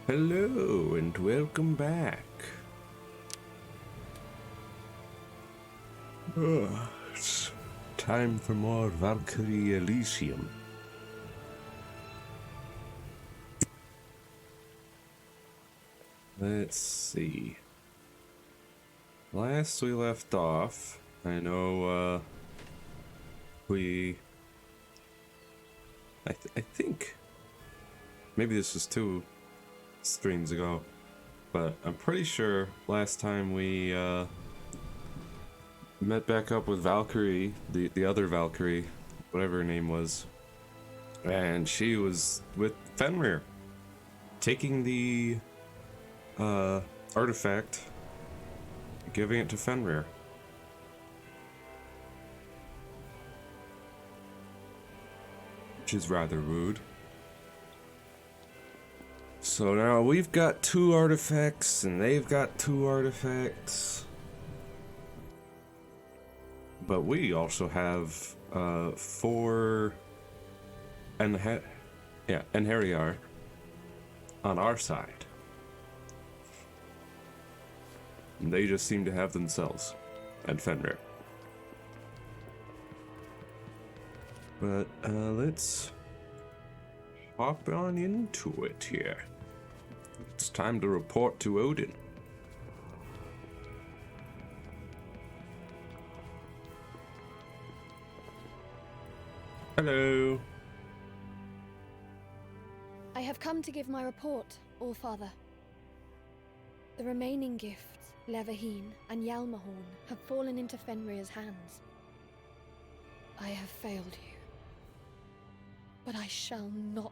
Hello and welcome back. It's time for more Valkyrie Elysium. Let's see. Last we left off, I know, I think maybe this was 2 streams ago, but I'm pretty sure last time we met back up with Valkyrie, the other Valkyrie, whatever her name was, and she was with Fenrir, taking the artifact, giving it to Fenrir. Which is rather rude. So now we've got 2 artifacts, and they've got 2 artifacts. But we also have 4 Einherjar on our side. And they just seem to have themselves and Fenrir. But let's hop on into it here. It's time to report to Odin. Hello. I have come to give my report, All-Father. The remaining gifts, Leverheen and Yalmahorn, have fallen into Fenrir's hands. I have failed you, but I shall not.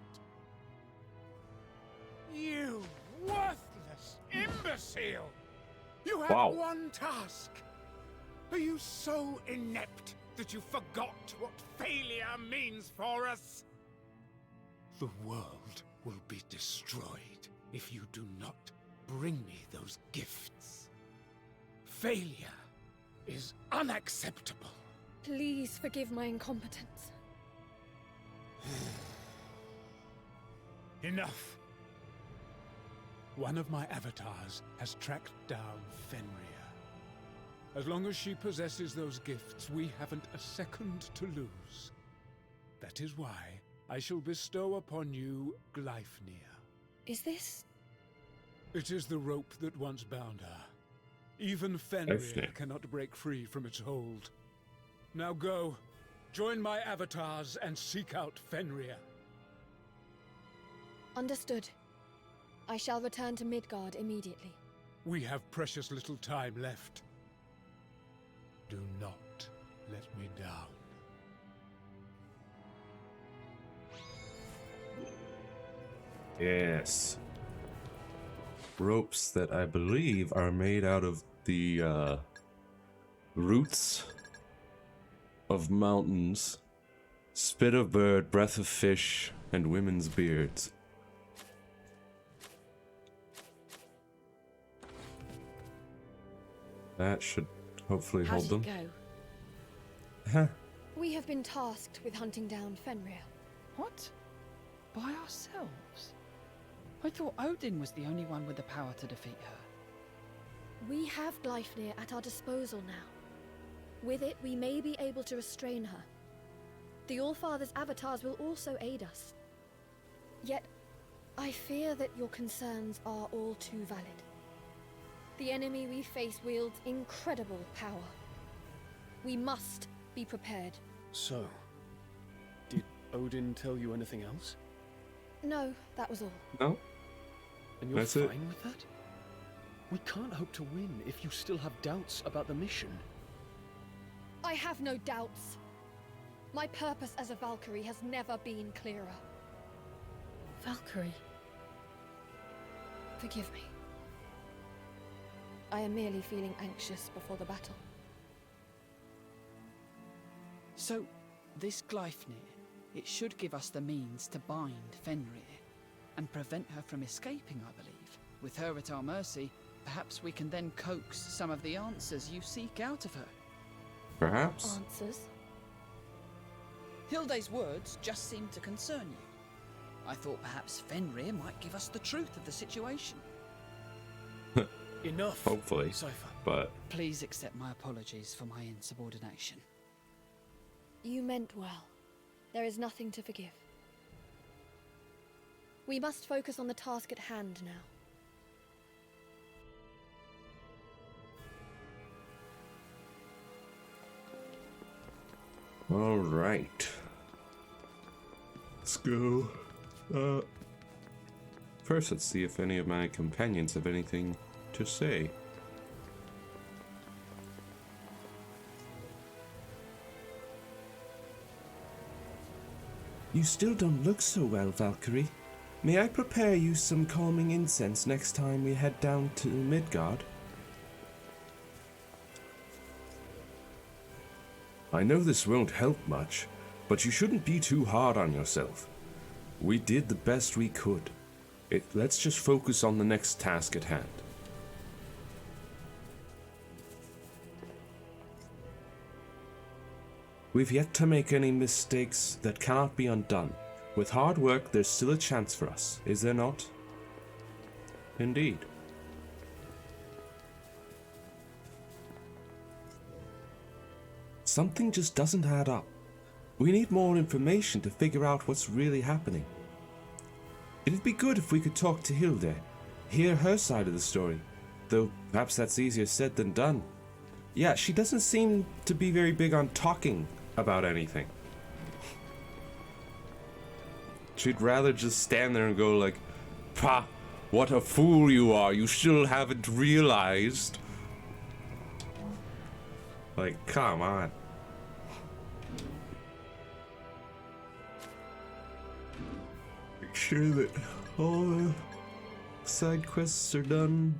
You worthless imbecile! You had Wow. one task. Are you so inept that you forgot what failure means for us? The world will be destroyed if you do not bring me those gifts. Failure is unacceptable. Please forgive my incompetence. Enough. One of my avatars has tracked down Fenrir. As long as she possesses those gifts, we haven't a second to lose. That is why I shall bestow upon you Gleipnir. Is this... It is the rope that once bound her. Even Fenrir Gleipnir. cannot break free from its hold. Now go, join my avatars and seek out Fenrir. Understood. I shall return to Midgard immediately. We have precious little time left. Do not let me down. Yes. Ropes that I believe are made out of the roots of mountains, spit of bird, breath of fish, and women's beards. That should hopefully How hold did them. it go? Huh. We have been tasked with hunting down Fenrir. What? By ourselves? I thought Odin was the only one with the power to defeat her. We have Gleipnir at our disposal now. With it, we may be able to restrain her. The All-Father's avatars will also aid us. Yet, I fear that your concerns are all too valid. The enemy we face wields incredible power. We must be prepared. So, did Odin tell you anything else? No, that was all. No? And you're That's it. fine with that? We can't hope to win if you still have doubts about the mission. I have no doubts. My purpose as a Valkyrie has never been clearer. Valkyrie? Forgive me. I am merely feeling anxious before the battle. So, this Gleipnir, it should give us the means to bind Fenrir and prevent her from escaping, I believe. With her at our mercy, perhaps we can then coax some of the answers you seek out of her. Perhaps? Answers? Hilde's words just seem to concern you. I thought perhaps Fenrir might give us the truth of the situation. Enough. Hopefully. Cypher. But Please accept my apologies for my insubordination. You meant well. There is nothing to forgive. We must focus on the task at hand now. all right. Let's go. First, let's see if any of my companions have anything to say. You still don't look so well, Valkyrie. May I prepare you some calming incense next time we head down to Midgard? I know this won't help much, but you shouldn't be too hard on yourself. We did the best we could. Let's just focus on the next task at hand. We've yet to make any mistakes that cannot be undone. With hard work, there's still a chance for us, is there not? Indeed. Something just doesn't add up. We need more information to figure out what's really happening. It'd be good if we could talk to Hilde, hear her side of the story, though perhaps that's easier said than done. Yeah, she doesn't seem to be very big on talking About anything. She'd rather just stand there and go like, "Pah, what a fool you are, you still haven't realized." Like, come on. Make sure that all the side quests are done.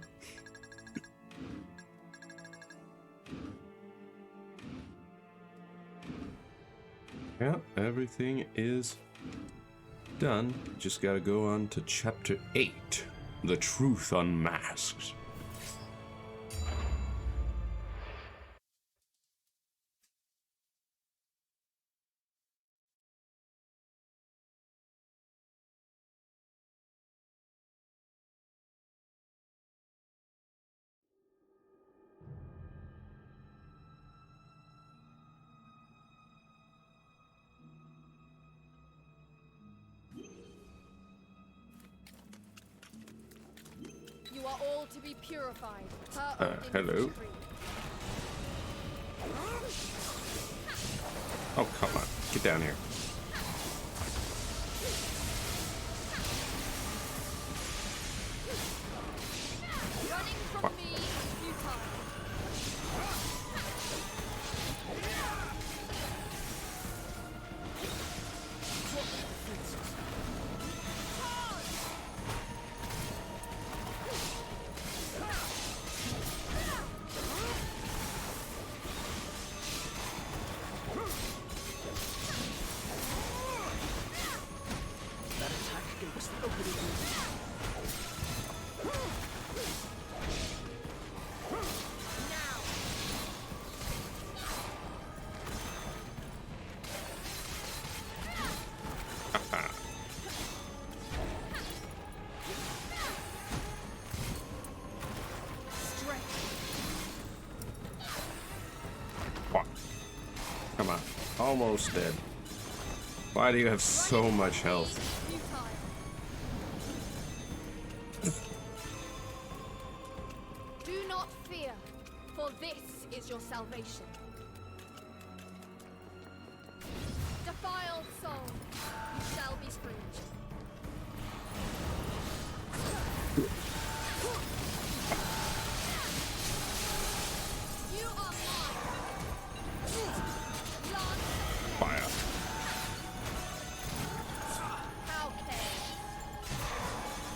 Yeah, everything is done. Just gotta go on to chapter 8, The Truth Unmasked. You are all to be purified. Per hello. decree. Oh, come on. Get down here. Running from me is futile. That attack gave us the opening. What? Come on. Almost dead. Why do you have so much health? Futile. Do not fear, for this is your salvation. Defiled soul, you shall be freed. You are mine. Lance Fire. how care.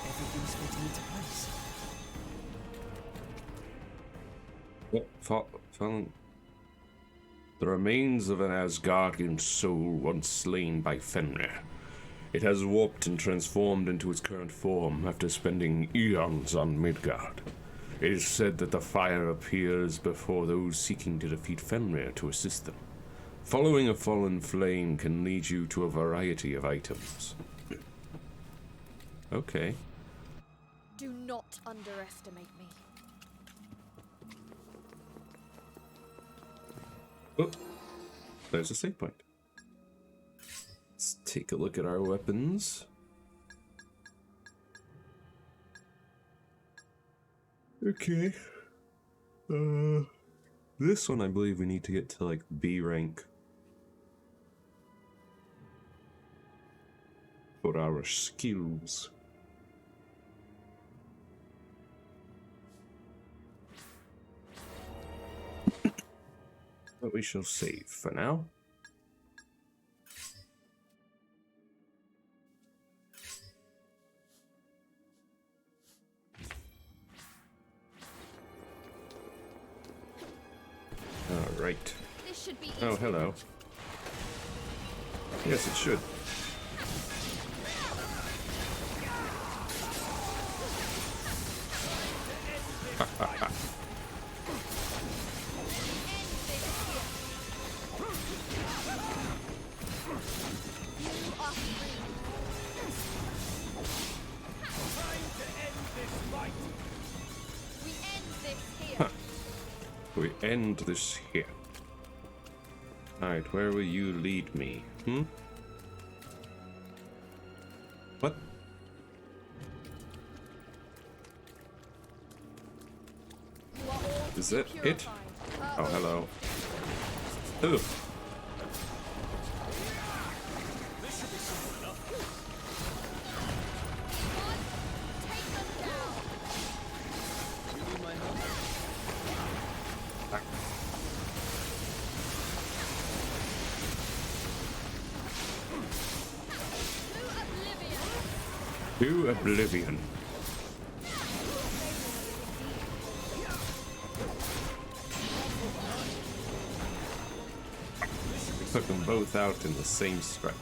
Everything's fitting into place. Fallen. The remains of an Asgardian soul once slain by Fenrir. It has warped and transformed into its current form after spending eons on Midgard. It is said that the fire appears before those seeking to defeat Fenrir to assist them. Following a fallen flame can lead you to a variety of items. Okay. Do not underestimate me. Oh, there's a save point. Let's take a look at our weapons. Okay. This one I believe we need to get to like B rank for our skills. But we shall save for now. All right. This should be Oh, easy. hello. Yes, it should. You are free. We end this here. We end this here. Alright, where will you lead me? What? You are all to Is be that it? purified. Oh, hello. Ugh. Take them down. To oblivion. To oblivion. Took them both out in the same strike.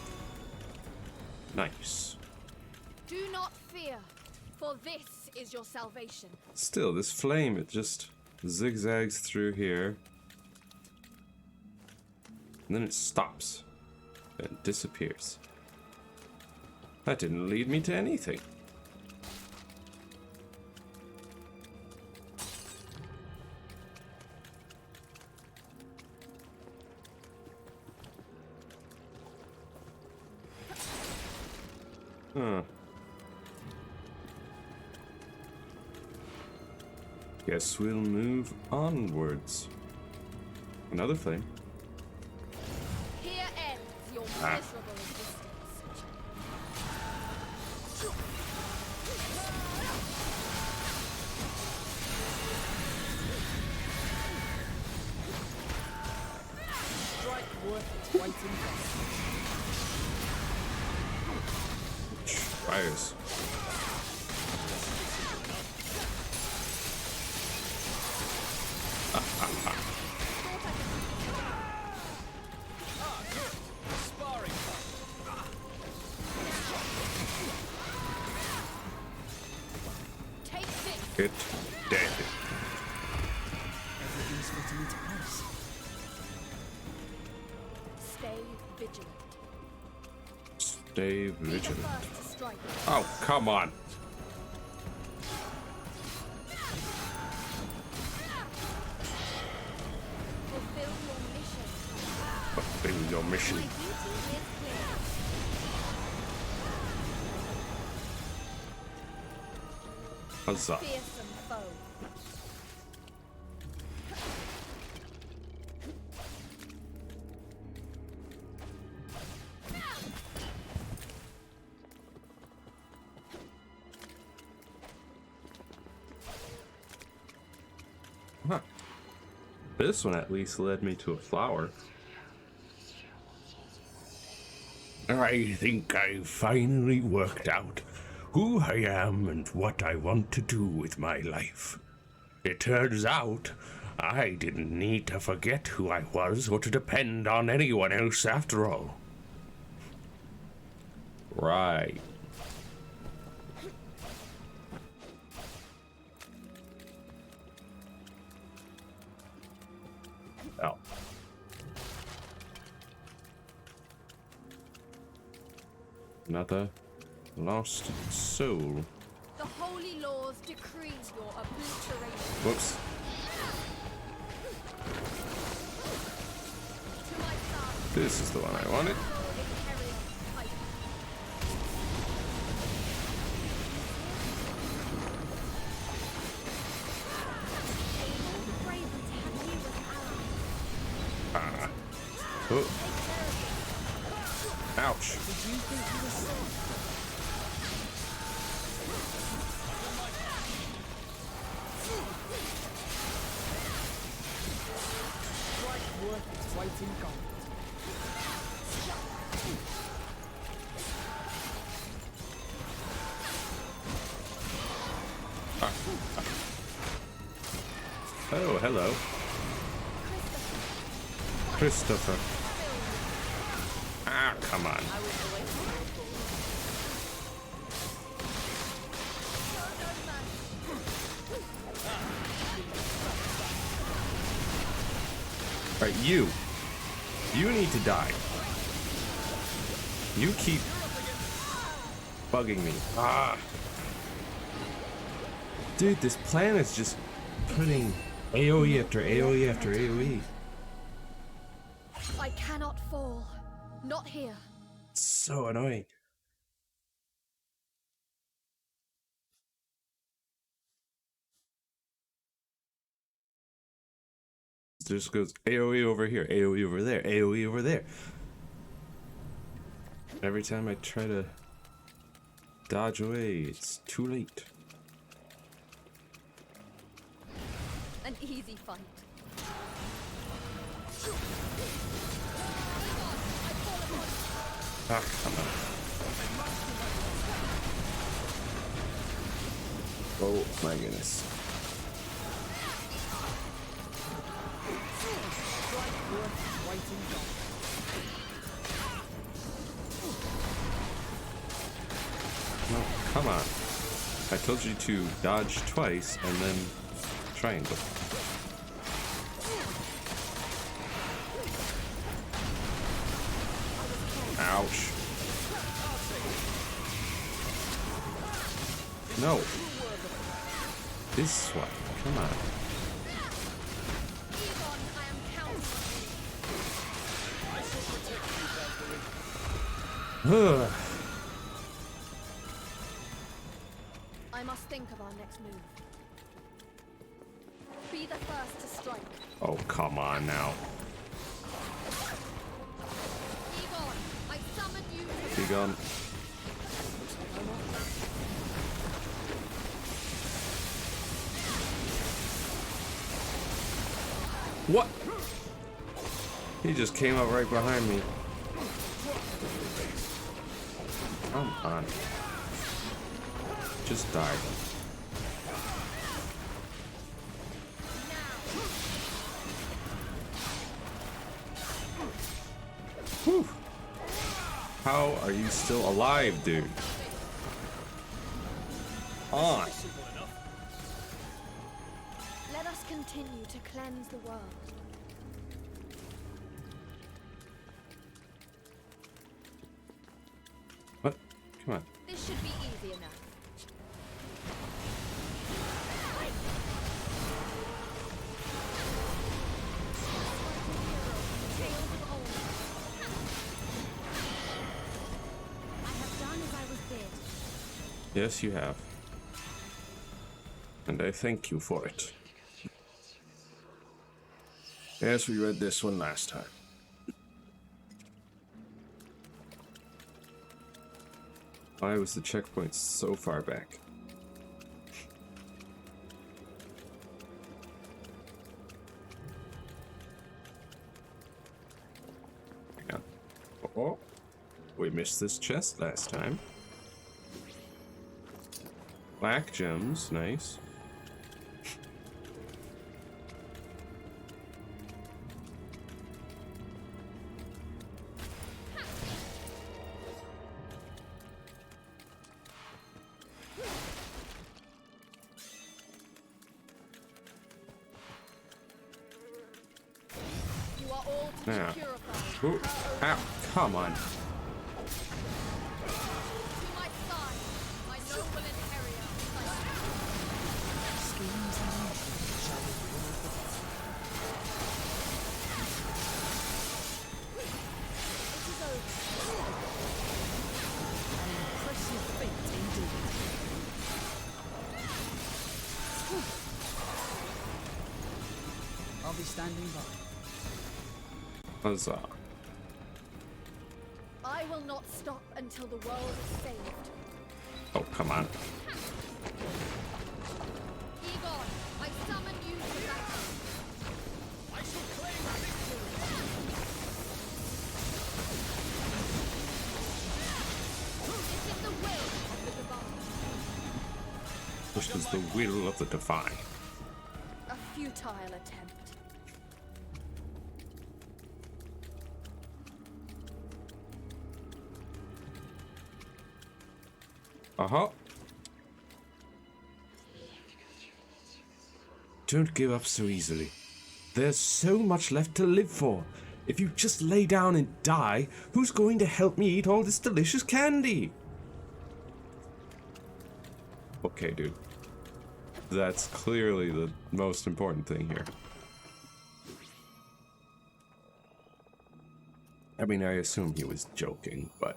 Nice. Do not fear, for this is your salvation. Still, this flame, it just zigzags through here. And then it stops. And disappears. That didn't lead me to anything. Huh. Guess we'll move onwards. Another flame. Here ends your miserable existence. Strike worth its weight in gold. Fires. Take this. It dead. Everything's fitting into place. Stay vigilant. Stay Be the vigilant. first to strike. Oh, come on. Fulfill your mission. Fulfill your mission. My duty is clear. Huzzah. Fearsome foe. Huh. This one at least led me to a flower. I think I've finally worked out who I am and what I want to do with my life. It turns out I didn't need to forget who I was or to depend on anyone else after all. Right. Oh. Another Lost soul. The holy laws decree your obliteration. Whoops. To my son, This is the one I wanted. Imperial Titan. Bravely to have you as allies. Oh. Ouch. Worth its weight in gold. Oh, hello. Christopher. Ah, come on. Alright, you. You need to die. You keep bugging me. Ah. Dude, this plan is just putting AoE after AoE after AoE. I cannot fall. Not here. It's so annoying. Just goes AoE over here, AoE over there, AoE over there. Every time I try to dodge away, it's too late. An easy fight. Ah, come on. Oh my goodness. No, come on. I told you to dodge twice and then triangle. Ouch. No. This one. Come on. Egon, I am counting. Ugh. I must think of our next move. Be the first to strike. Oh, come on now. Egon, I summon you to Be gone. What? He just came up right behind me. Come on. Just die. Whew. How are you still alive, dude? On. let us continue to cleanse the world. What? Come on. This should be easy enough. Tales of old. I have done as I was bid. Yes, you have. And I thank you for it. Yes, we read this one last time. Why was the checkpoint so far back? Yeah. Oh, we missed this chest last time. Black gems, nice. You are all to be Yeah. purified. Ooh, ow, come on. To my side. standing by. Huzzah. I will not stop until the world is saved. Oh, come on. Egon, I summon you to battle. I shall claim victory! This is the will of the divine. This is the will of the divine. A futile attempt. Uh-huh. Don't give up so easily. There's so much left to live for. If you just lay down and die, who's going to help me eat all this delicious candy? Okay, dude. That's clearly the most important thing here. I mean, I assume he was joking, but...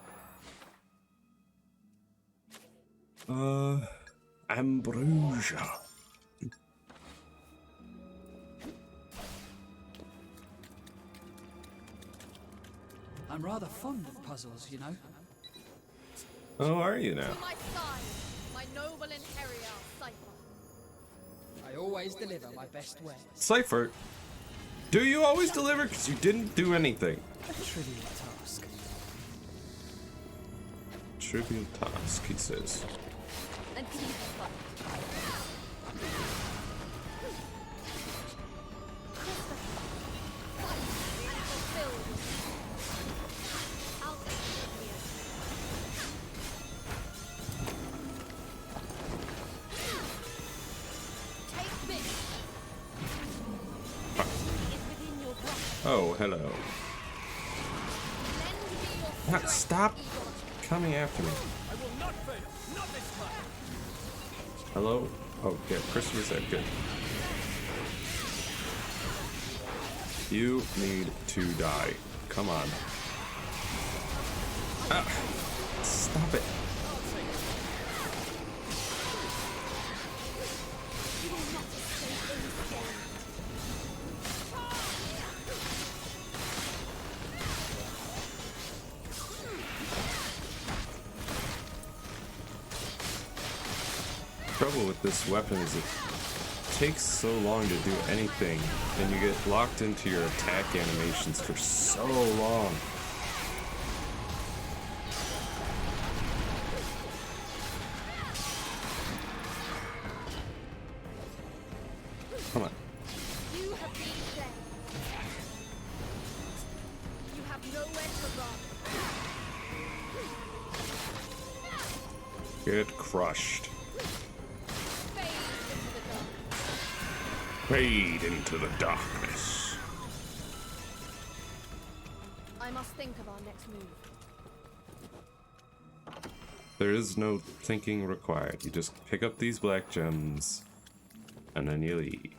Ambrosia. I'm rather fond of puzzles, you know. Oh, are you now? To my side, my noble Imperial Cypher. I always deliver my best wares. Cypher, do you always deliver? Because you didn't do anything. A trivial task. Trivial task, he says. And keep fight. Fight and fulfill your I'll execute you. Take this. Destiny is within your grasp. Oh, hello. Lend me your Ah, strength, stop Egon. coming after me. I will not fail! Not this time! Hello? Oh, yeah, Christopher's there. Good. You need to die. Come on. Ah, stop it. You will not escape unscathed. Trouble with this weapon is it takes so long to do anything, and you get locked into your attack animations for so long. Come on. You have been slain. You have nowhere to run. Get crushed. Fade into the dark. Fade into the darkness. I must think of our next move. There is no thinking required. You just pick up these black gems, and then you leave.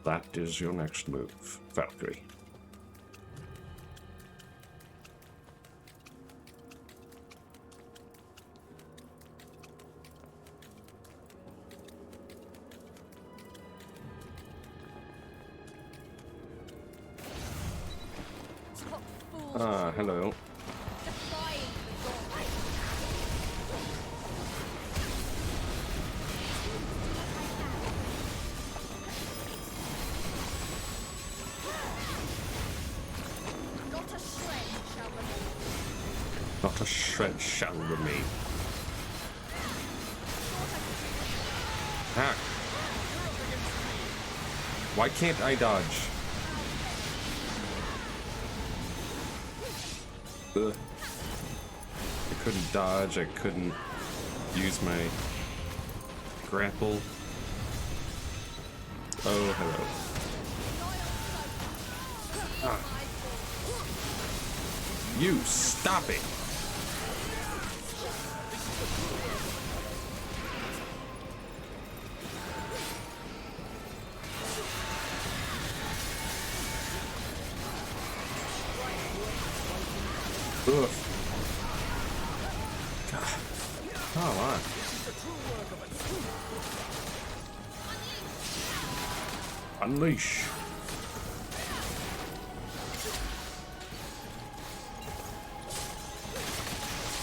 That is your next move, Valkyrie. Top fools. Ah, hello. Defying the gods. Not a shred shall remain. Not a shred shall remain. Ah. Why can't I dodge? Ugh. I couldn't dodge, I couldn't use my grapple. Oh, hello. Ah. You stop it! Ugh. God. Come on. Unleash.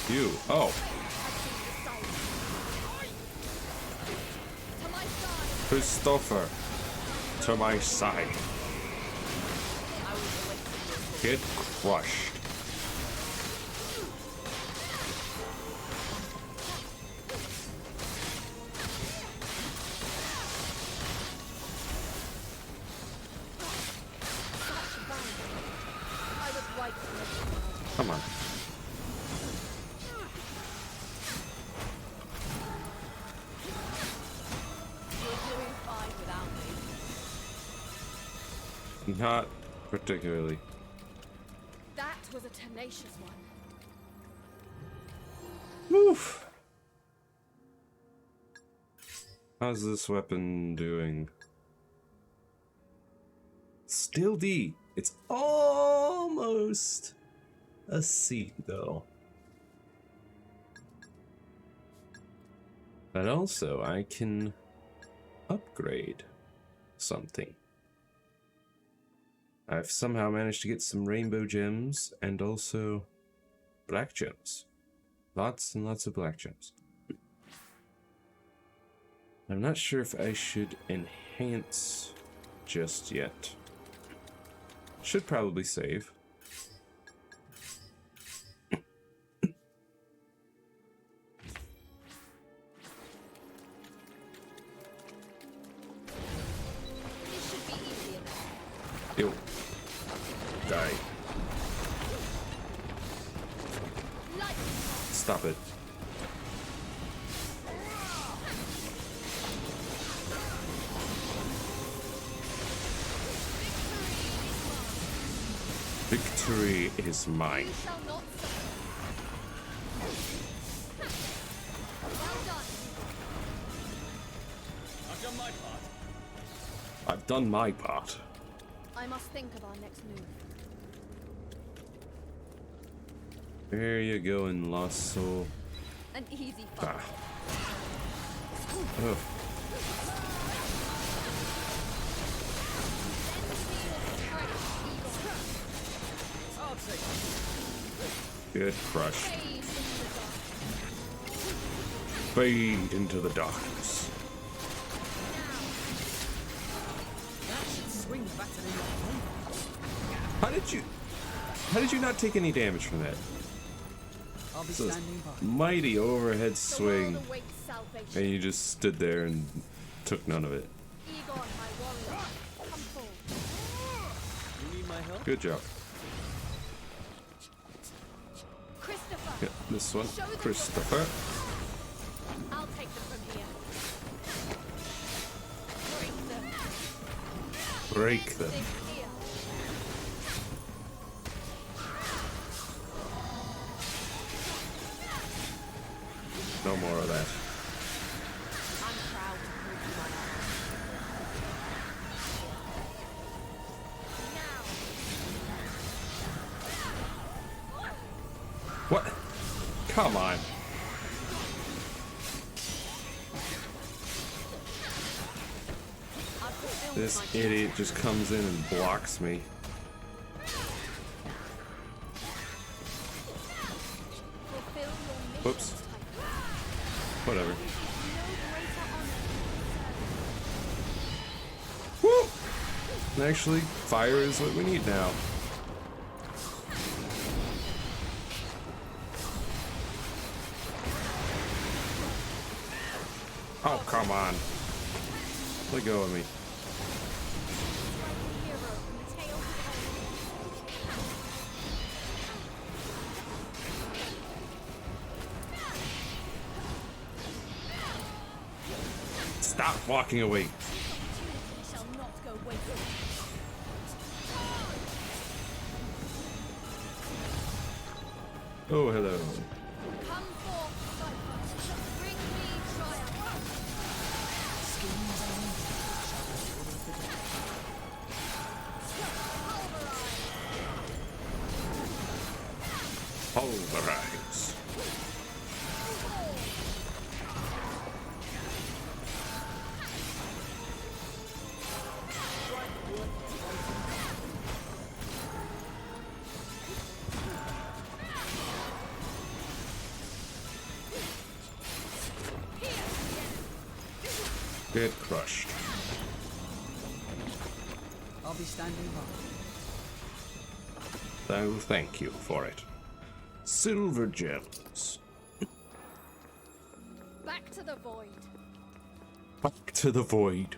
You. Oh. To my side. Christopher. To my side. Get crushed. I was right to live. Come on. You're doing fine without me. Not particularly. That was a tenacious one. Woof. How's this weapon doing? Still D. It's almost a C though. But also I can upgrade something. I've somehow managed to get some rainbow gems and also black gems. Lots and lots of black gems. I'm not sure if I should enhance just yet. Should probably save. This should be easier now. Ew. Die. Stop it. Victory is mine. You shall not suffer. Well done. I've done my part. I've done my part. I must think of our next move. Where you going, Lost Soul? An easy fight. Ah. Ugh. I'll take it. Get crushed. Fade into the dark. Fade into the darkness. That should swing the batter in your favour. How did you not take any damage from that? I'll be This is standing by. mighty overhead The swing, world awaits salvation. and you just stood there and took none of it. Egon, my warrior, come forward. You need my help? Good job. Christopher, Yeah, this one, Show them Christopher. I'll take them from here. Break them. Break them. This here. No more of that. I'm proud to prove you my honor. What? Come on. I've fulfilled This my idiot just comes in and blocks me. fulfill your mission. Whoops. Titan. Whatever. No greater honor. Woo! Actually, fire is what we need now. Oh, come on. Let go of me. Striking hero from the tail to the head. Stop walking away. Opportunity shall not go wasted. Oh, hello. Come forth, Cypher. Bring me triumph. Schemes and intrigues shall reward the day. Pulverize. Get crushed. I'll be standing by. So thank you for it. Silver gems. Back to the void. Back to the void.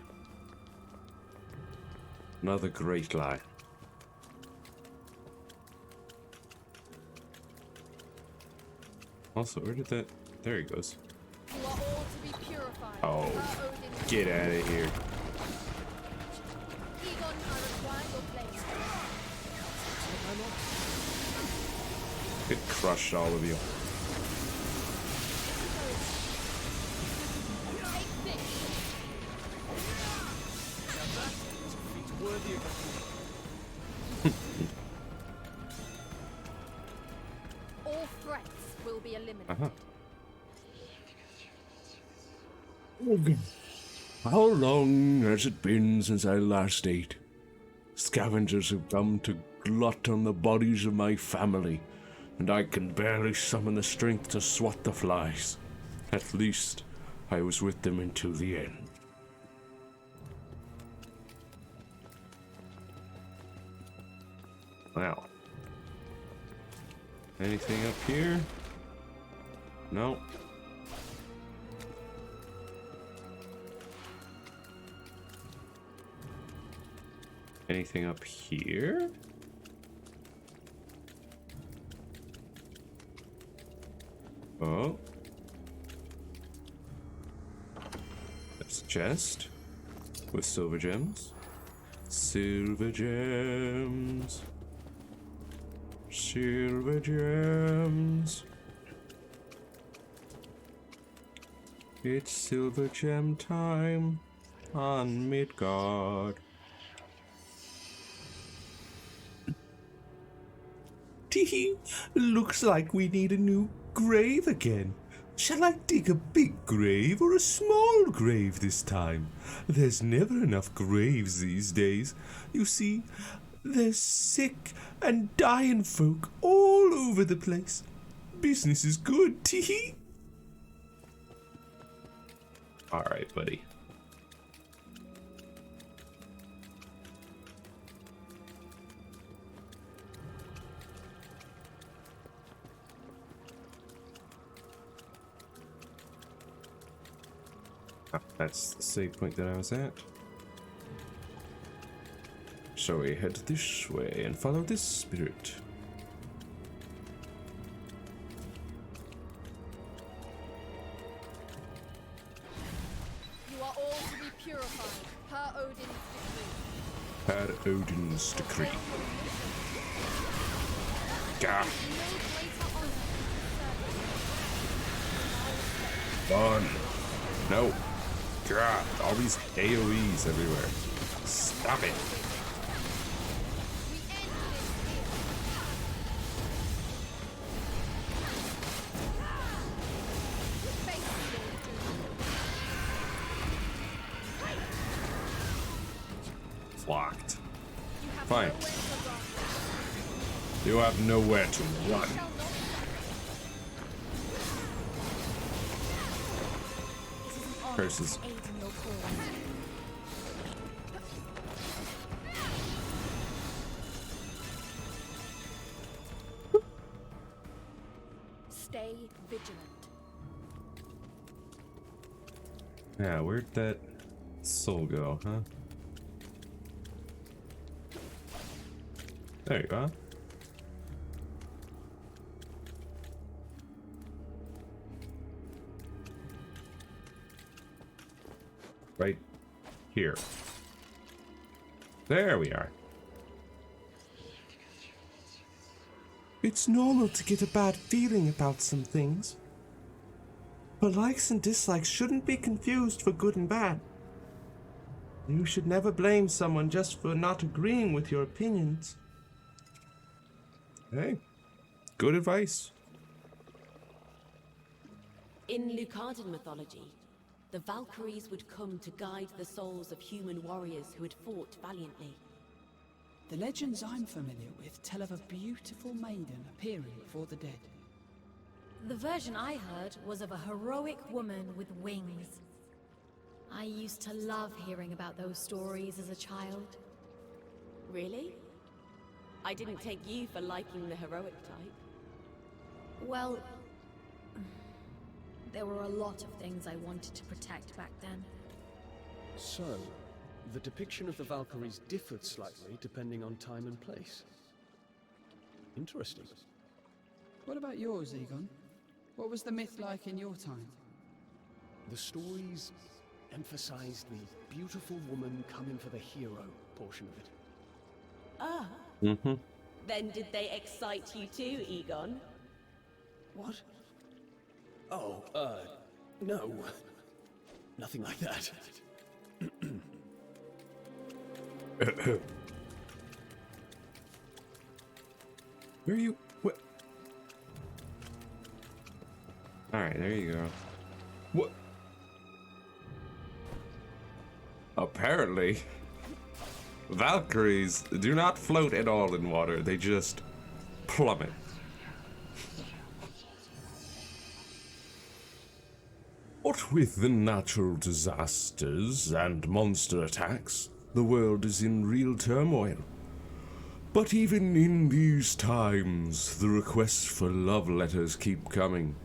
Another great lie. Also, where did that... There he goes. You are all to be purified. Oh, Per Odin's get out of here. Egon, I require your place. Get crushed, all of you. Take this. Worthy of All threats will be eliminated. How long has it been since I last ate? Scavengers have come to glut on the bodies of my family, and I can barely summon the strength to swat the flies. At least, I was with them until the end. Wow. Anything up here? No. Anything up here? Oh. That's a chest with silver gems. Silver gems. Silver gems. It's silver gem time on Midgard. Tee, looks like we need a new grave again. Shall I dig a big grave or a small grave this time? There's never enough graves these days. You see, there's sick and dying folk all over the place. Business is good, tee. Alright, buddy. That's the save point that I was at. So we head this way and follow this spirit. You are all to be purified. Per Odin's decree. Per Odin's decree. Gah. No greater honor Fun. than No. God, all these AoEs everywhere. Stop it. we end this here. Face your doom. Blocked. You have Fine. nowhere to run. You have nowhere to run. Shall not Curses. aid in your cause. Stay vigilant. Yeah, where'd that soul go, huh? There you are. Right here. There we are. It's normal to get a bad feeling about some things. But likes and dislikes shouldn't be confused for good and bad. You should never blame someone just for not agreeing with your opinions. Hey, good advice. In Lucadan mythology, the Valkyries would come to guide the souls of human warriors who had fought valiantly. The legends I'm familiar with tell of a beautiful maiden appearing before the dead. The version I heard was of a heroic woman with wings. I used to love hearing about those stories as a child. Really? I didn't take you for liking the heroic type. Well, there were a lot of things I wanted to protect back then. So, the depiction of the Valkyries differed slightly depending on time and place. Interesting. What about yours, Egon? What was the myth like in your time? The stories emphasized the beautiful woman coming for the hero portion of it. Ah. Mm-hmm. Then did they excite you too, Egon? What? Oh, no. Nothing like that. Where are you? What? Alright, there you go. What? Apparently, Valkyries do not float at all in water. They just plummet. What with the natural disasters and monster attacks, the world is in real turmoil. But even in these times, the requests for love letters keep coming.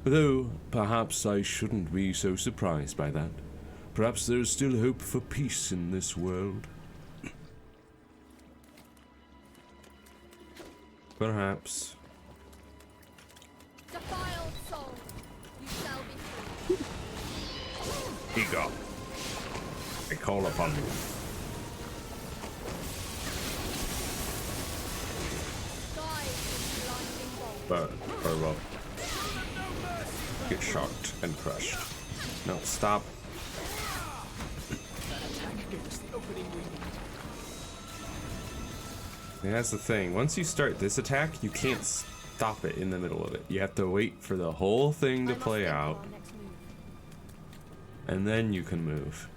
Though, perhaps I shouldn't be so surprised by that. Perhaps there's still hope for peace in this world. Perhaps. Defiled soul, you shall be free. Egon, I call upon you. Guide this blinding bolt. Burn, or well, get shocked and crushed. No, stop. And that's the thing. Once you start this attack, you can't stop it in the middle of it. You have to wait for the whole thing to play out, and then you can move.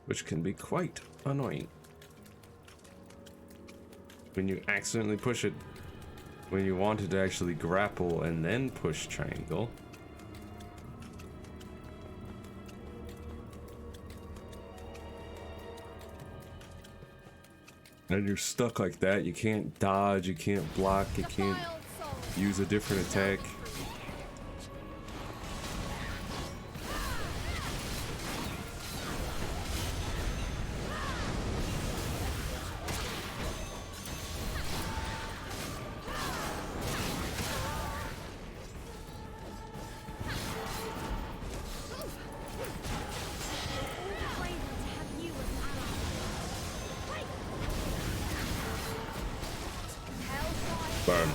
Which can be quite annoying. When you accidentally push it, when you wanted to actually grapple and then push triangle. And you're stuck like that. You can't dodge, you can't block, you can't use a different attack. Burn.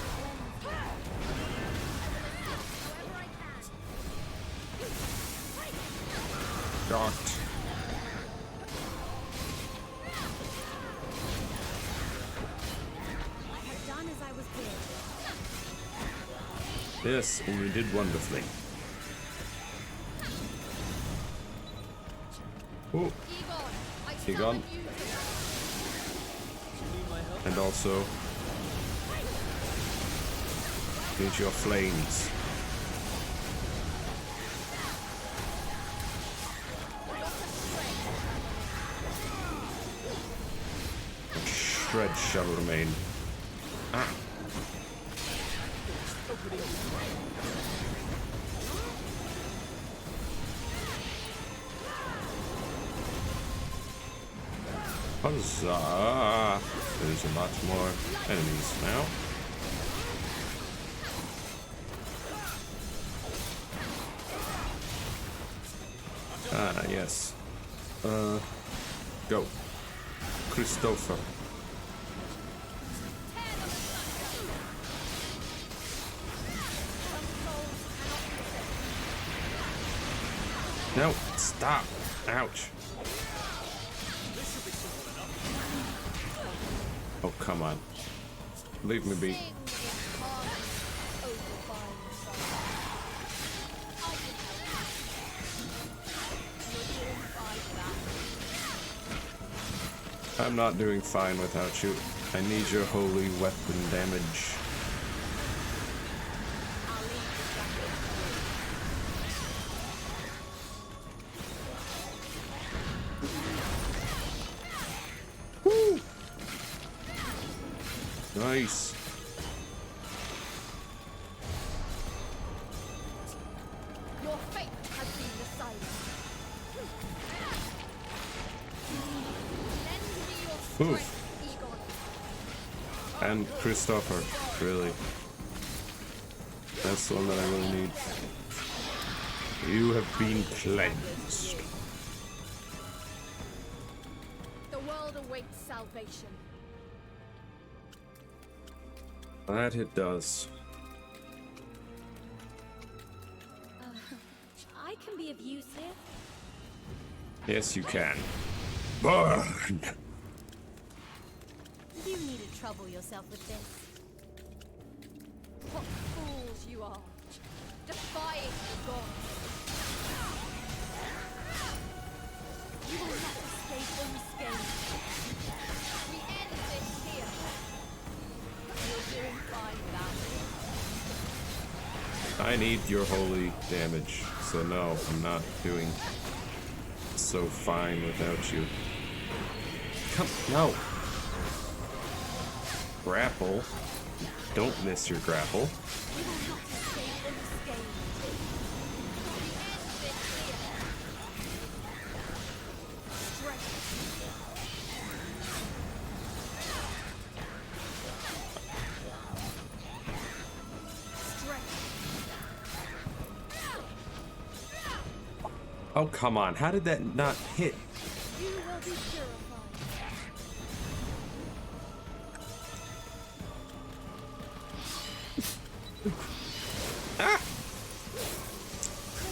Docked. Done as I was bid. Yes, and you did wonderfully. Oh, Egon. And also need your flames. And shred shall remain. Ah. Huzzah! There's a lot more enemies now. Ah, yes. Go. Christopher. No, stop. Ouch. Oh, come on. Leave me be. I'm not doing fine without you. I need your holy weapon damage. Woo! Nice. Your fate has been decided. Lend me your strength, Egon. And Christopher, really. That's the one that I really need. You have been cleansed. The world awaits salvation. That it does. I can be of use here. Yes, you can. Burn! You need to trouble yourself with this. What fools you are, defying the gods. You will not escape unscathed. We end this here. You're doing fine without me. I need your holy damage, so no, I'm not doing so fine without you. Come, no. Grapple. Don't miss your grapple. You will not escape unscathed. We end this here. Strength. Strength. Oh, come on. How did that not hit? You will be purified. Ah!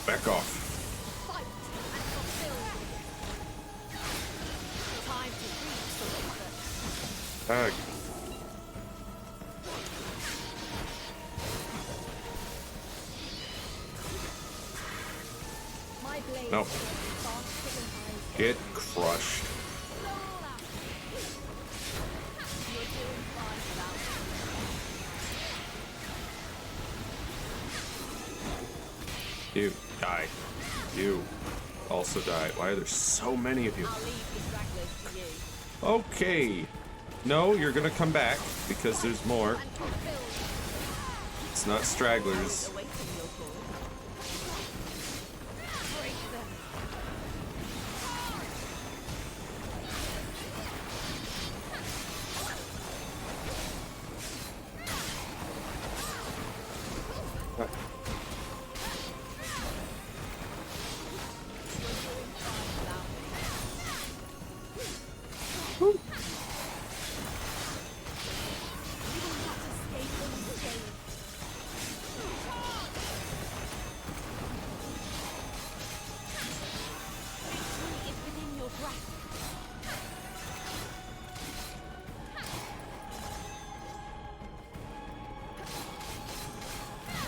Back off. Fight and fulfill. Time to reach the wither. My blade No. is faster than I. Get crushed. You're doing fine without me. You die. You also die. Why are there so many of you? I'll leave the stragglers to you. Okay. No, you're gonna come back because there's more. And fulfill. It's not stragglers. Awaiting your call. Break them.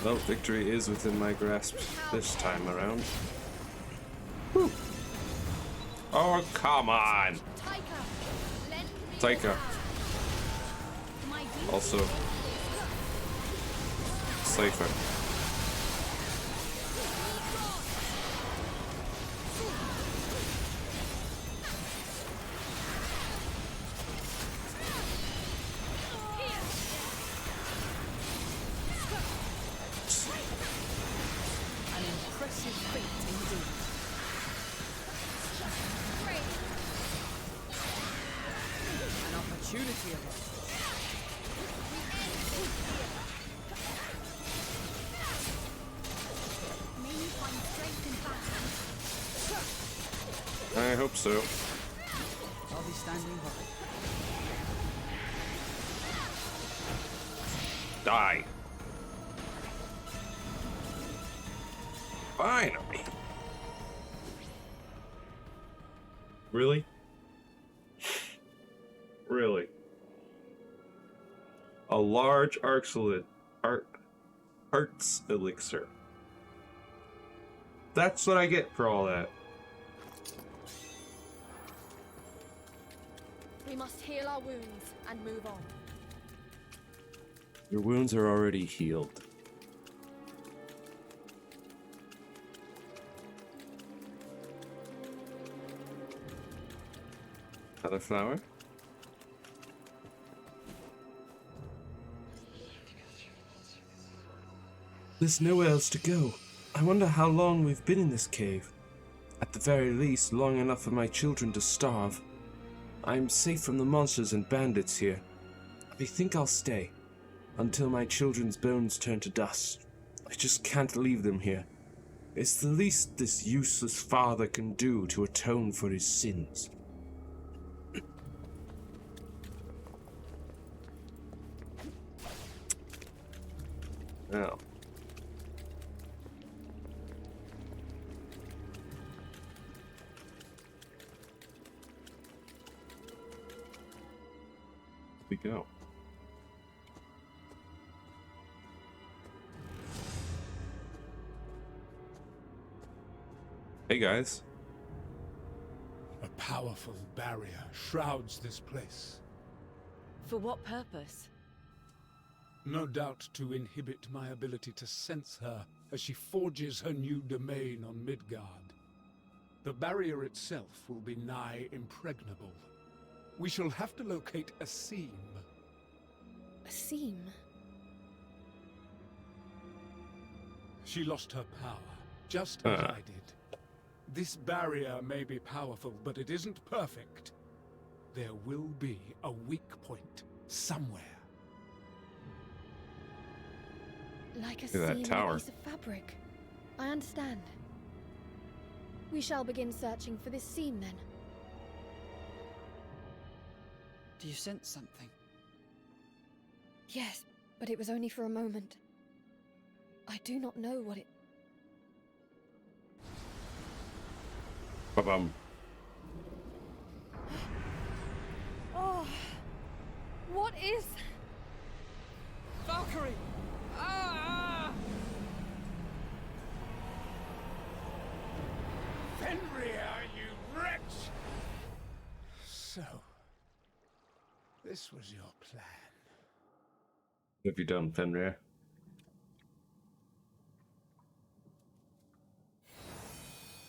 Well, victory is within my grasp this time around. Whew. Oh, come on! Taika, lend me Taika. your hand. My duty Also, Seifer. An impressive feat indeed. An opportunity arises. may you find strength in battle. I hope so. I'll be standing by. Die. Finally. Really? Really? A large Arts elixir. That's what I get for all that. We must heal our wounds and move on. Your wounds are already healed. Another flower? There's nowhere else to go. I wonder how long we've been in this cave. At the very least, long enough for my children to starve. I'm safe from the monsters and bandits here. I think I'll stay until my children's bones turn to dust. I just can't leave them here. It's the least this useless father can do to atone for his sins. Now. We go. Hey guys. A powerful barrier shrouds this place. For what purpose? No doubt to inhibit my ability to sense her as she forges her new domain on Midgard. The barrier itself will be nigh impregnable. We shall have to locate a seam. A seam? She lost her power, just as I did. This barrier may be powerful, but it isn't perfect. There will be a weak point somewhere. Like a Look at that seam in tower. a piece of fabric. I understand. We shall begin searching for this seam then. Do you sense something? Yes, but it was only for a moment. I do not know what it... Ba-bum. Oh, what is... Valkyrie! Ah! Fenrir, you wretch! So, this was your plan. What have you done, Fenrir?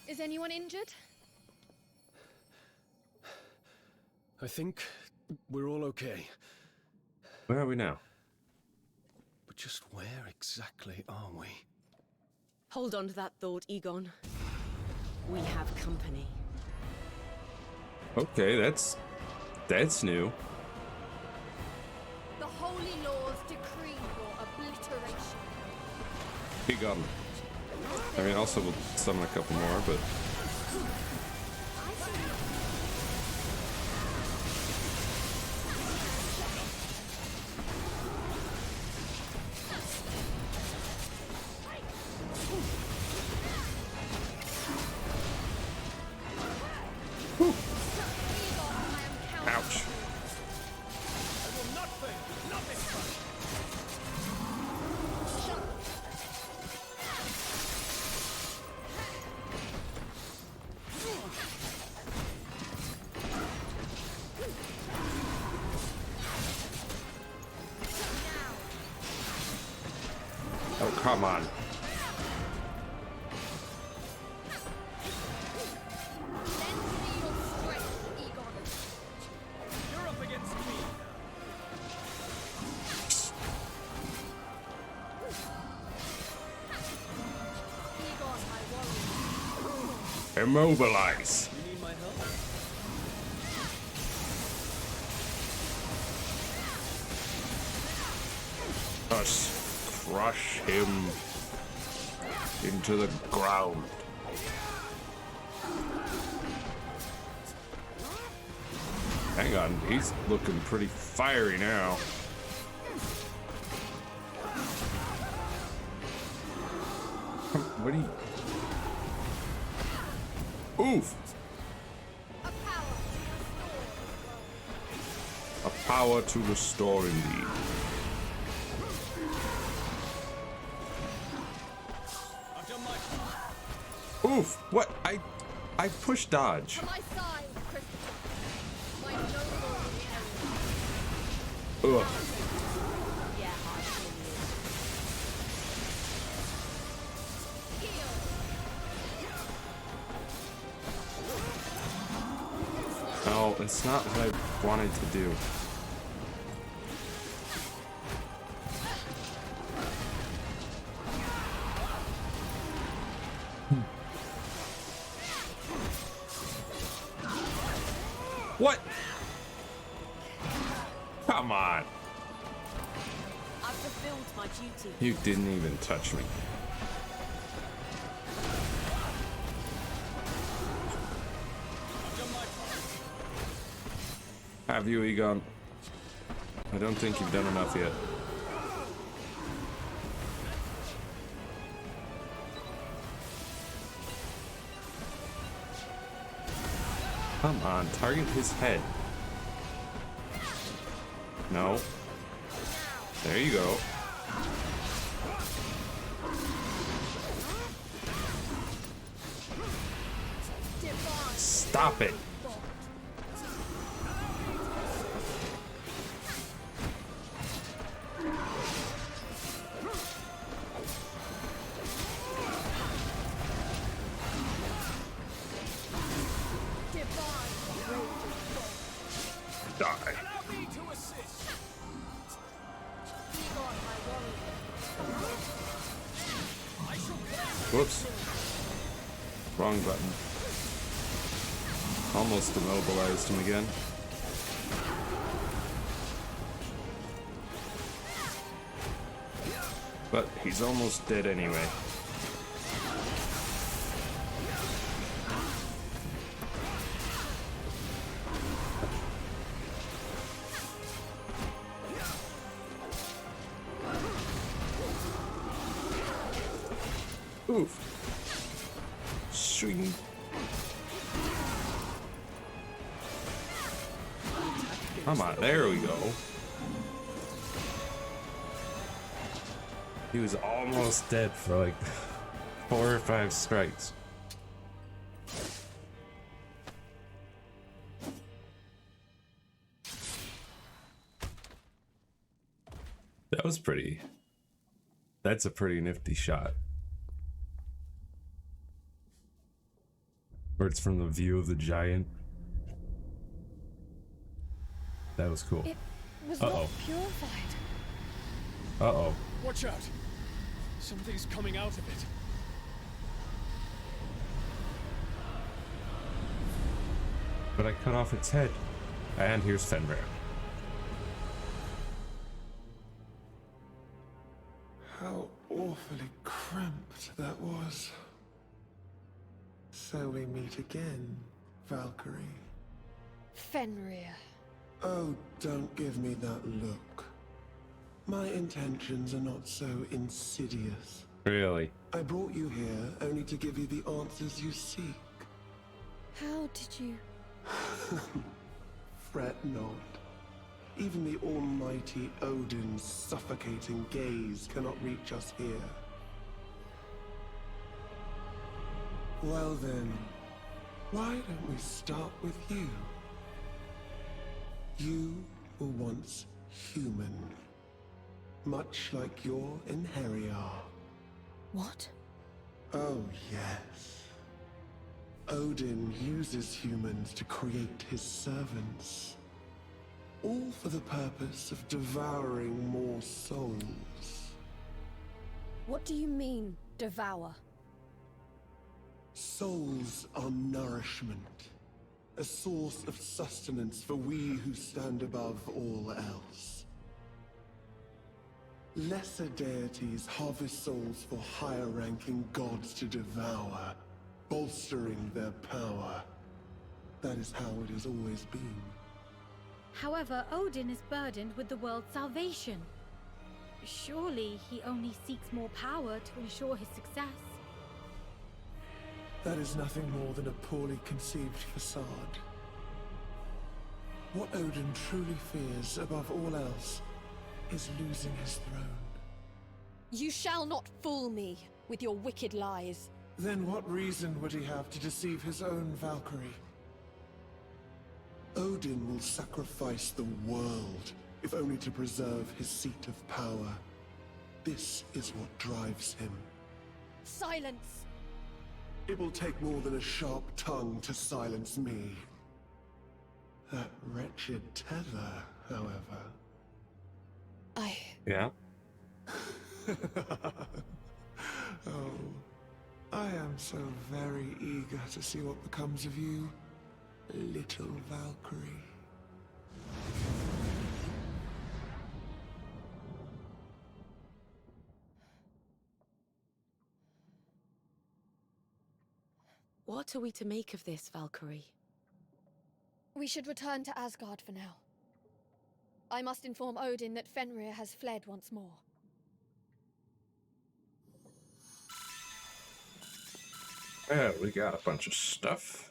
Is anyone injured? I think we're all okay. Where are we now? But just where exactly are we? Hold on to that thought, Egon. We have company. Okay, that's new. The holy laws decree your obliteration. Be gone. I mean, also we'll summon a couple more, but ouch. Oh, come on. Lend me your strength, Egon. You're up against me. Egon, my warrior. Immobilize. You need my help? Us crush him into the ground. Hang on, he's looking pretty fiery now. What do you... Oof! A power to restore indeed. I've done my part. Oof! What? I pushed dodge. To my side, Christopher. My noble area. Ugh. Yeah, I feel Heal. No, it's not what I wanted to do. What? Come on. I've fulfilled my duty. You didn't even touch me. Have you, Egon? I don't think you've done enough yet. Come on, target his head. No. There you go. Stop it. Whoops. Wrong button. Almost immobilized him again. But he's almost dead anyway. Oof. Swing. Come on, there we go. He was almost dead for like 4 or 5 strikes. That was pretty. That's a pretty nifty shot. Where it's from the view of the giant. That was cool. It was not purified. Uh-oh. Watch out! Something's coming out of it. But I cut off its head. And here's Fenrir. How awfully cramped that was. So we meet again, Valkyrie. Fenrir. Oh, don't give me that look. My intentions are not so insidious. Really? I brought you here only to give you the answers you seek. How did you... Fret not. Even the almighty Odin's suffocating gaze cannot reach us here. Well then, why don't we start with you? You were once human, much like your Inheriar. What? Oh yes. Odin uses humans to create his servants, all for the purpose of devouring more souls. What do you mean, devour? Souls are nourishment, a source of sustenance for we who stand above all else. Lesser deities harvest souls for higher-ranking gods to devour, bolstering their power. That is how it has always been. However, Odin is burdened with the world's salvation. Surely he only seeks more power to ensure his success. That is nothing more than a poorly conceived facade. What Odin truly fears above all else is losing his throne. You shall not fool me with your wicked lies. Then what reason would he have to deceive his own Valkyrie? Odin will sacrifice the world, if only to preserve his seat of power. This is what drives him. Silence! It will take more than a sharp tongue to silence me. That wretched tether, however. Yeah? Oh, I am so very eager to see what becomes of you, little Valkyrie. What are we to make of this, Valkyrie? We should return to Asgard for now. I must inform Odin that Fenrir has fled once more. Yeah, we got a bunch of stuff.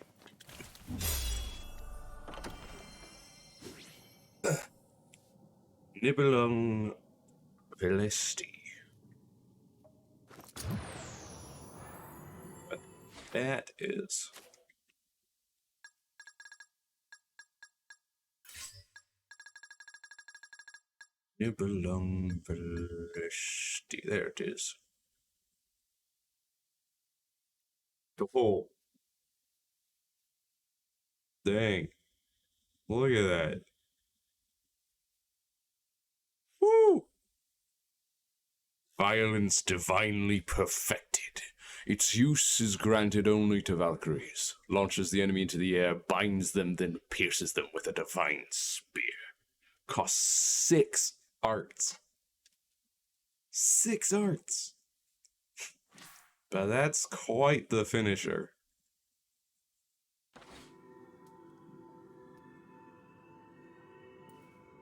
Nibelung Velesti. What that is. Nibelung Velesti. There it is. Oh. Dang. Look at that. Woo! Violence divinely perfected. Its use is granted only to Valkyries. Launches the enemy into the air, binds them, then pierces them with a divine spear. Costs 6 arts. 6 arts. But that's quite the finisher.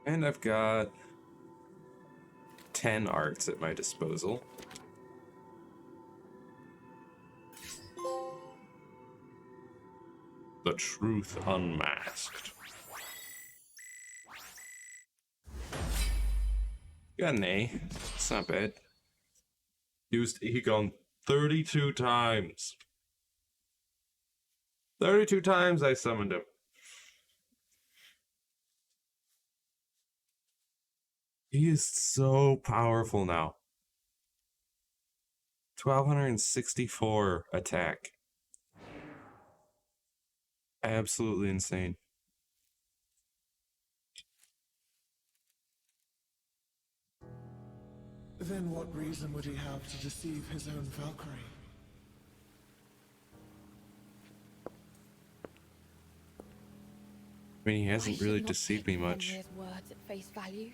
And I've got 10 arts at my disposal. The Truth Unmasked. Got an A. It's not bad. Used Egon 32 times. 32 times I summoned him. He is so powerful now. 1264 attack. Absolutely insane. Then what reason would he have to deceive his own Valkyrie? I mean, he hasn't I should really not deceived take me much. Fenrir's words at face value.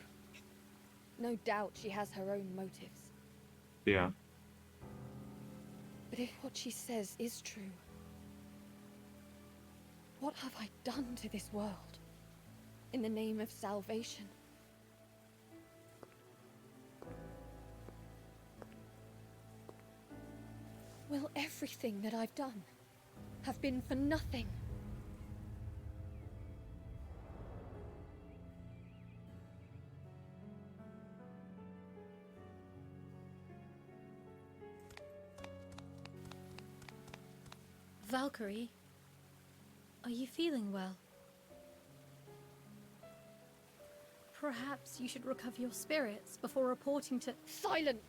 No doubt she has her own motives. Yeah. But if what she says is true, what have I done to this world in the name of salvation? Will everything that I've done have been for nothing? Valkyrie, are you feeling well? Perhaps you should recover your spirits before reporting to— Silent!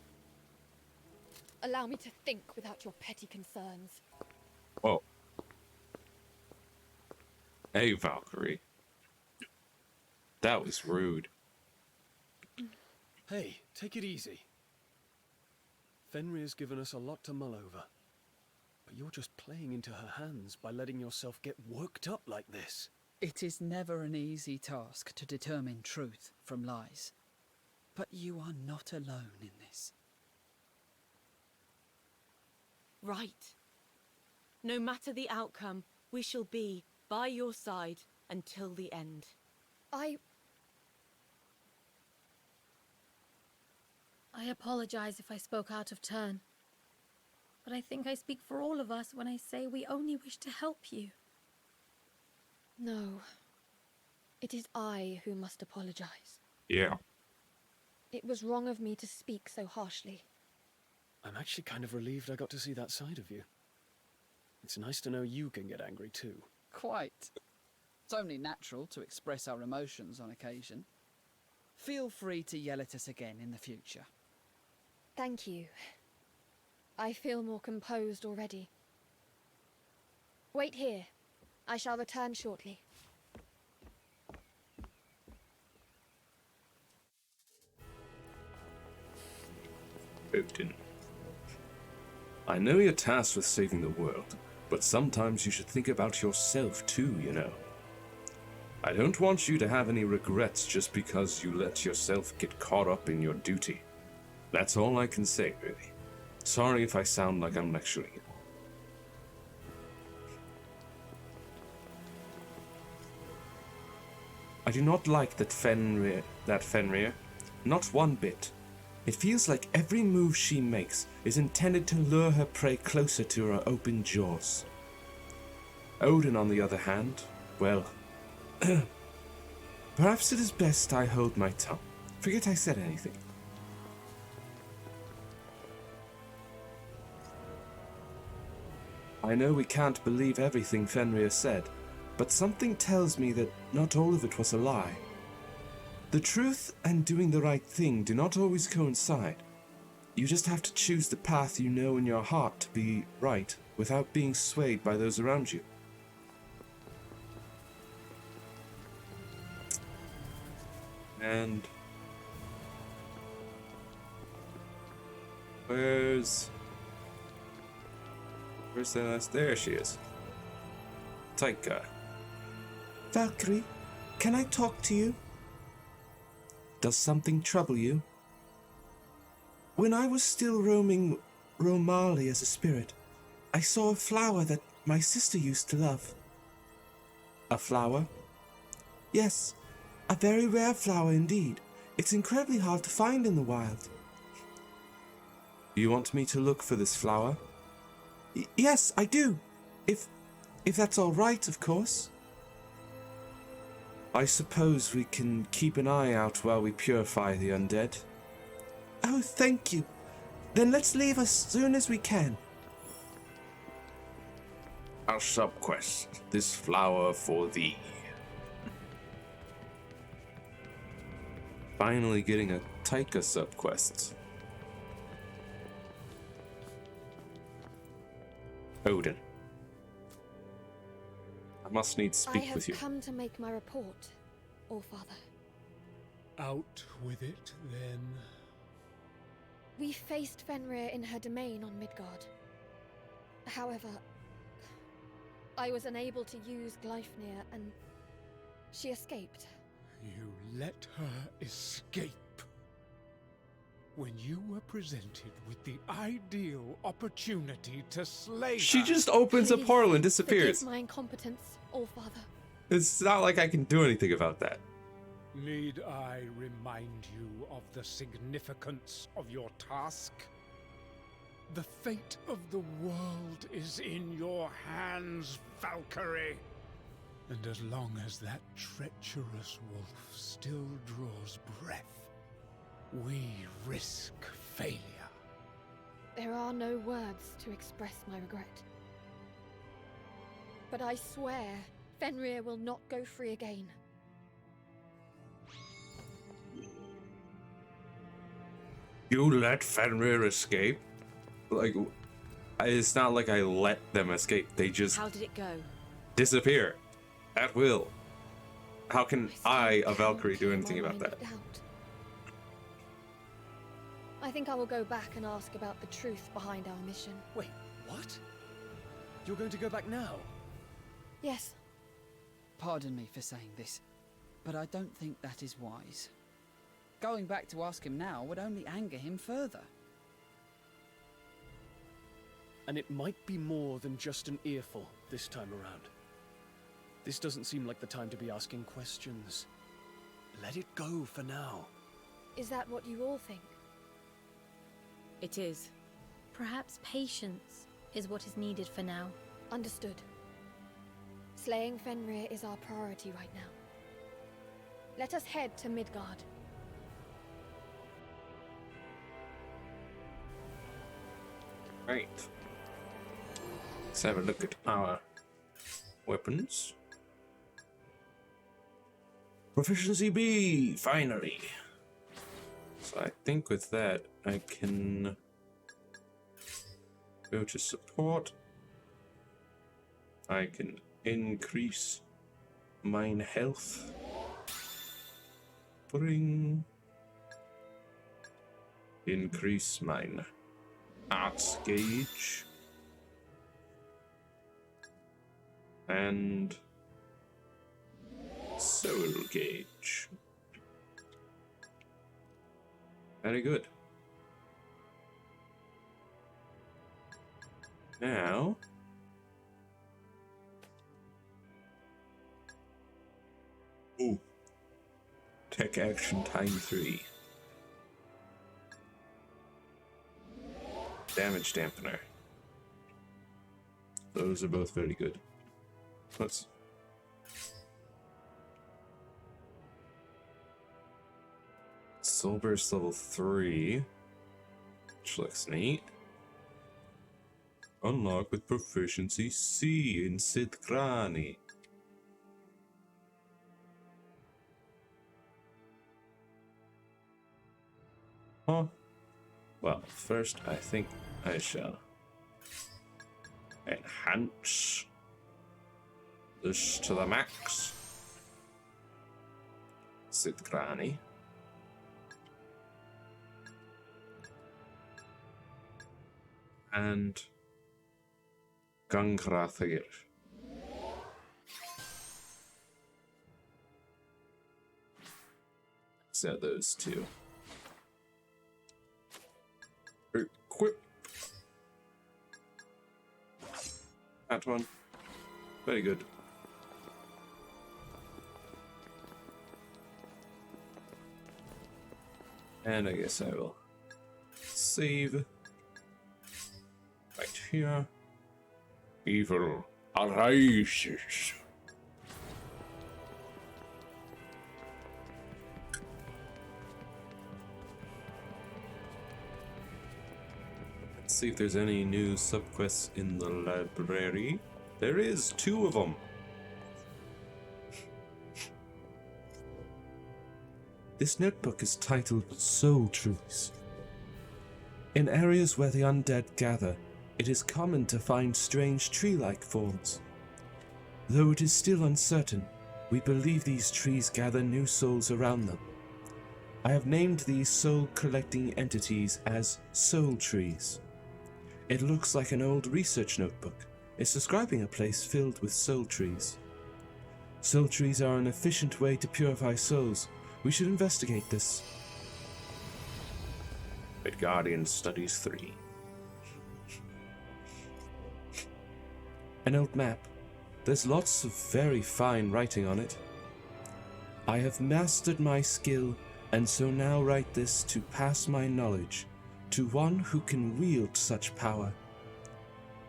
Allow me to think without your petty concerns. Whoa. Hey, Valkyrie. That was rude. Hey, take it easy. Fenrir's given us a lot to mull over. But you're just playing into her hands by letting yourself get worked up like this. It is never an easy task to determine truth from lies. But you are not alone in this. Right. No matter the outcome, we shall be by your side until the end. I apologize if I spoke out of turn. But I think I speak for all of us when I say we only wish to help you. No. It is I who must apologize. Yeah. It was wrong of me to speak so harshly. I'm actually kind of relieved I got to see that side of you. It's nice to know you can get angry too. Quite. It's only natural to express our emotions on occasion. Feel free to yell at us again in the future. Thank you. I feel more composed already. Wait here. I shall return shortly. Odin. I know you're tasked with saving the world, but sometimes you should think about yourself too, you know. I don't want you to have any regrets just because you let yourself get caught up in your duty. That's all I can say, really. Sorry if I sound like I'm lecturing you. I do not like that Fenrir. Not one bit. It feels like every move she makes is intended to lure her prey closer to her open jaws. Odin, on the other hand, well, perhaps it is best I hold my tongue. Forget I said anything. I know we can't believe everything Fenrir said, but something tells me that not all of it was a lie. The truth and doing the right thing do not always coincide. You just have to choose the path you know in your heart to be right without being swayed by those around you. And where's the last? There she is. Taika. Valkyrie, can I talk to you? Does something trouble you? When I was still roaming Romali as a spirit, I saw a flower that my sister used to love. A flower? Yes, a very rare flower indeed. It's incredibly hard to find in the wild. You want me to look for this flower? Yes, I do. If that's all right, of course. I suppose we can keep an eye out while we purify the undead. Oh, thank you. Then let's leave as soon as we can. Our subquest, this flower for thee. Finally getting a Taika subquest. Odin. I must needs speak with you. I have come to make my report, Allfather. Out with it, then. We faced Fenrir in her domain on Midgard. However, I was unable to use Gleipnir and she escaped. You let her escape? When you were presented with the ideal opportunity to slay She her. just opens a Please portal and disappears. Forgive my incompetence, Allfather. It's not like I can do anything about that. Need I remind you of the significance of your task? The fate of the world is in your hands, Valkyrie. And as long as that treacherous wolf still draws breath, we risk failure. There are no words to express my regret. But I swear, Fenrir will not go free again. You let Fenrir escape? Like, it's not like I let them escape. They just How did it go? disappear at will. How can I, a still Valkyrie, can't do clear anything my about mind that? of doubt. I think I will go back and ask about the truth behind our mission. Wait, what? You're going to go back now? Yes, Pardon me for saying this, but I don't think that is wise. Going back to ask him now would only anger him further. And it might be more than just an earful this time around. This doesn't seem like the time to be asking questions. Let it go for now. is that what you all think? It is. Perhaps patience is what is needed for now. Understood. Slaying Fenrir is our priority right now. Let us head to Midgard. Right. Let's have a look at our weapons. Proficiency B, finally. So I think with that, I can go to support. I can increase mine health. Bring. increase mine arts gauge and soul gauge. Very good. Now, ooh, tech action time 3. Damage dampener. Those are both very good. Let's. Soul Burst level 3, which looks neat. Unlock with proficiency C in Sidkrani. Huh? Well, first I think I shall enhance this to the max. Sidkrani. And Gungrathir. So those two. Equip. That one. Very good. And I guess I will save right here. Evil arises. Let's see if there's any new subquests in the library. There is 2 of them. This notebook is titled Soul Trees. In areas where the undead gather, it is common to find strange tree-like forms. Though it is still uncertain, we believe these trees gather new souls around them. I have named these soul-collecting entities as soul trees. It looks like an old research notebook. It's describing a place filled with soul trees. Soul trees are an efficient way to purify souls. We should investigate this. Midgardian Studies 3. An old map. There's lots of very fine writing on it. I have mastered my skill, and so now write this to pass my knowledge to one who can wield such power.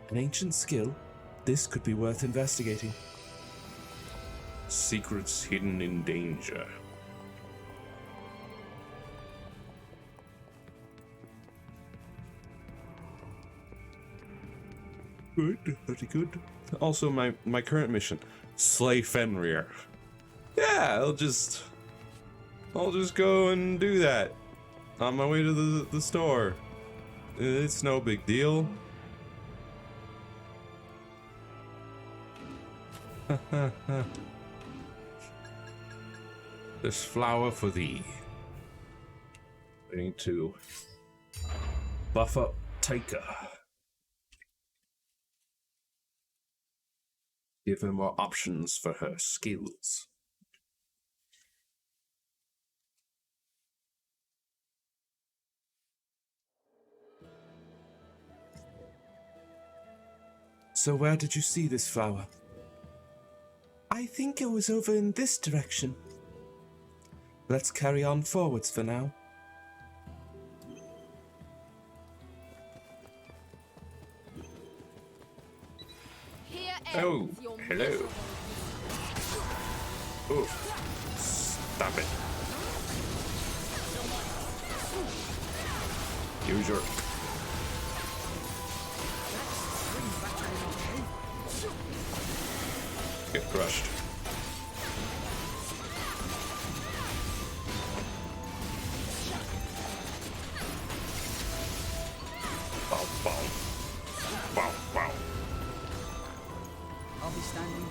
An ancient skill? This could be worth investigating. Secrets hidden in danger. Good, very good. Also, my current mission, slay Fenrir. Yeah, I'll just go and do that on my way to the store. It's no big deal. This flower for thee. I need to buff up Taika. Give her more options for her skills. So where did you see this flower? I think it was over in this direction. Let's carry on forwards for now. Oh, hello. Oh, stop it. Use your... Get crushed. Bow, bow. Bow, bow. I'll be standing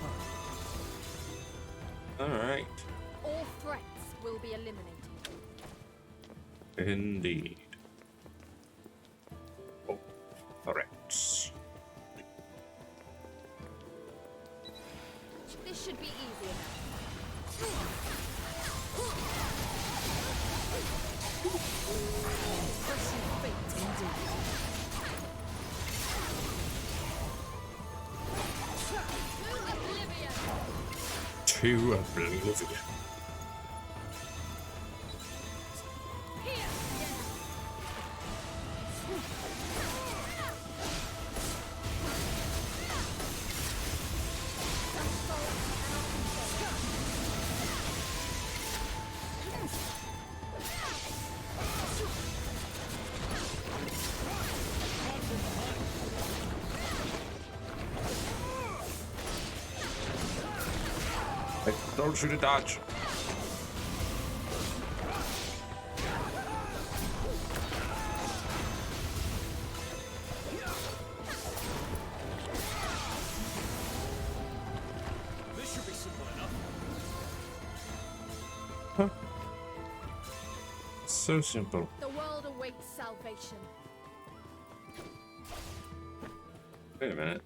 by. Alright. All threats will be eliminated. Indeed. This should be easy enough. To oblivion. Don't shoot a dodge. This should be simple enough. Huh. So simple. The world awaits salvation. Wait a minute.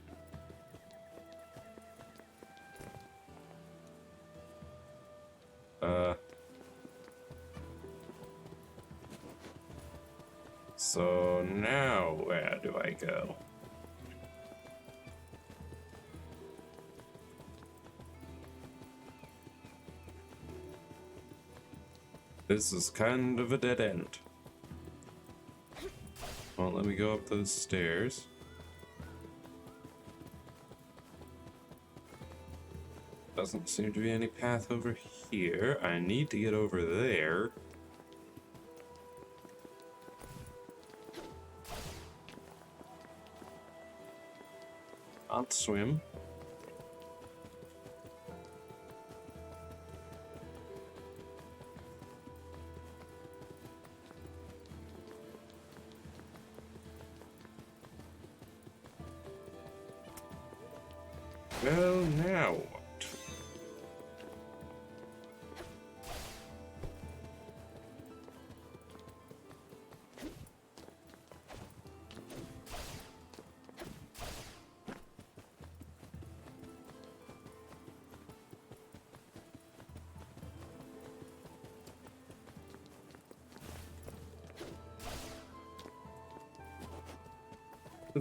So now where do I go? This is kind of a dead end. Well, let me go up those stairs. Doesn't seem to be any path over here. I need to get over there. Can't swim. Well, now what?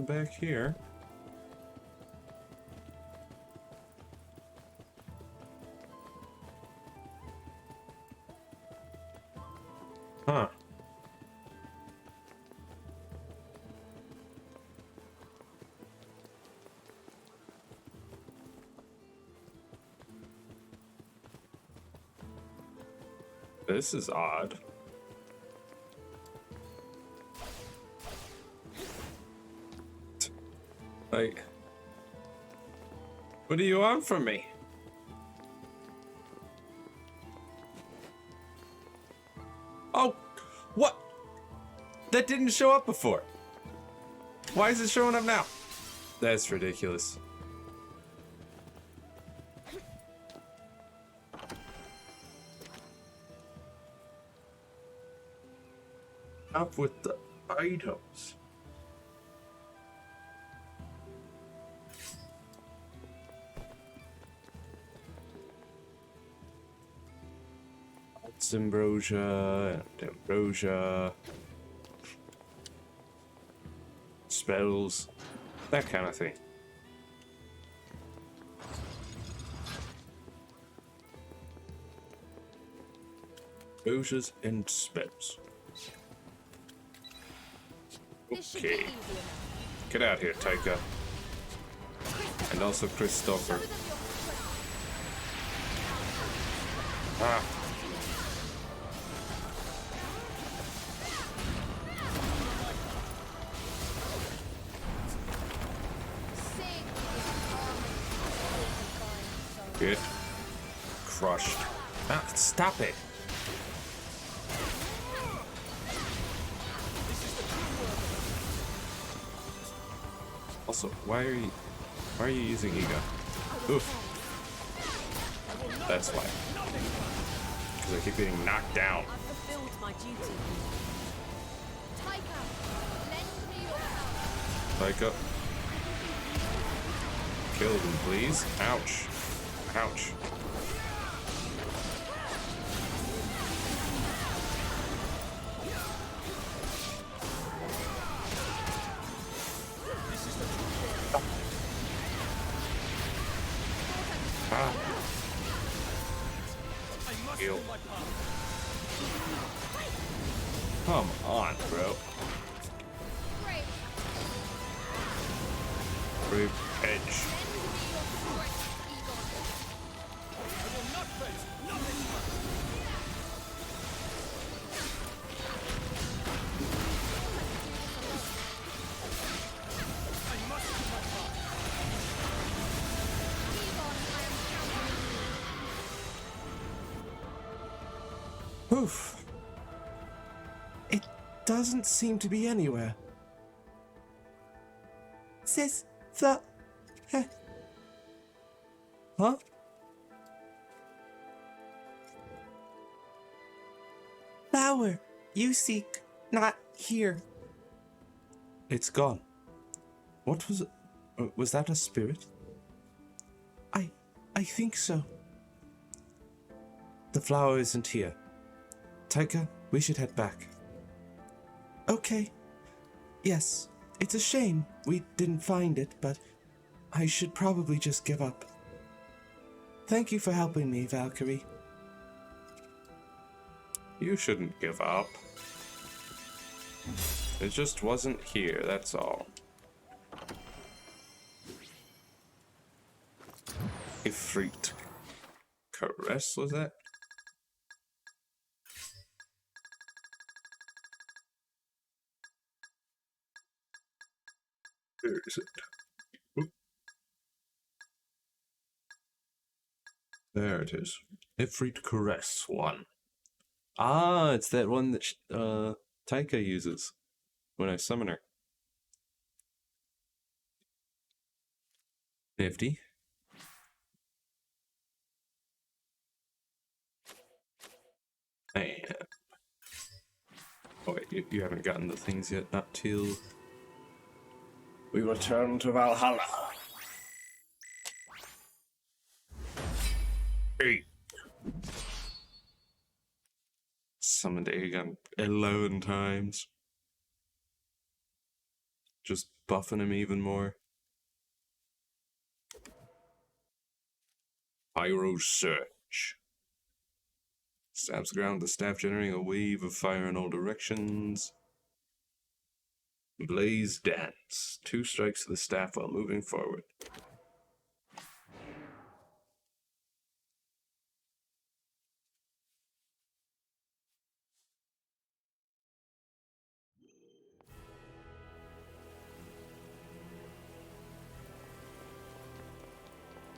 Back here. Huh. This is odd. Like, what do you want from me? Oh, what? That didn't show up before. Why is it showing up now? That's ridiculous. Up with the items. Ambrosia and ambrosia, spells, that kind of thing. Ambrosias and spells. Okay, get out here, Taika, and also Christopher. Ah. Get crushed. Ah, stop it. Also, why are you using Ego? Oof. That's why. Because I keep getting knocked down. I've fulfilled my duty. Taika, lend me your power. Taika. Kill them, please. Ouch. Ouch. Ah. Ew. Come on, bro. Brave edge. Oof. It doesn't seem to be anywhere. Says the... Huh? Flower, you seek, not here. It's gone. What was it? Was that a spirit? I think so. The flower isn't here. Taika, we should head back. Okay. Yes, it's a shame we didn't find it, but I should probably just give up. Thank you for helping me, Valkyrie. You shouldn't give up. It just wasn't here, that's all. Ifrit Caress, was that? Where is it? Oop. There it is. Ifrit Caress 1. Ah, it's that one that Taika uses when I summon her. Nifty. Man. Oh wait, you haven't gotten the things yet, not till we return to Valhalla. 8. Summoned Aegon 11 times. Just buffing him even more. Pyro Surge. Stabs the ground with the staff, generating a wave of fire in all directions. Blaze Dance. 2 strikes to the staff while moving forward.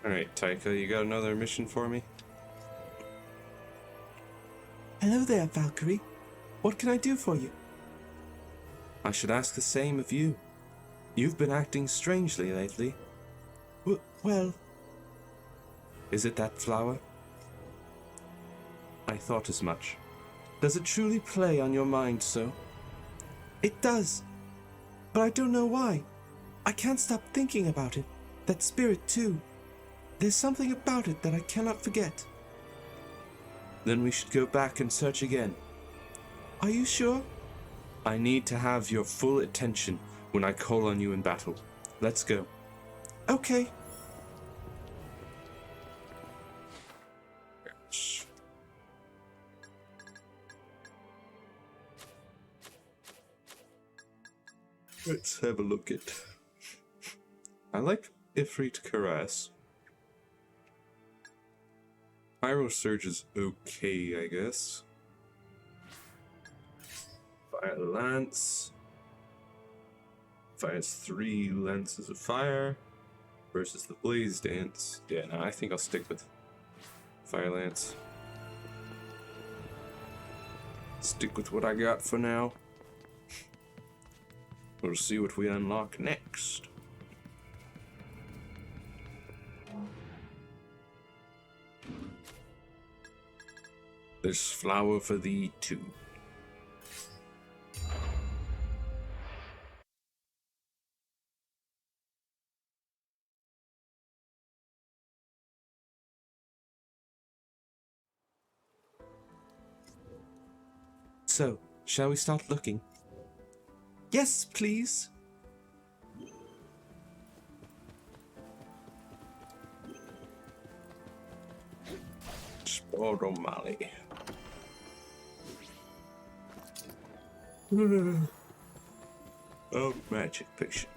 Alright, Taika, you got another mission for me? Hello there, Valkyrie. What can I do for you? I should ask the same of you. You've been acting strangely lately. Well... Is it that flower? I thought as much. Does it truly play on your mind so? It does. But I don't know why. I can't stop thinking about it. That spirit too. There's something about it that I cannot forget. Then we should go back and search again. Are you sure? I need to have your full attention when I call on you in battle. Let's go. Okay. Let's have a look at... I like Ifrit Caress. Pyro Surge is okay, I guess. Fire Lance. Fires 3 lances of fire. Versus the Blaze Dance. Yeah, no, I think I'll stick with Fire Lance. Stick with what I got for now. We'll see what we unlock next. There's flower for thee too. So, shall we start looking? Yes, please. Sport O'Malley. Oh, magic potion.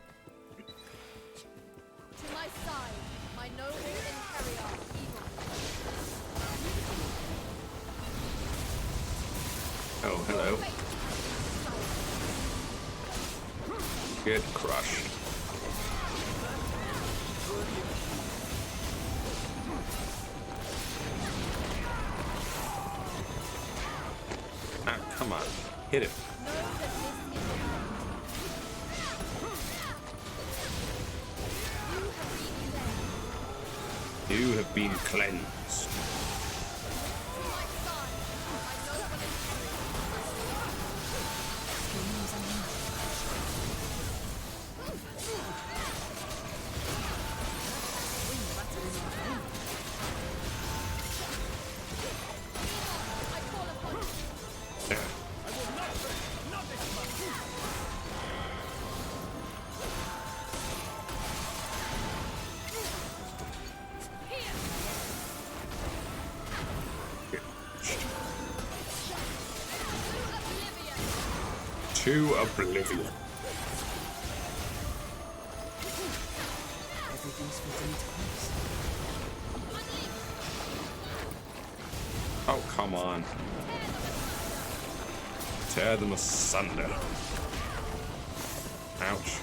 To my side, my noble Imperial Eagle. Oh, hello. Get crushed. Ah, come on. Hit him. You have been cleansed. To oblivion. Everything's fitting into place. Oh, come on. Tear them asunder. Ouch.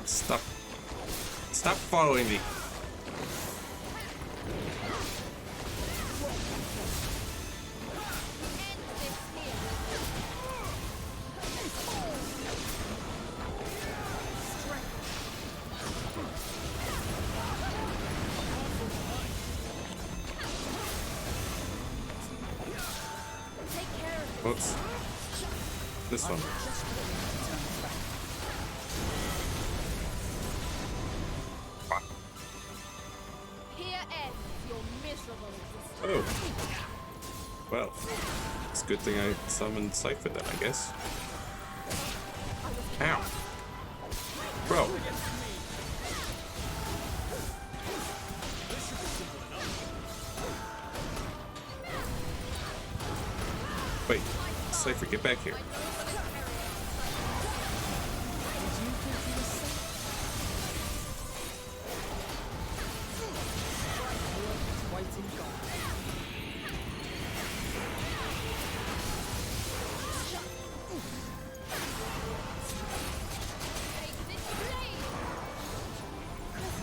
Stop. Stop following me. Whoops. This one. Here ends your miserable existence. Oh. Well, it's a good thing I summoned Cypher then, I guess. Ow. Bro. Wait, Cypher, get back here.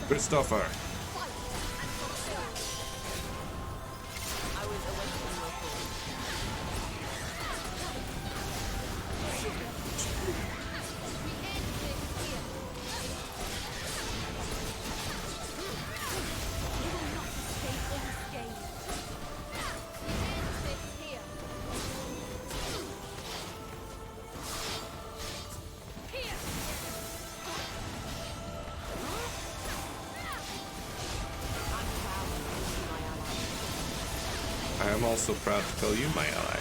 Christopher. I am also proud to call you my ally.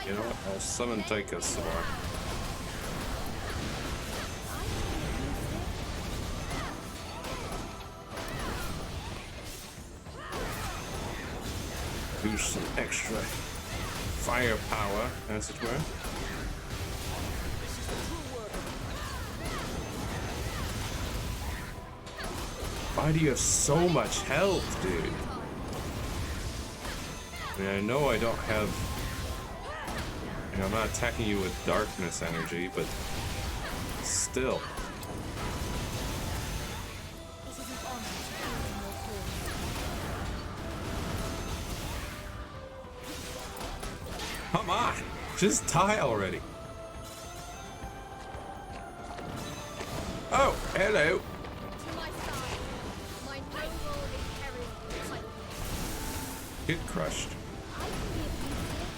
You know what? I'll summon Taika some more. Do some extra firepower, as it were. Why do you have so much health, dude? I mean, I know I don't have... You know, I'm not attacking you with darkness energy, but still. Come on! Just die already! hello. To my side, my noble imperial type. Get crushed. I can be of use here.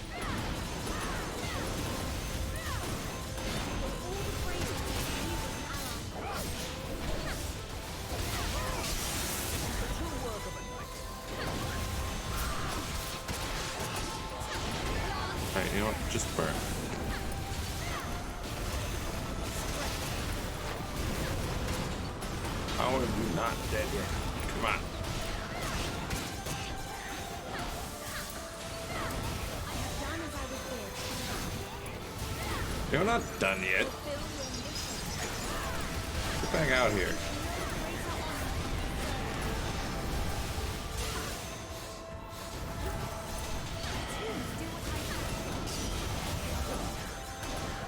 All the phrases you use as an ally. Alright, you know what? Just burn. How are you not dead yet? Come on. You're not done yet. Get back out here.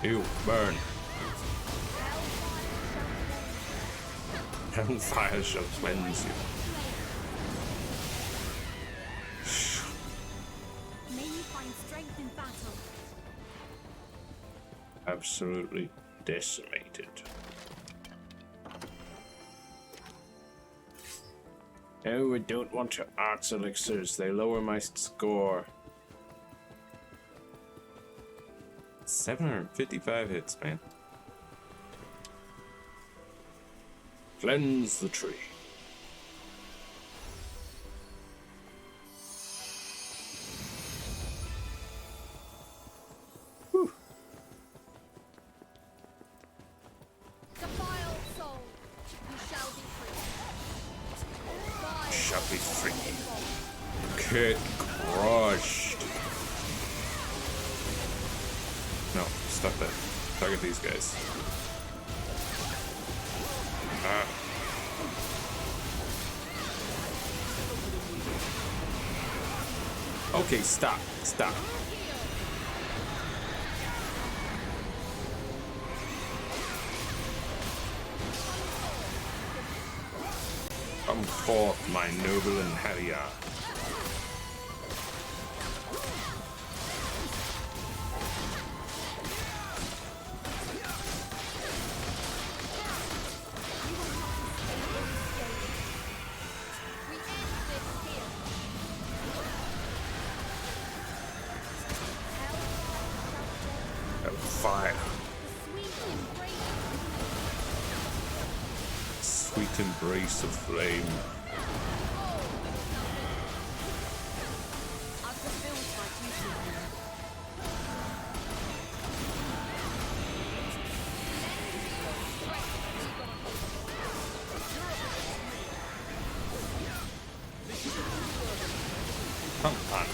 You burn. Hellfire shall cleanse you. May you find strength in battle. Absolutely decimated. Oh, I don't want your arts elixirs. They lower my score. 755 hits, man. Cleanse the tree. Defiled soul, you shall be free. Shall be free. Get crushed. No, stop that. Target these guys. Ah. Okay, stop. Stop. Come forth, my noble and Harrier. Fire. Sweet embrace of flame. Come on.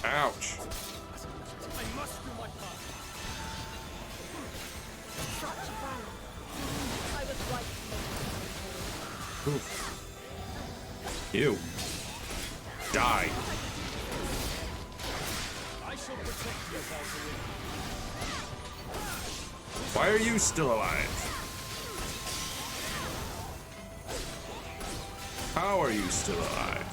Ouch. I must do my part. Such valor. I was right to make Oof. You. Die. I shall protect you, Valkyrie. Why are you still alive? How are you still alive?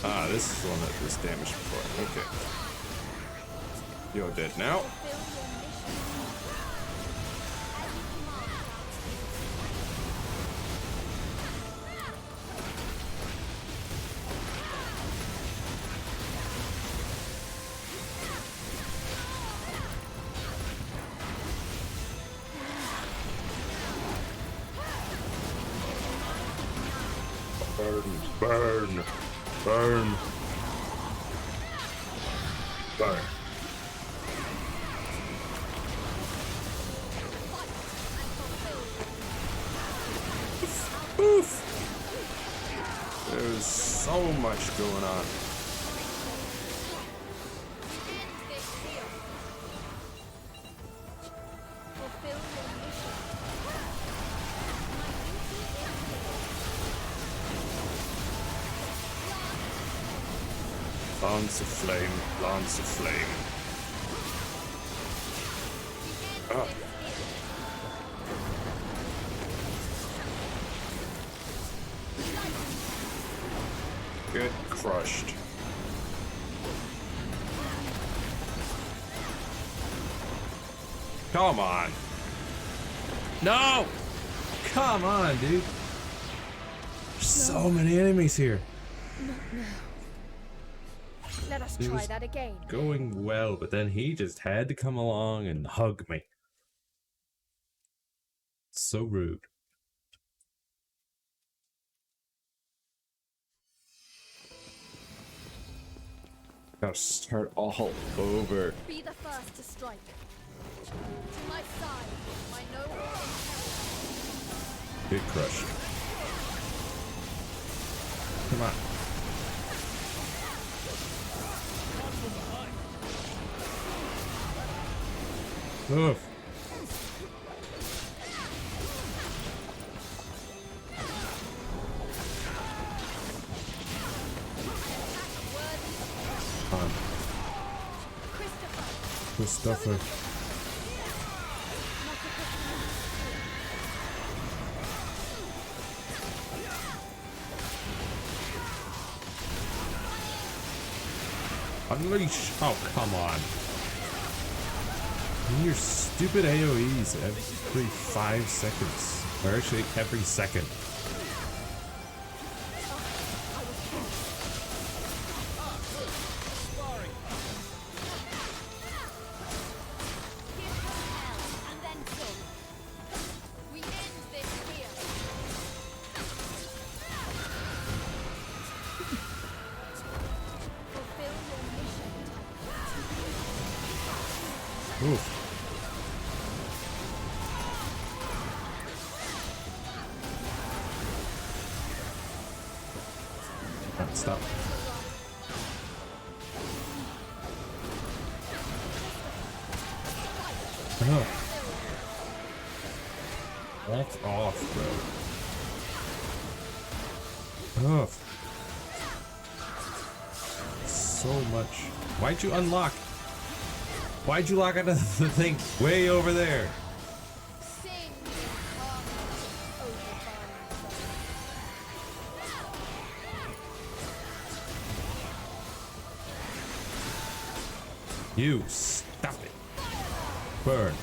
Ah, this is the one that was damaged before. Okay. You're dead now. Burn, burn, burn, burn. Oof. There's so much going on. Lance of flame, lance of flame. Get crushed. Come on. No! Come on, dude. There's so many enemies here. Not now. Let us It try was that again. going well, but then he just had to come along and hug me. So rude. Gotta start all over. Be the first to strike. To my side, my noble Get crushed. Come on. Oof. On. Christopher. Unleash. Oh, come on. And your stupid AoEs every 5 seconds. Or actually, every second. Oof. Right, stop. That's off, bro. Ugh. So much. Why'd you unlock? Why'd you lock onto the thing way over there? You stop it. Burn.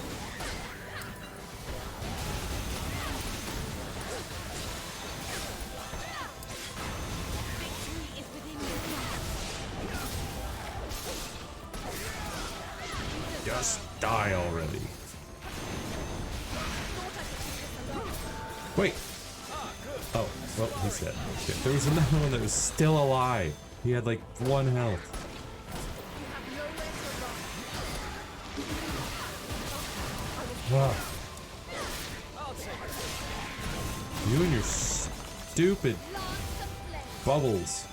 Just die already. Wait. Oh, well, he's dead. Okay. There was another one that was still alive. He had like 1 health. Ah. You and your stupid bubbles.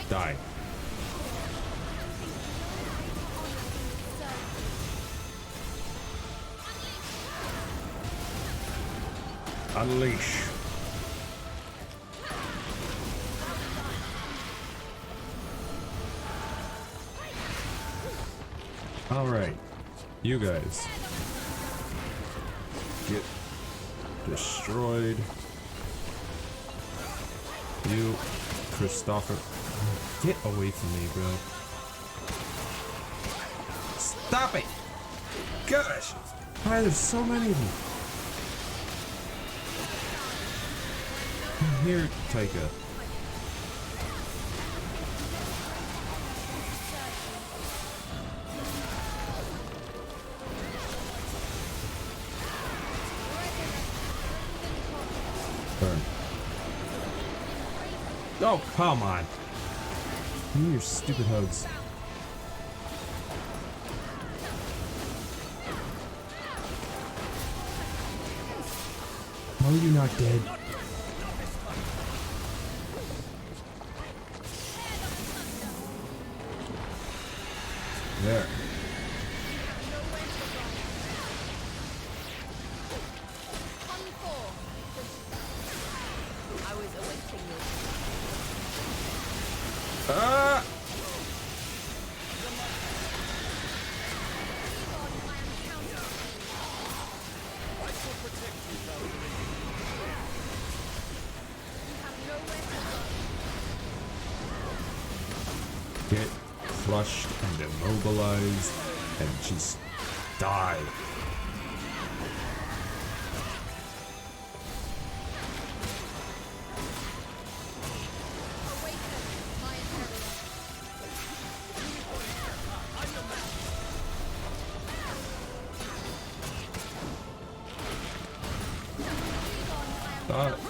Die. Unleash. All right, you guys get destroyed. You, Christopher, get away from me, bro. Stop it! Gosh, why there's so many of them? Here, Taika. Burn. Oh, come on. You and your stupid hugs. How are you not dead? There. crushed and immobilized and just die.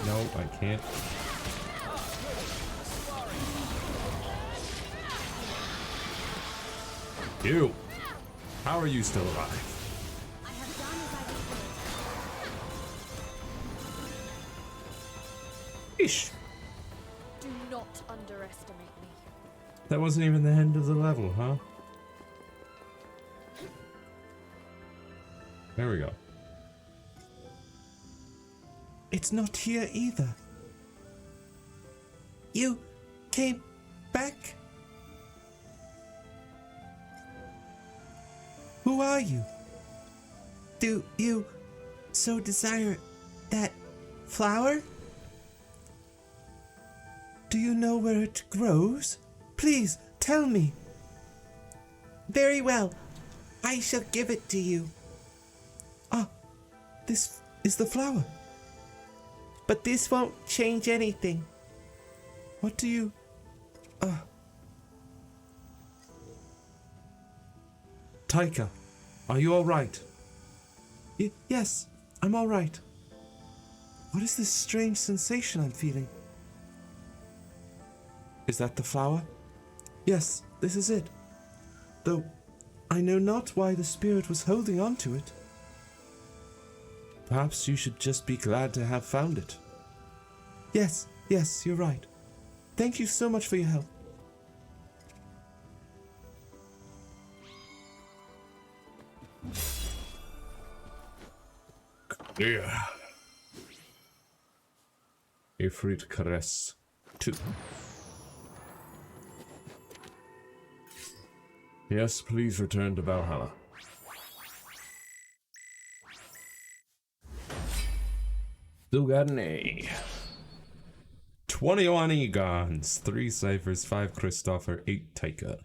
No, I can't. You! How are you still alive? Ish! Do not underestimate me. That wasn't even the end of the level, huh? There we go. It's not here either. You came back? Who are you? Do you so desire that flower? Do you know where it grows? Please tell me. Very well. I shall give it to you. Ah, this is the flower. But this won't change anything. What do you... Taika, are you alright? Yes, I'm alright. What is this strange sensation I'm feeling? Is that the flower? Yes, this is it. Though I know not why the spirit was holding on to it. Perhaps you should just be glad to have found it. Yes, you're right. Thank you so much for your help. Yeah. Ifrit Caress 2. Yes, please return to Valhalla. Still got an A. 21 Egons, 3 Ciphers, 5 Christopher, 8 Taika.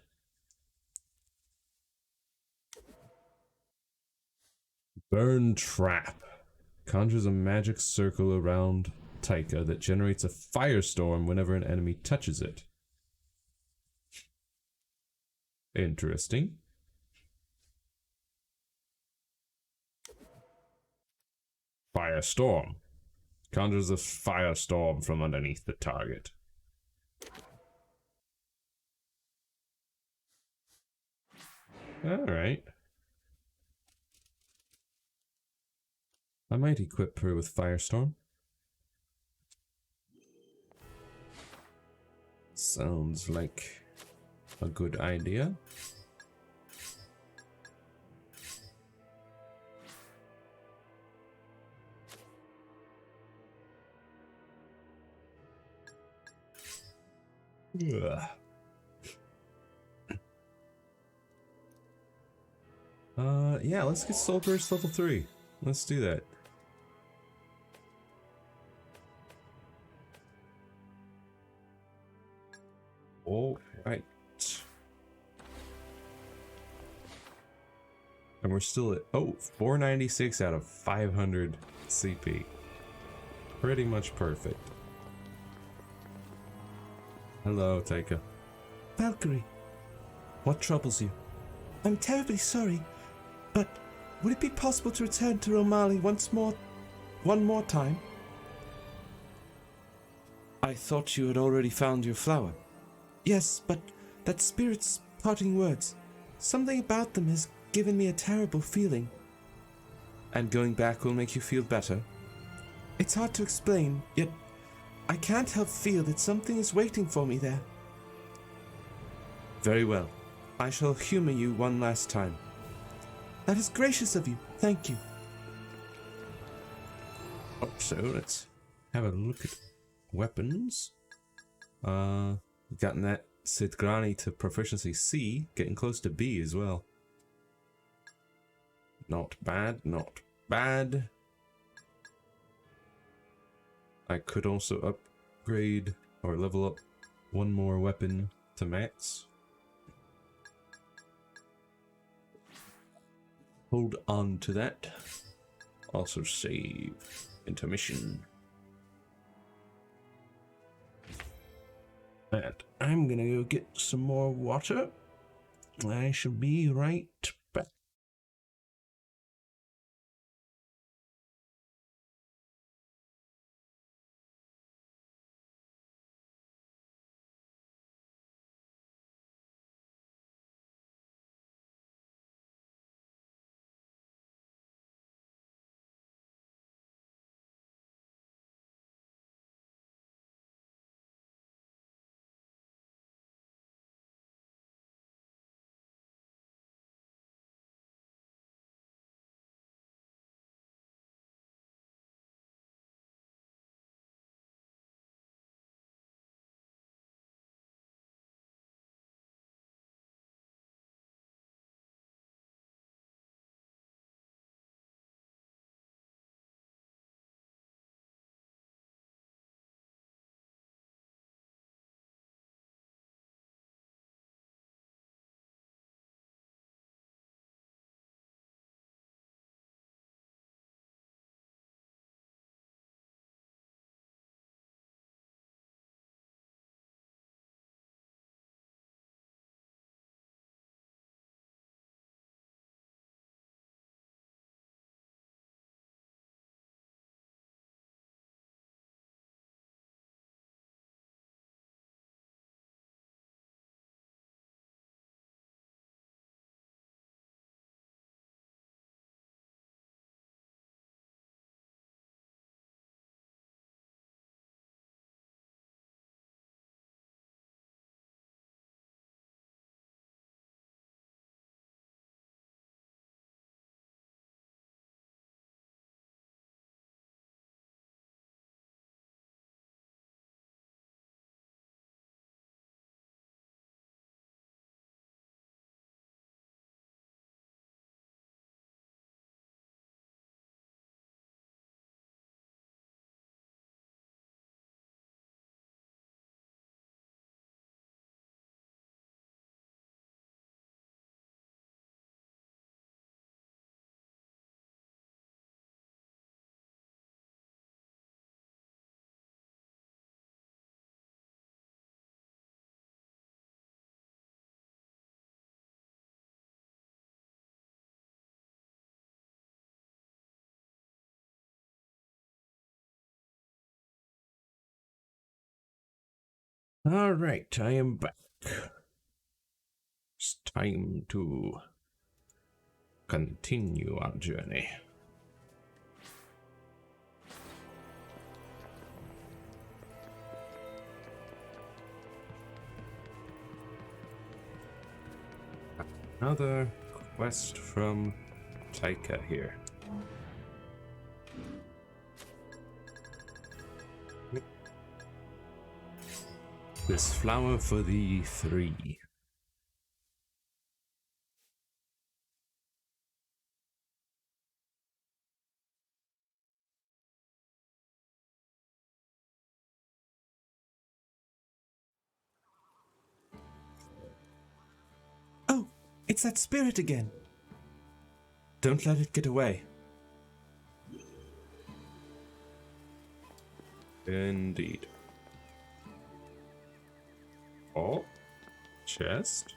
Burn Trap. Conjures a magic circle around Taika that generates a firestorm whenever an enemy touches it. Interesting. Firestorm. Conjures a firestorm from underneath the target. Alright. I might equip her with Firestorm. Sounds like a good idea. Ugh. Yeah, let's get Soul Burst level 3. Let's do that. All right. And we're still at 496 out of 500 CP. Pretty much perfect. Hello, Taika. Valkyrie, what troubles you? I'm terribly sorry, but would it be possible to return to Romali one more time? I thought you had already found your flower. Yes, but that spirit's parting words, something about them has given me a terrible feeling. And going back will make you feel better? It's hard to explain, yet I can't help feel that something is waiting for me there. Very well. I shall humor you one last time. That is gracious of you. Thank you. Oh, so let's have a look at weapons. Gotten that Sidgrani to proficiency C, getting close to B as well. Not bad, not bad. I could also upgrade or level up one more weapon to max. hold on to that. Also save. Intermission. And I'm gonna go get some more water. I shall be right back. All right, I am back. It's time to continue our journey. Another quest from Taika here. This flower for the 3. Oh, it's that spirit again. Don't let it get away. Indeed. Oh, chest.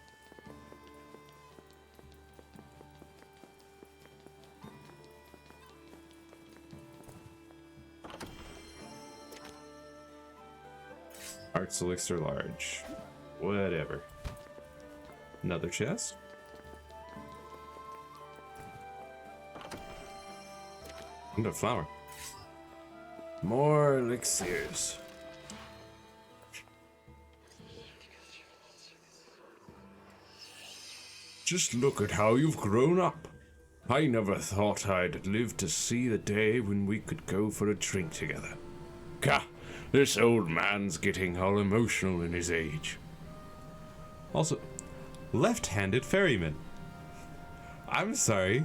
Arts elixir large. Whatever. Another chest. And a flower. More elixirs. Just look at how you've grown up. I never thought I'd live to see the day when we could go for a drink together. Gah, this old man's getting all emotional in his age. Also, left-handed ferryman. I'm sorry.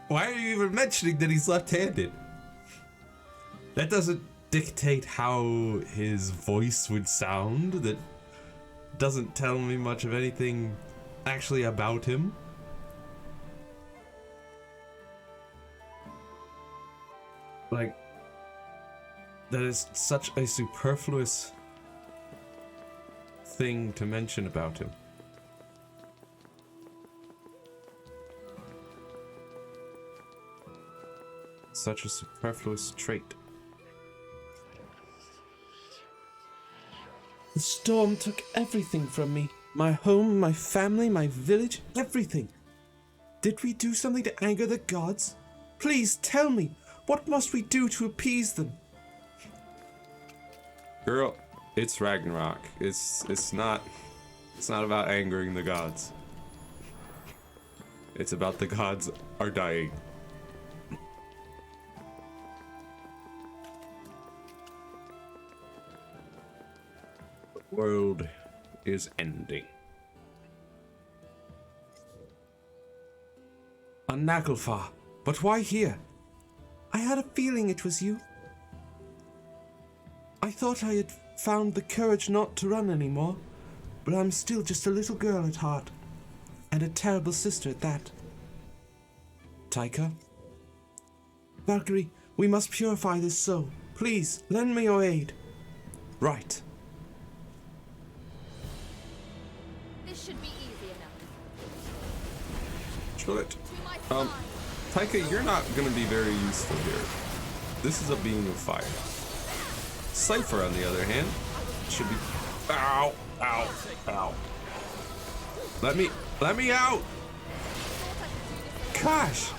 Why are you even mentioning that he's left-handed? That doesn't dictate how his voice would sound. That doesn't tell me much of anything actually about him. Like, that is such a superfluous thing to mention about him. Such a superfluous trait. The storm took everything from me. My home, my family, my village, everything. Did we do something to anger the gods? Please tell me, what must we do to appease them? Girl, it's Ragnarok. It's not about angering the gods. It's about the gods are dying. The world is ending. A Naglfar, but why here? I had a feeling it was you. I thought I had found the courage not to run anymore, but I'm still just a little girl at heart, and a terrible sister at that. Taika? Valkyrie, we must purify this soul. Please, lend me your aid. Right. This should be easy enough. Charlotte. Taika, you're not gonna be very useful here. This is a being of fire. Cypher, on the other hand, should be. Ow! Ow! Ow! Let me out! Gosh!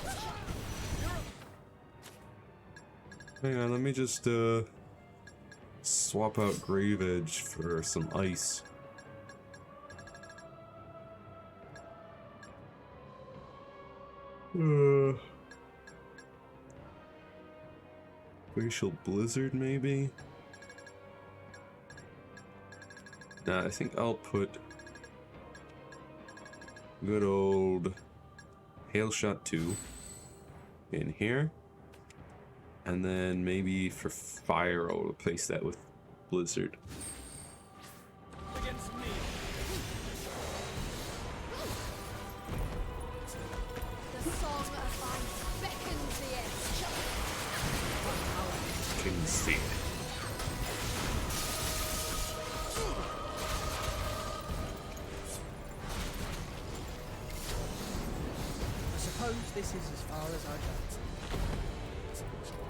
Hang on, let me just swap out Grave Edge for some ice. Glacial Blizzard, maybe? Nah, I think I'll put good old Hail Shot 2 in here. And then maybe for fire, I'll replace that with Blizzard. Against me. The song of ice beckons the edge. Can see it. I suppose this is as far as I go.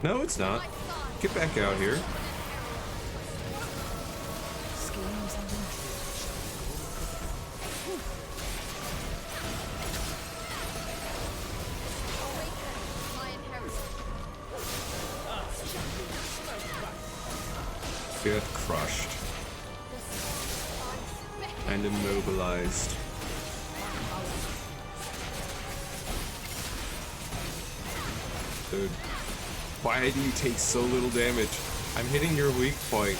No, it's not. Get back out here. Schemes and intrigues. Awaken, my inheritor. Get crushed. And immobilized. Dude. Why do you take so little damage? I'm hitting your weak point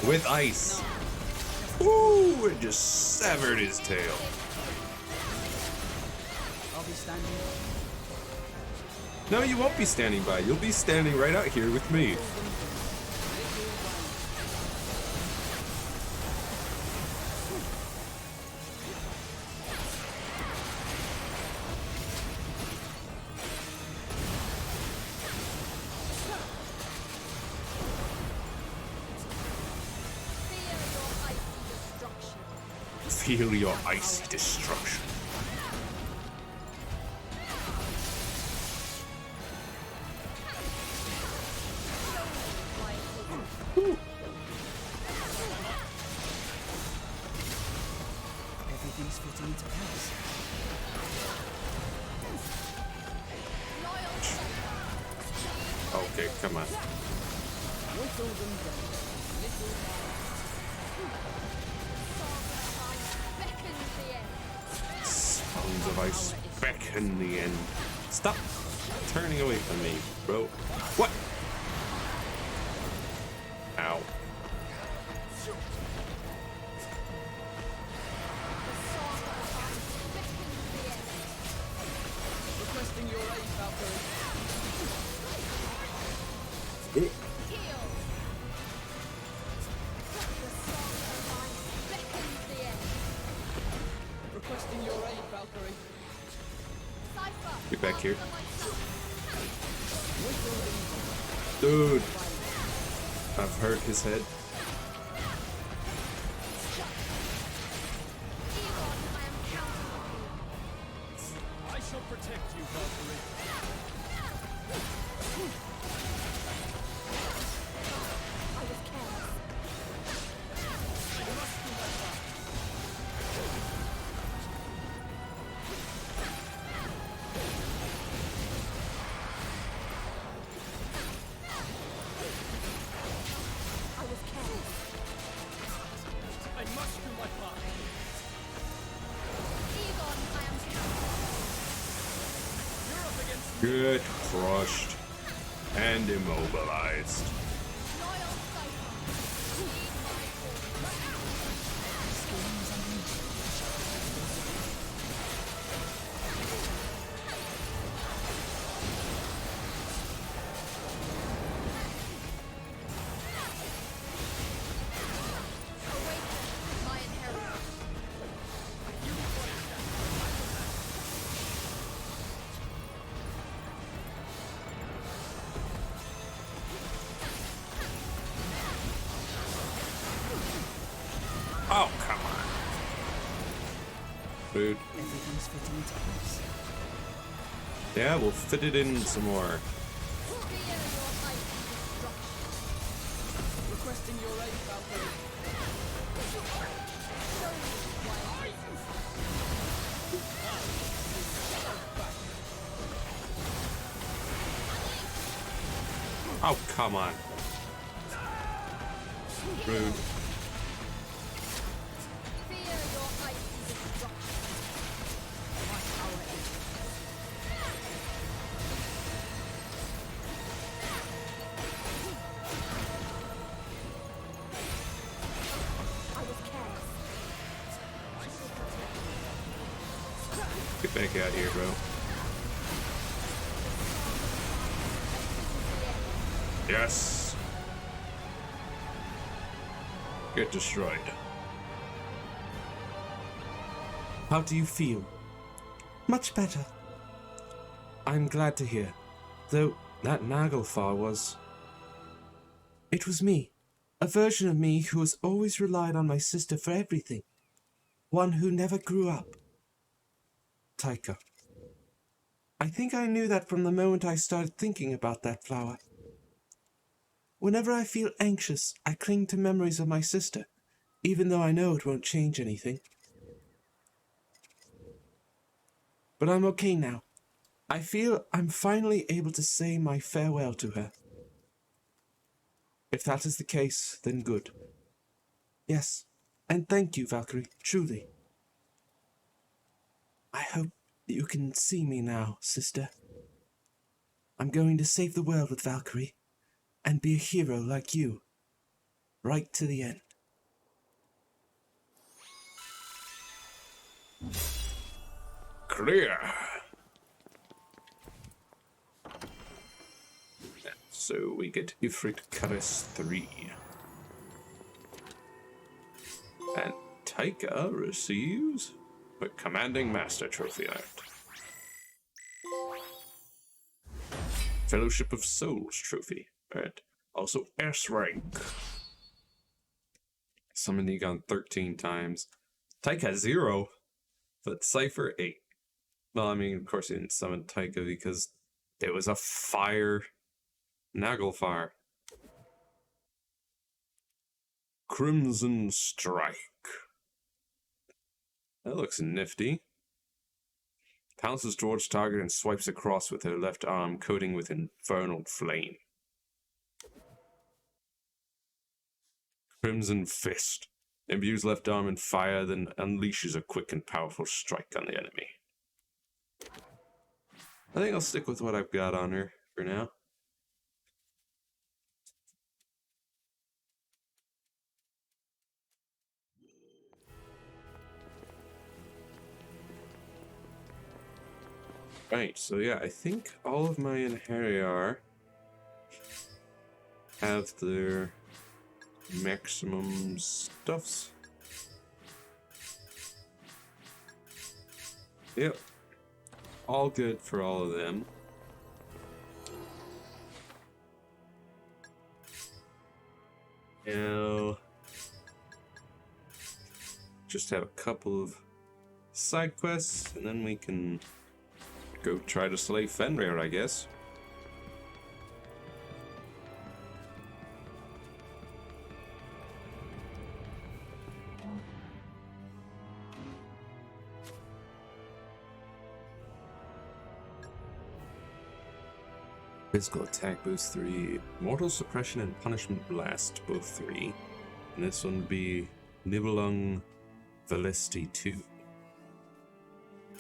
with ice. Ooh, it just severed his tail. I'll be standing. No, you won't be standing by. You'll be standing right out here with me. Feel your icy destruction. Everything's fitting into place. Okay, come on. Songs of ice beckon the end. Stop turning away from me, bro. What? Ow. Requesting your aid, Valkyrie. Requesting your aid, Valkyrie. Get back here. Dude! I've hurt his head. I shall protect you, Valkyrie. I was careless. I must do my part. I was careless. I must do my part. Egon, I am You're up against Get crushed and immobilized. loyal Cypher. Heed my Awaken my inheritance. Oh, come on. Dude. Everything's fitting into place. Yeah, we'll fit it in some more. Fear your height and destruction. Requesting your aid, Valkyrie. Show me why Oh, come on. Rude. fear your height and destruction. My power is I was careless. Get back out here, bro. Yes. Get destroyed. How do you feel? Much better. I'm glad to hear. Though that Naglfar was... It was me. A version of me who has always relied on my sister for everything. One who never grew up. Taika. I think I knew that from the moment I started thinking about that flower. Whenever I feel anxious, I cling to memories of my sister, even though I know it won't change anything. But I'm okay now. I feel I'm finally able to say my farewell to her. If that is the case, then good. Yes, and thank you, Valkyrie, truly. I hope you can see me now, sister. I'm going to save the world with Valkyrie, and be a hero like you, right to the end. Clear. So we get Ifrit Karis 3. And Taika receives a Commanding Master Trophy Art. Fellowship of Souls Trophy. Alright. Also S rank. Summoned Egon 13 times. Taika 0, but Cypher 8. Well, I mean, of course he didn't summon Taika because it was a fire Naglfar. Crimson Strike. That looks nifty. Pounces towards target and swipes across with her left arm, coating with infernal flame. Crimson Fist. Imbues left arm in fire, then unleashes a quick and powerful strike on the enemy. I think I'll stick with what I've got on her for now. Right, so yeah, I think all of my Inheriar have their maximum stuffs. Yep. All good for all of them. Now, just have a couple of side quests, and then we can go try to slay Fenrir, I guess. Physical attack boost 3, mortal suppression and punishment blast both 3, and this one would be Nibelung Velesti 2.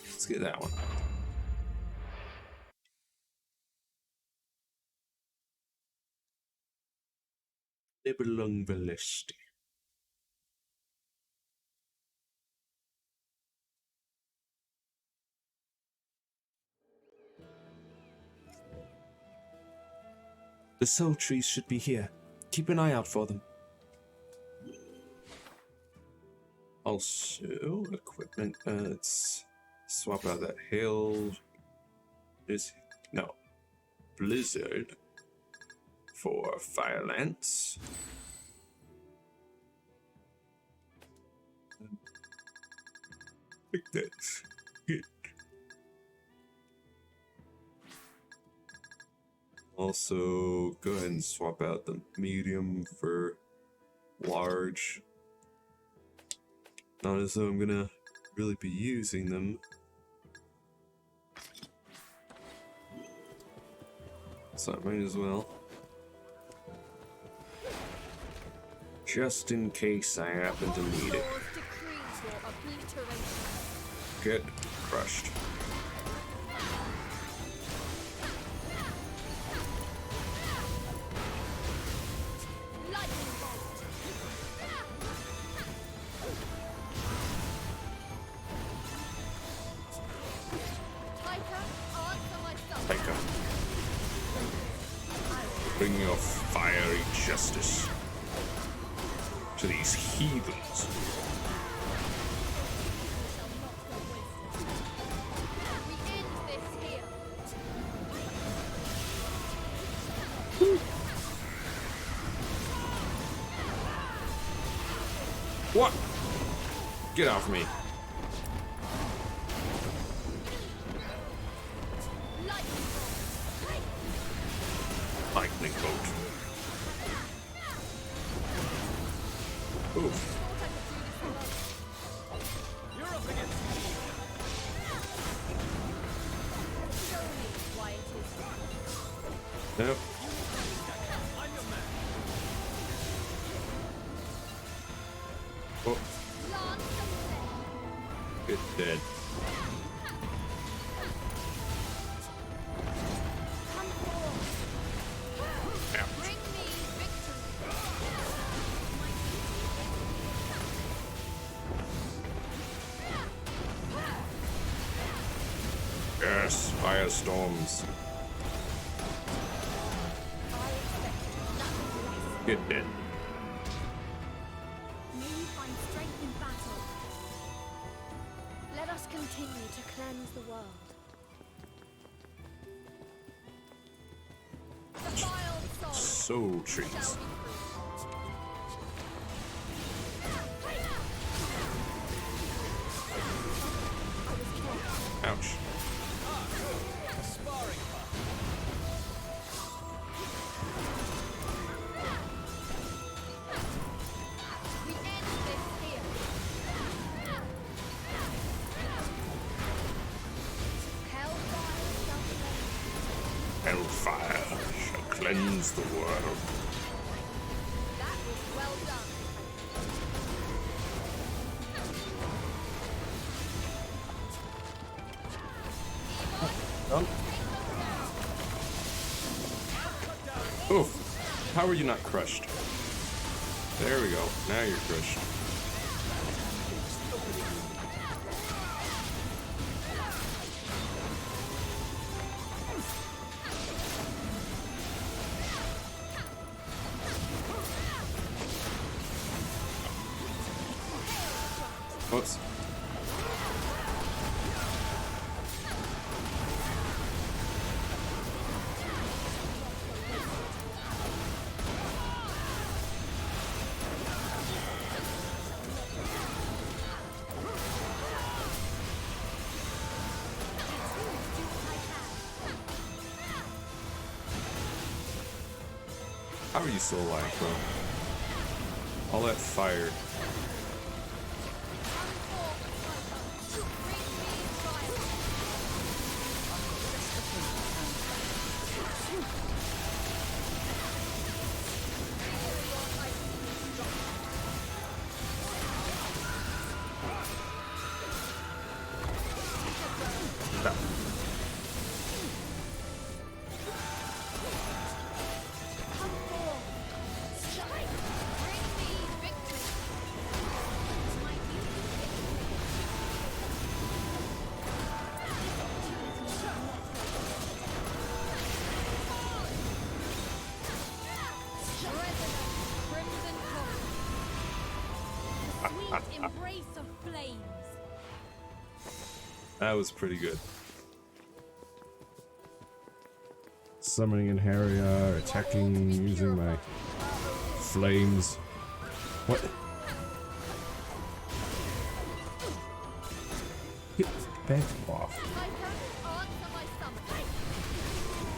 Let's get that one. Nibelung Velesti. The soul trees should be here. Keep an eye out for them. Also, equipment. Let's swap out that hail. Blizzard for fire lance. I think that's it. Also, go ahead and swap out the medium for large. Not as though I'm gonna really be using them. So I might as well. Just in case I happen to need it. Get crushed. Taika. Bring your fiery justice to these heathens. What? Get off me. Lightning bolt. Oof. You're up against Nope. I'm your man. Oh. It's dead. Yes, firestorms. Get dead. May we find strength in battle. Let us continue to cleanse the world. Defiled Soul trees. Ouch. Hellfire shall cleanse the world. That was well done. Oof. How are you not crushed? There we go. Now you're crushed. Whoops. How are you still alive, bro? All that fire. Embrace of flames. That was pretty good. Summoning in Harrier, attacking using my flames. What? Get back off.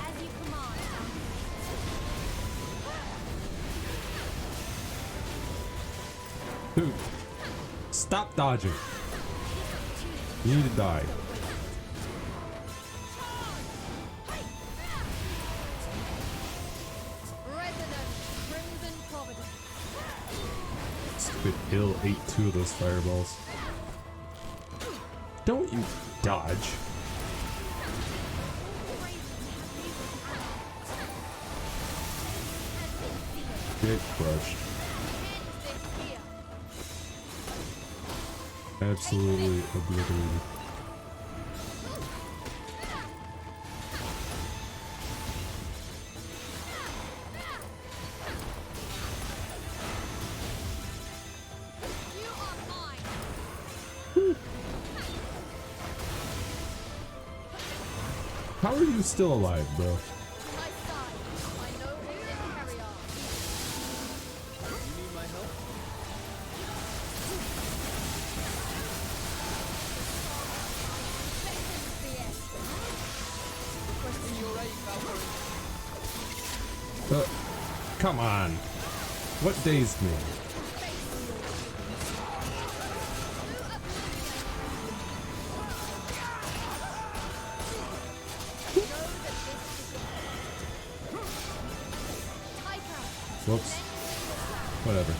As you command. Dude, stop dodging. You need to die. Stupid hill ate 2 of those fireballs. Don't you dodge. Get crushed. Absolutely obliterated. How are you still alive, bro? Come on. What dazed me? Whoops. Whatever.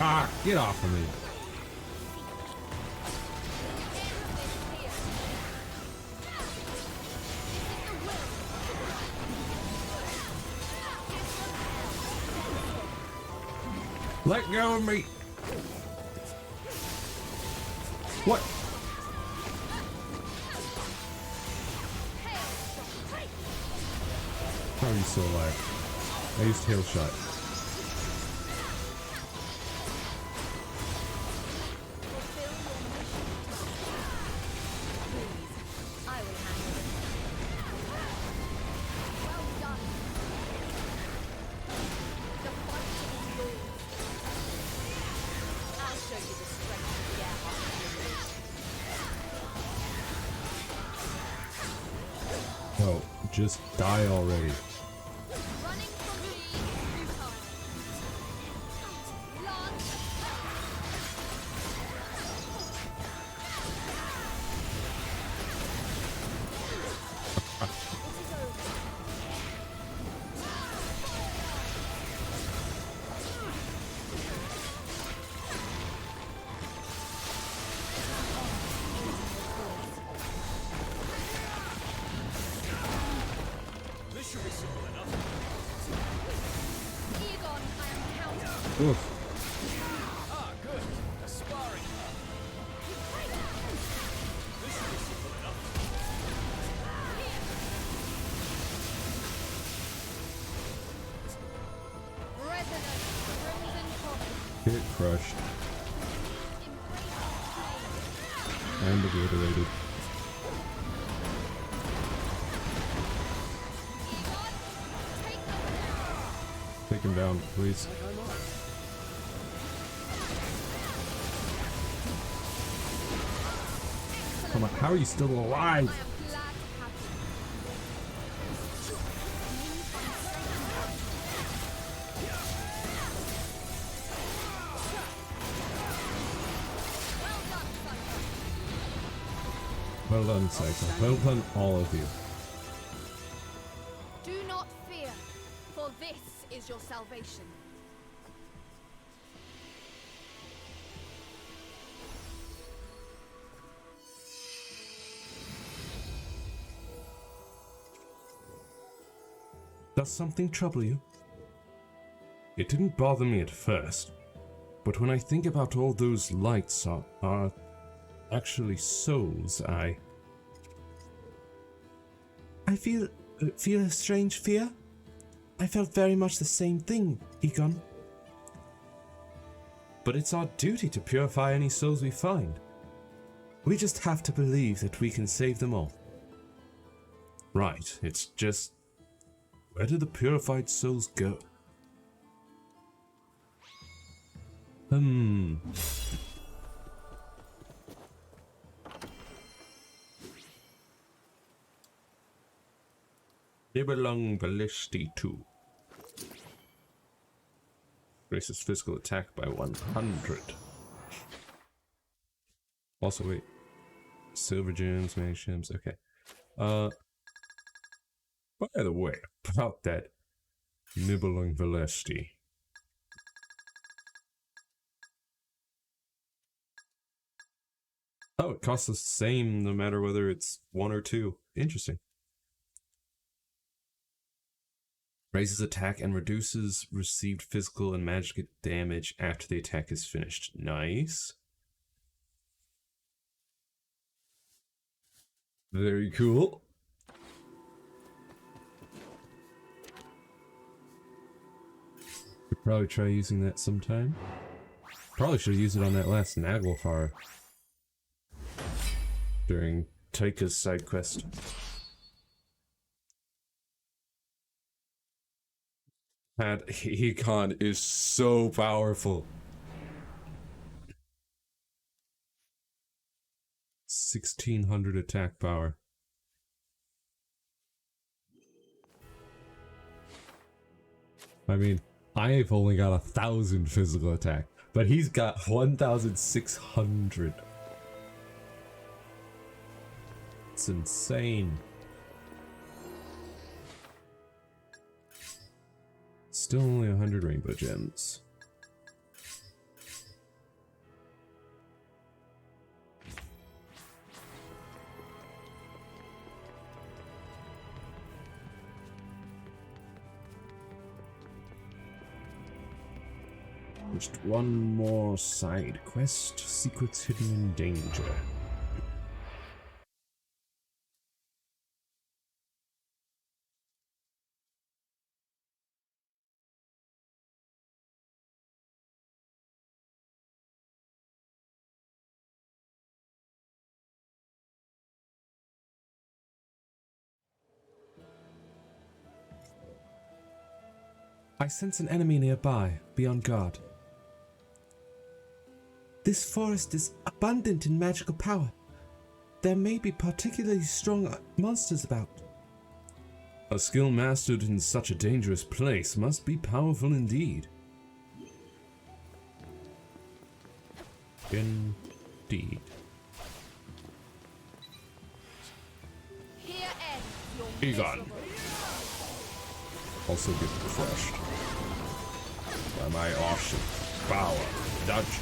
Ah, get off of me. Let go of me. What? How are you still alive? I used hail shot. Oh, just die already. Oof. Ah, good. A sparring. This should be simple enough. Get crushed. And obliterated. Take him down, please. Come on, how are you still alive? Well done, Psycho. Well done, all of you. Do not fear, for this is your salvation. Does something trouble you? It didn't bother me at first, but when I think about all those lights are actually souls, I feel a strange fear. I felt very much the same thing, Egon. But it's our duty to purify any souls we find. We just have to believe that we can save them all. Right, it's just... where do the purified souls go? Nibelung Ballisti 2. Increases physical attack by 100. Also, wait. Silver gems, mage gems, okay. By the way, about that Nibelung Ballisti. Oh, it costs the same no matter whether it's 1 or 2. Interesting. Raises attack and reduces received physical and magic damage after the attack is finished. Nice. Very cool. Could probably try using that sometime. Probably should have used it on that last Naglfar during Taika's side quest. That Econ is so powerful. 1600 attack power. I mean, I've only got 1000 physical attack, but he's got 1600. It's insane. Still only 100 rainbow gems. Just one more side quest. Secrets hidden in danger. I sense an enemy nearby. Be on guard. This forest is abundant in magical power. There may be particularly strong monsters about. A skill mastered in such a dangerous place must be powerful indeed. Indeed. Here ends your Egon. Also get crushed by my awesome power dungeon.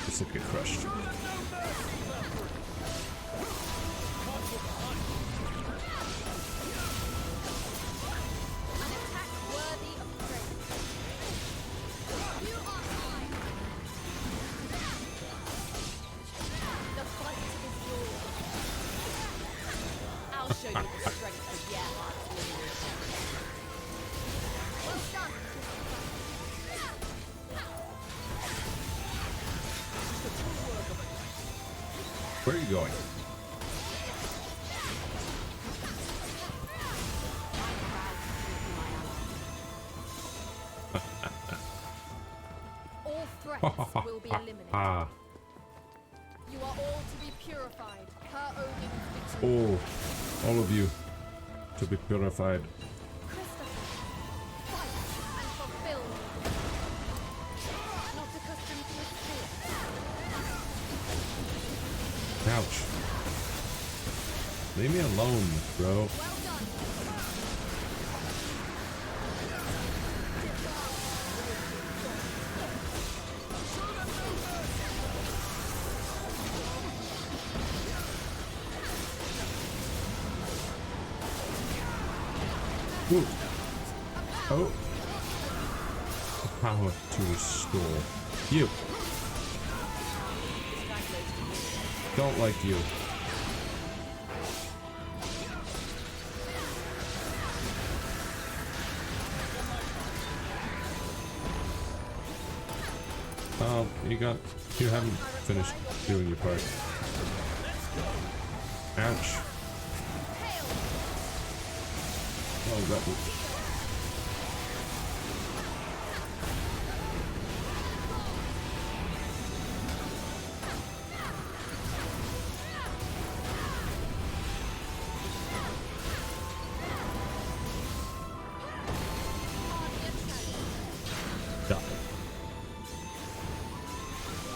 This will get crushed. Where are you going? All threats will be eliminated. You are all to be purified per Odin's victory. Oh, all of you to be purified. Christopher, fight and fulfill. Not accustomed to a spear. Ouch. Leave me alone, bro. Ooh. Oh. Power to restore. You. Don't like you. You haven't finished doing your part. Ouch. Oh, that was...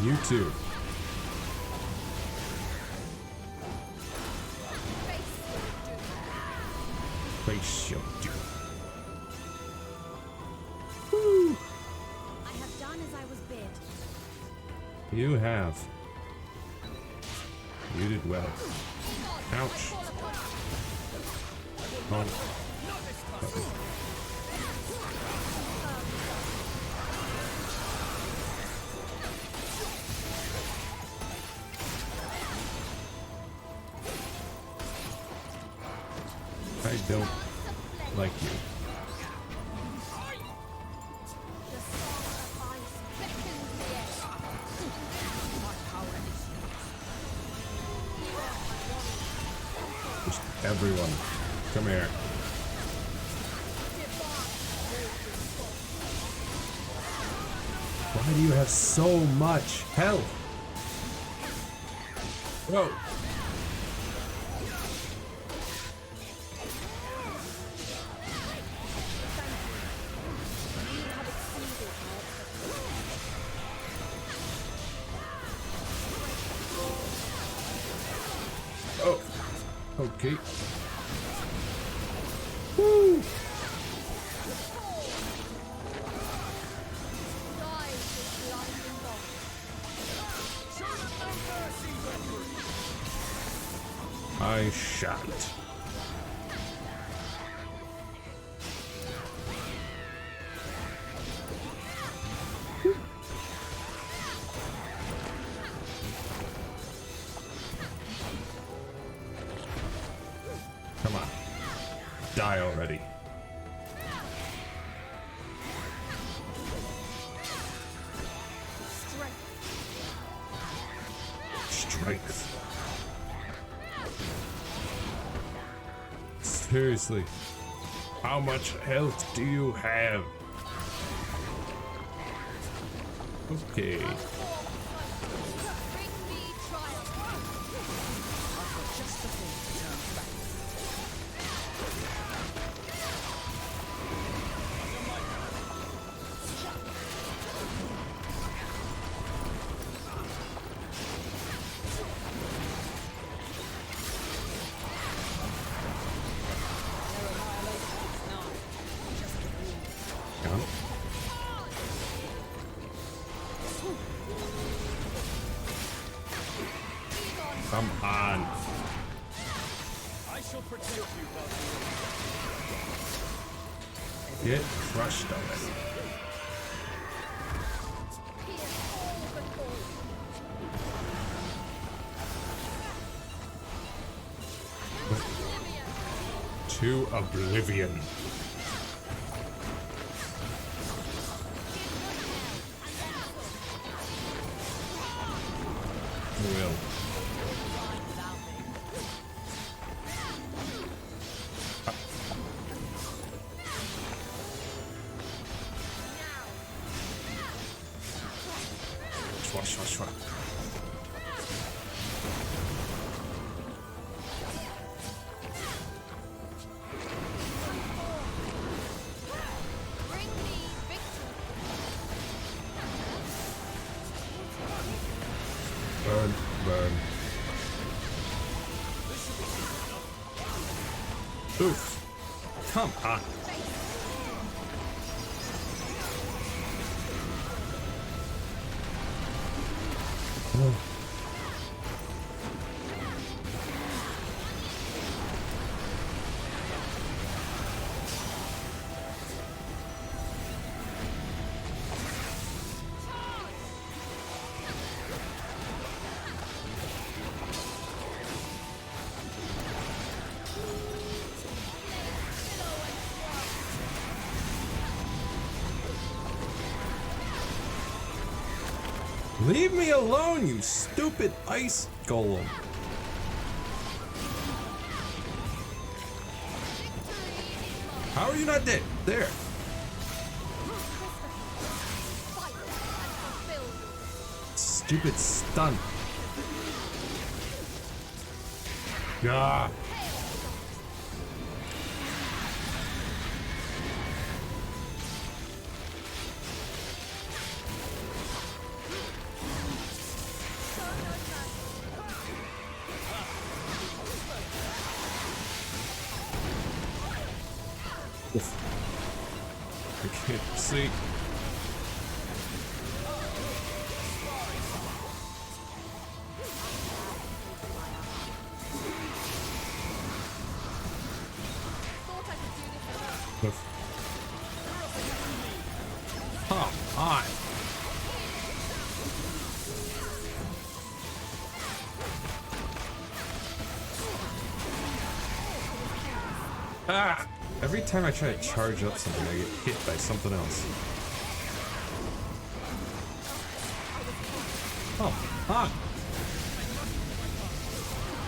You too. Face your doom. Woo! I have done as I was bid. You have. You did well. Ouch. Oh. I don't like you. Just everyone, come here. Why do you have so much health? Whoa. Oh, okay. Woo! I shan't. Come on. Die already. Strength. Seriously. How much health do you have? Okay. Come on. I shall protect you, Get crushed already. To oblivion. Will. Shwa. Burn. Oof. Come on. Oh. Leave me alone, you stupid ice golem. How are you not dead? There. Stupid stun. Ah. I can't see. Come on. Ah! Every time I try to charge up something, I get hit by something else. Oh, ah!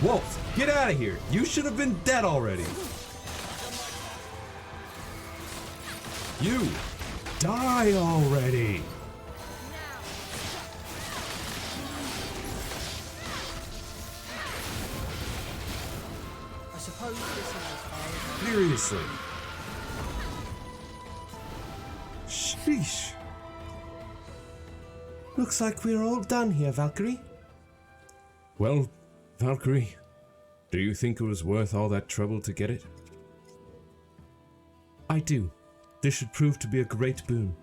Wolf, get out of here! You should have been dead already! You! Die already! I suppose this is as far as... Seriously. Sheesh. Looks like we're all done here, Valkyrie. Well, Valkyrie, do you think it was worth all that trouble to get it? I do. This should prove to be a great boon.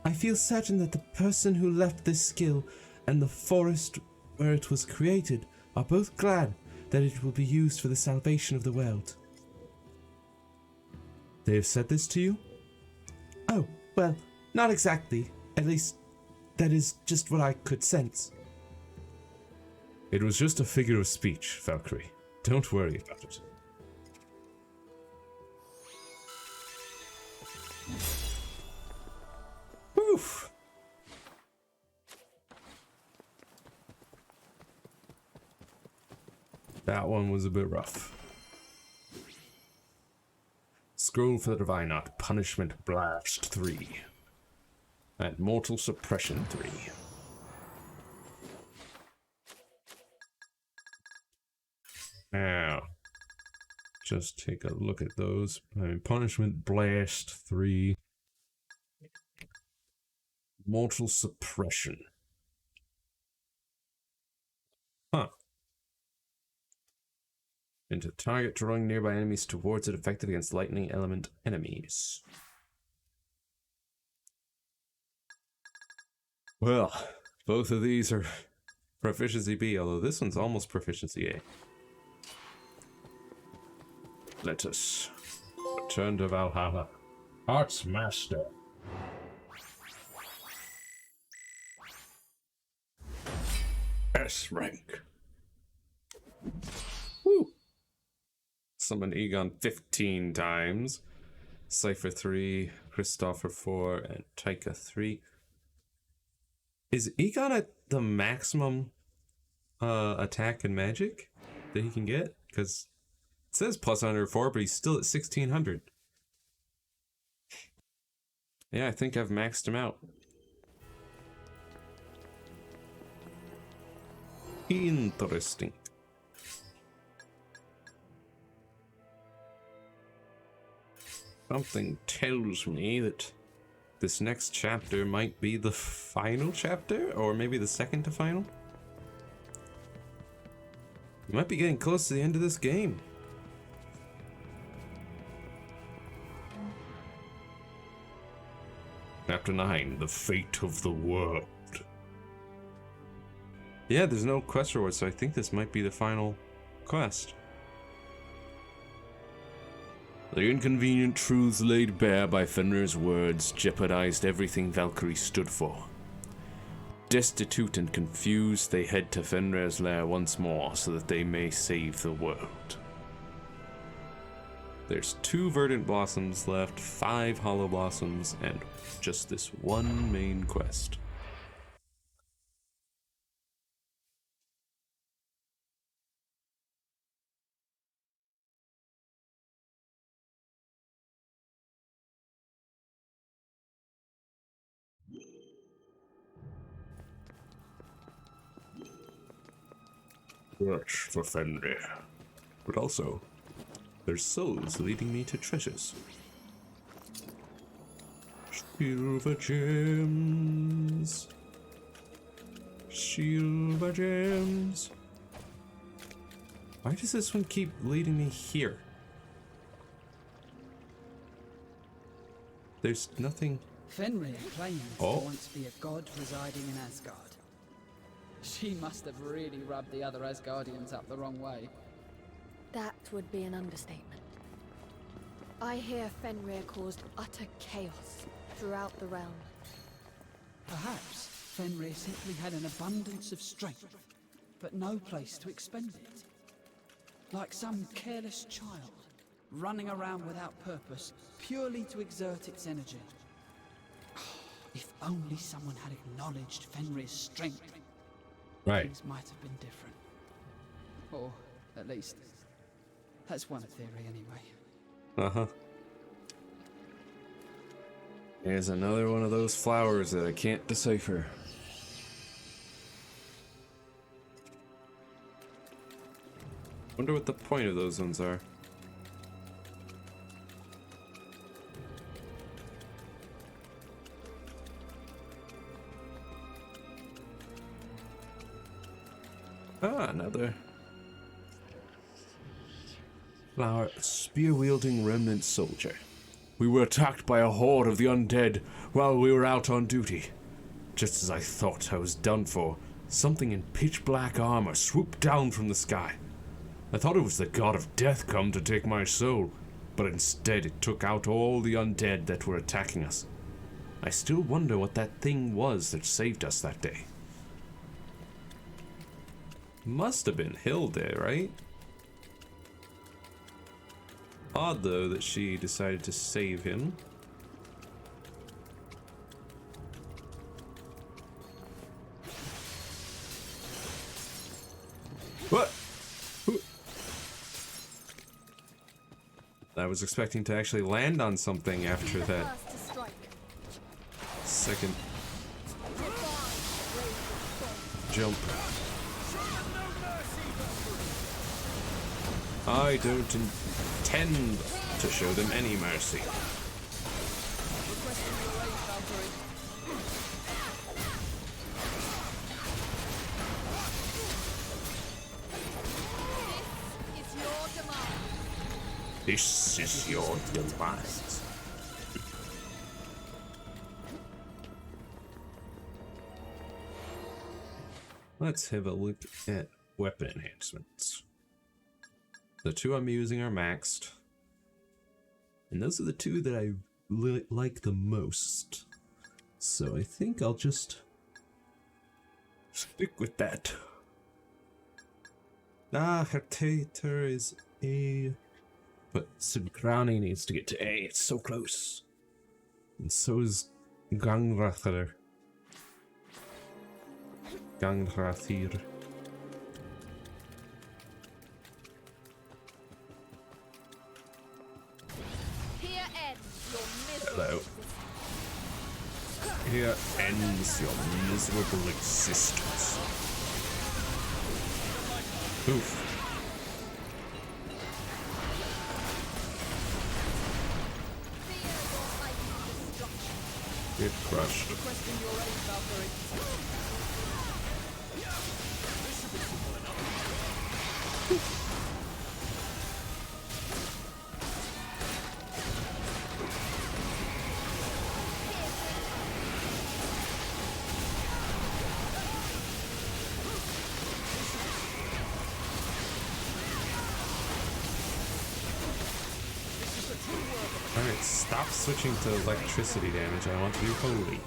I feel certain that the person who left this skill and the forest where it was created are both glad that it will be used for the salvation of the world. They have said this to you? Oh, well, not exactly. At least, that is just what I could sense. It was just a figure of speech, Valkyrie. Don't worry about it. Oof. That one was a bit rough. Scroll for the Divine Art, Punishment Blast 3. And Mortal Suppression 3. Now, just take a look at those. Punishment Blast 3. Mortal Suppression. Huh. Into target, drawing nearby enemies towards it, effective against lightning element enemies. Well, both of these are proficiency B, although this one's almost proficiency A. Let us return to Valhalla. Arts Master. S rank. Woo! Summon Egon 15 times. Cypher 3, Christopher 4, and Taika 3. Is Egon at the maximum attack and magic that he can get? Because it says plus 104, but he's still at 1600. Yeah, I think I've maxed him out. Interesting. Something tells me that this next chapter might be the final chapter, or maybe the second to final. We might be getting close to the end of this game. Chapter 9, The Fate of the World. Yeah, there's no quest reward, so I think this might be the final quest. The inconvenient truths laid bare by Fenrir's words jeopardized everything Valkyrie stood for. Destitute and confused, they head to Fenrir's lair once more so that they may save the world. There's 2 verdant blossoms left, 5 hollow blossoms, and just this one main quest. Search for Fenrir. But also, there's souls leading me to treasures. Silver gems. Silver gems. Why does this one keep leading me here? There's nothing. Fenrir claims Oh. to once be a god residing in Asgard. She must have really rubbed the other Asgardians up the wrong way. That would be an understatement. I hear Fenrir caused utter chaos throughout the realm. Perhaps Fenrir simply had an abundance of strength, but no place to expend it. Like some careless child, running around without purpose, purely to exert its energy. If only someone had acknowledged Fenrir's strength, Right. things might have been different. Or, at least, that's one theory anyway. Uh-huh. Here's another one of those flowers that I can't decipher. Wonder what the point of those ones are. Ah, another flower. Spear-wielding remnant soldier. We were attacked by a horde of the undead while we were out on duty. Just as I thought I was done for, something in pitch-black armor swooped down from the sky. I thought it was the god of death come to take my soul, but instead it took out all the undead that were attacking us. I still wonder what that thing was that saved us that day. Must have been Hilde, right? Odd, though, that she decided to save him. What? Who? I was expecting to actually land on something after that second jump. I don't intend to show them any mercy. This is your demise. Let's have a look at weapon enhancements. The 2 I'm using are maxed. And those are the 2 that I like the most. So I think I'll just stick with that. Ah, her Tater is A. But Sunkrani needs to get to A. It's so close. And so is Gangrathir. Gangrathir. Hello. Here ends your miserable existence. Oof. Get crushed. Stop switching to electricity damage. I want to do holy.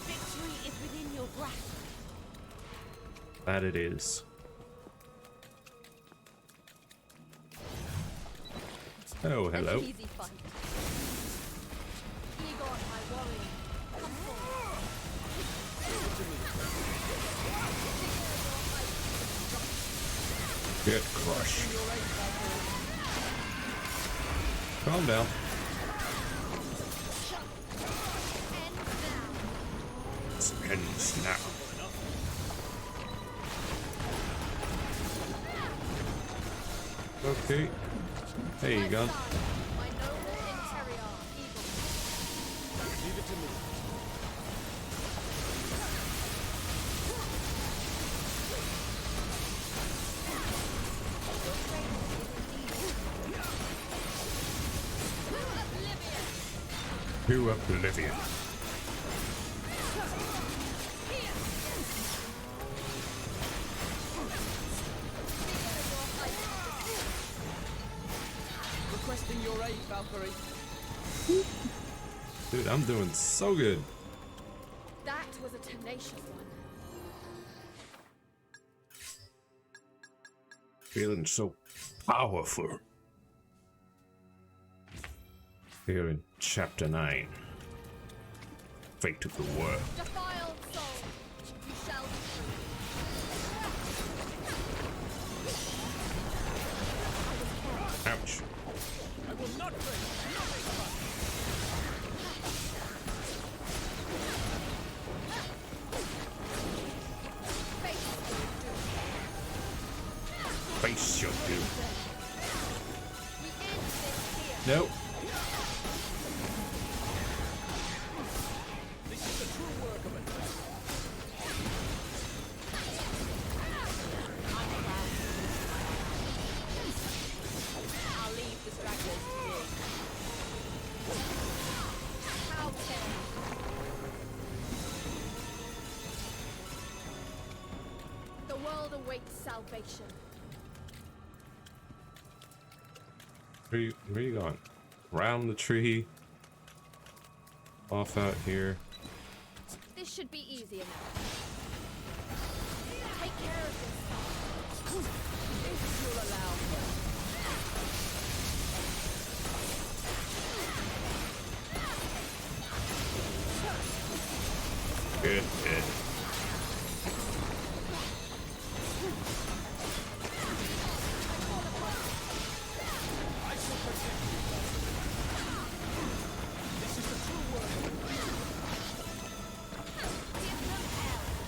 Victory is within your grasp. That it is. Oh, hello. Easy fight. Egon, my warrior. Come forward. Get crushed. Calm down. Ends now. Okay. There you go. My noble interior, Egon. Leave it to me. To oblivion. Requesting your aid, Valkyrie. Dude, I'm doing so good. That was a tenacious one. Feeling so powerful. Here in Chapter 9. Fate of the world. Defiled soul, you shall be free. Ouch. I will not break. Face your doom. Nope. This is the true work of a knight. I'll leave the stragglers to you. How terrible. The world awaits salvation. Where you going? Round the tree. Off out here. This should be easy enough. Take care of this. If you'll allow me. Good, good.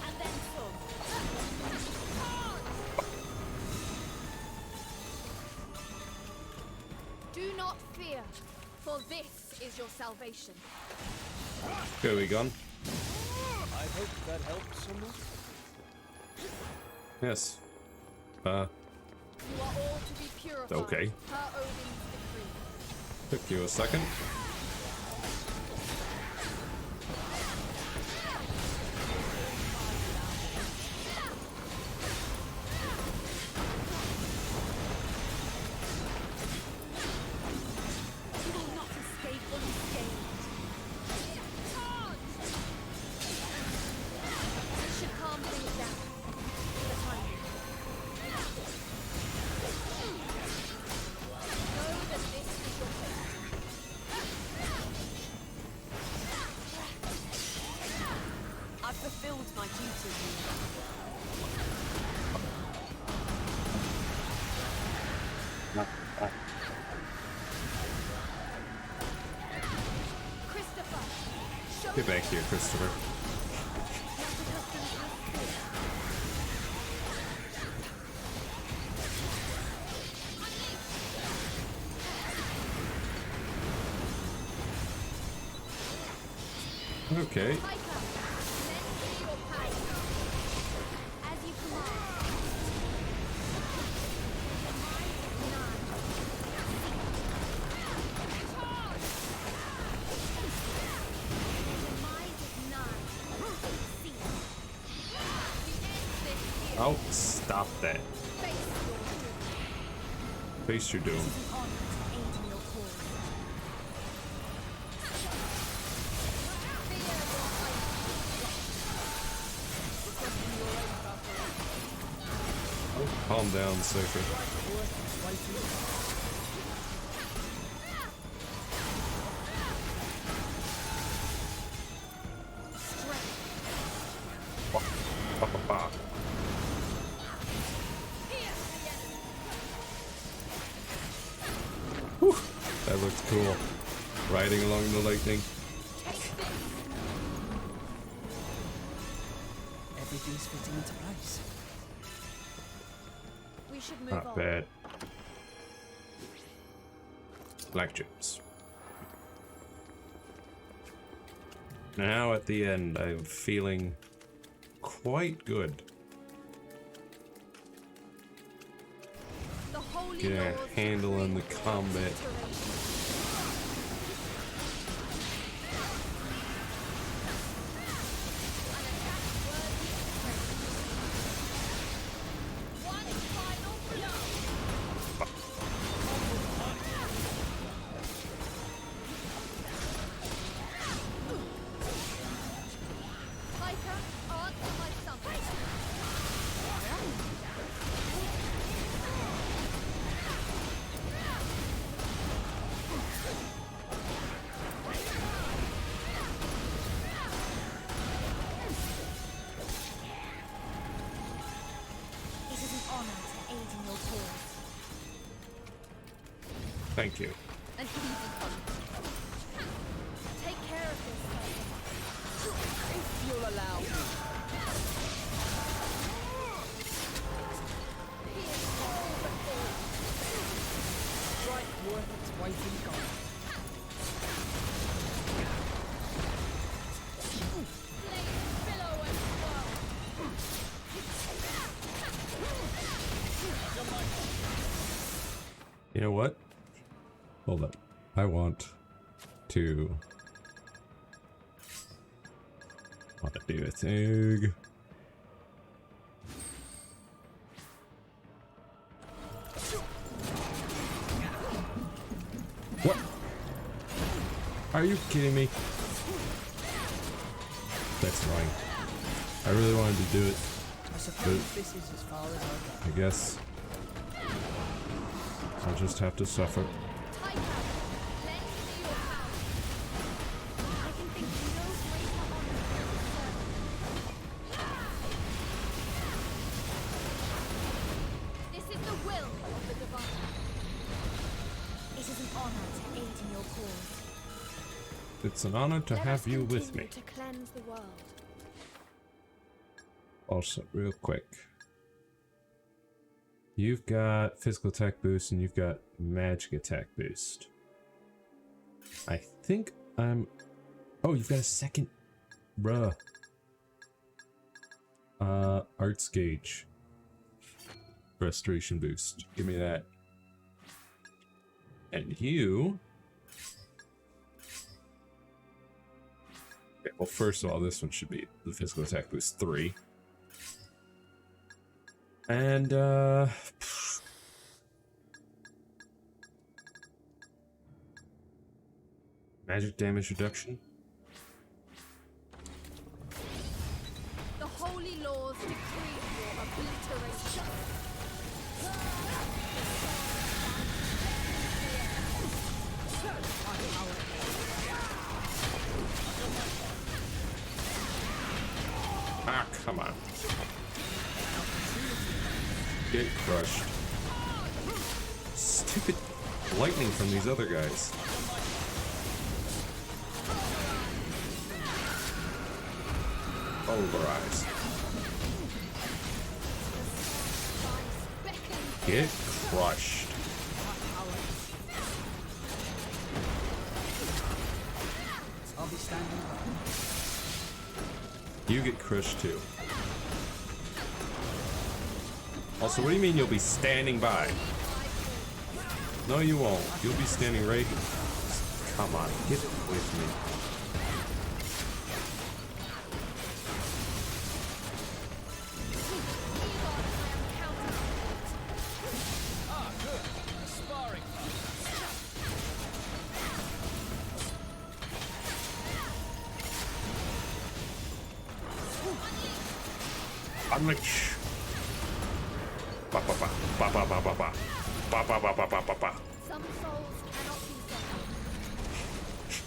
And then some. Do not fear, for this is your salvation. Go, we gone. I hope that helped somewhat. Yes. You are all to be purified. Okay. Per Odin's decree. Took you a second. You will not escape unscathed. This should calm things down. For the time being. Know that this is your fate. I've fulfilled my duty. Christopher, show Get back here, Christopher. Okay. Micah, lend me your power. As you command. Oh, stop that. Face your doom. Calm down, Sophie. Whew, that looks cool. Riding along the lightning. Everything's fitting into place. We should move Not on. bad. Black chips. Now at the end, I'm feeling quite good. The holy Get a laws handle on the decree combat. Thank you. And easy fun. Take care of this. If you'll allow me. Right worth its weight in gold. You know what? Hold up. I want to do a thing. What? Are you kidding me? That's annoying. I really wanted to do it. I suppose this is as far as I go. I guess I'll just have to suffer. This is the will of the divine. It is an honor to aid in your cause. It's an honor to Let have us you with continue me. to cleanse the world. Also, real quick. You've got physical attack boost and you've got magic attack boost. I think I'm... Oh, you've got a second... Bruh. Arts gauge. Restoration boost. Give me that. And you... Okay, well, first of all, this one should be the physical attack boost 3. And, magic damage reduction. The holy laws decree your obliteration. Ah, come on. Get crushed. Stupid lightning from these other guys. Pulverize. Get crushed. I'll be standing by. You get crushed too. Also, what do you mean you'll be standing by? No, you won't. You'll be standing right here. Come on, get with me. Unleash. Ba ba ba ba ba ba ba ba ba ba ba ba ba ba ba. Some souls cannot be set.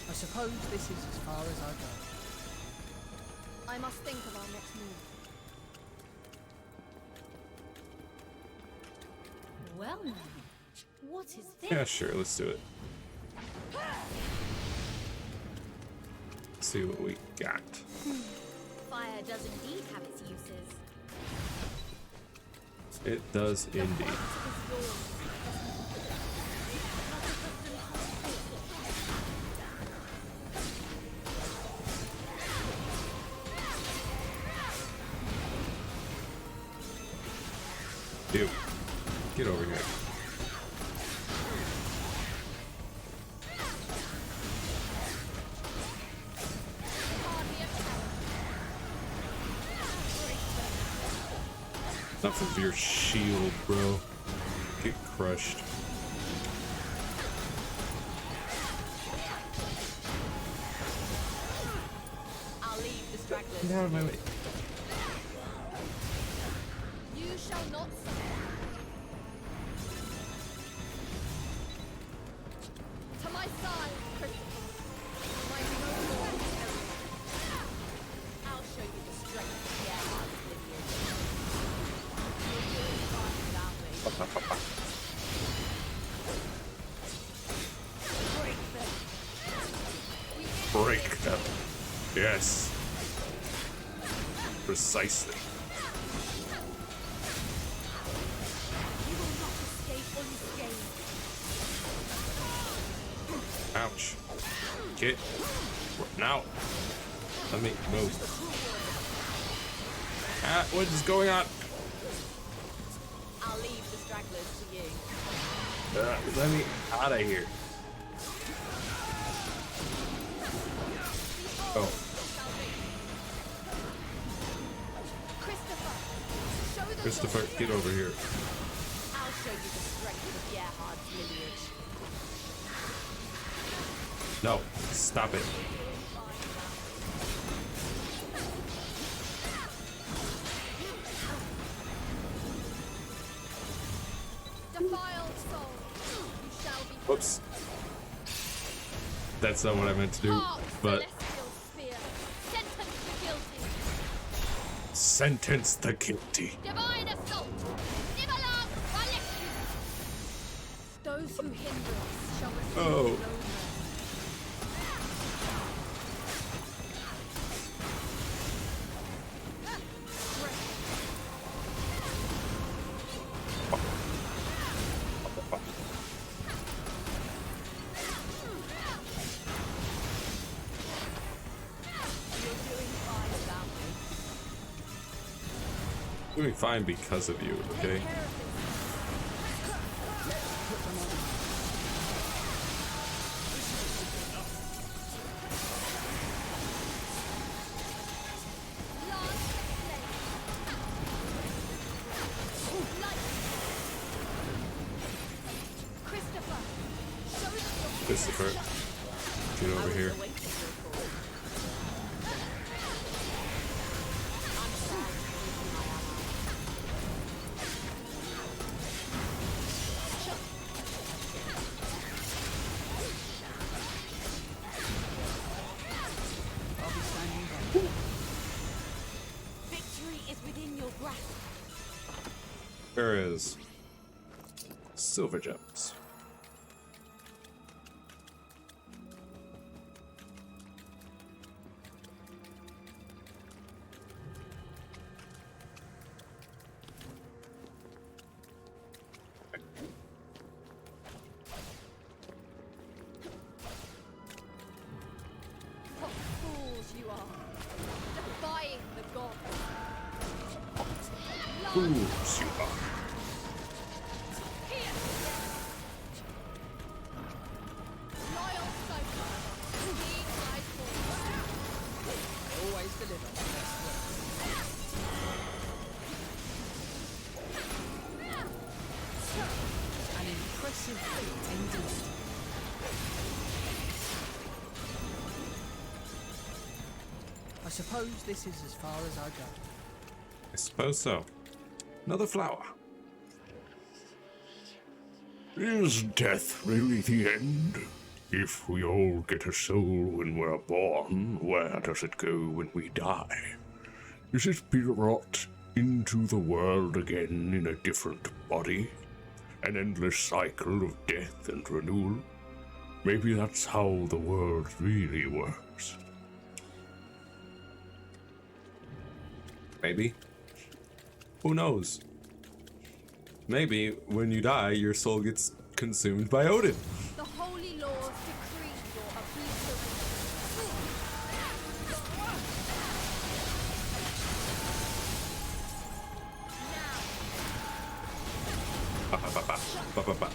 I suppose this is as far as I go. I must think of our next move. Well, now, what is this? Yeah, sure, let's do it. Let's see what we got. Fire does indeed have its uses. It does indeed. Dude, get over here. Enough of your shield, bro. Get crushed. I'll leave the stragglers. Get out of my way. You shall not suffer. To my side, Christopher. My noble hero. I'll show you the strength of Gerhard's lineage. You're doing fine without me. Break them. Yes. Precisely. You will not escape unscathed. Ouch. Get now. Let me move. Ah, what is going on? I'll leave the stragglers to you. Let me out of here. Oh, Christopher, get over here. I'll show you the strength of Gerhard's lineage. No, stop it. Defiled soul, you shall be. Whoops. That's not what I meant to do, but Celestial spear, sentence the guilty. Sentence the guilty. Divine assault, Nivalag Valeki. Those who hinder us shall receive Oh. no mercy. doing fine because of you, okay? Christopher, get over here. Victory is within your grasp. There is silver gems. What fools you are, defying the gods. Fools you are. Loyal soldier, being my Always deliver the best work. An impressive feat indeed. I suppose this is as far as I go. I suppose so. Another flower. Is death really the end? If we all get a soul when we're born, where does it go when we die? Is it brought into the world again in a different body? An endless cycle of death and renewal? Maybe that's how the world really works. Maybe. Who knows? Maybe when you die, your soul gets consumed by Odin. The holy laws decree your obliteration. Ba, ba, ba, ba. Ba, ba, ba.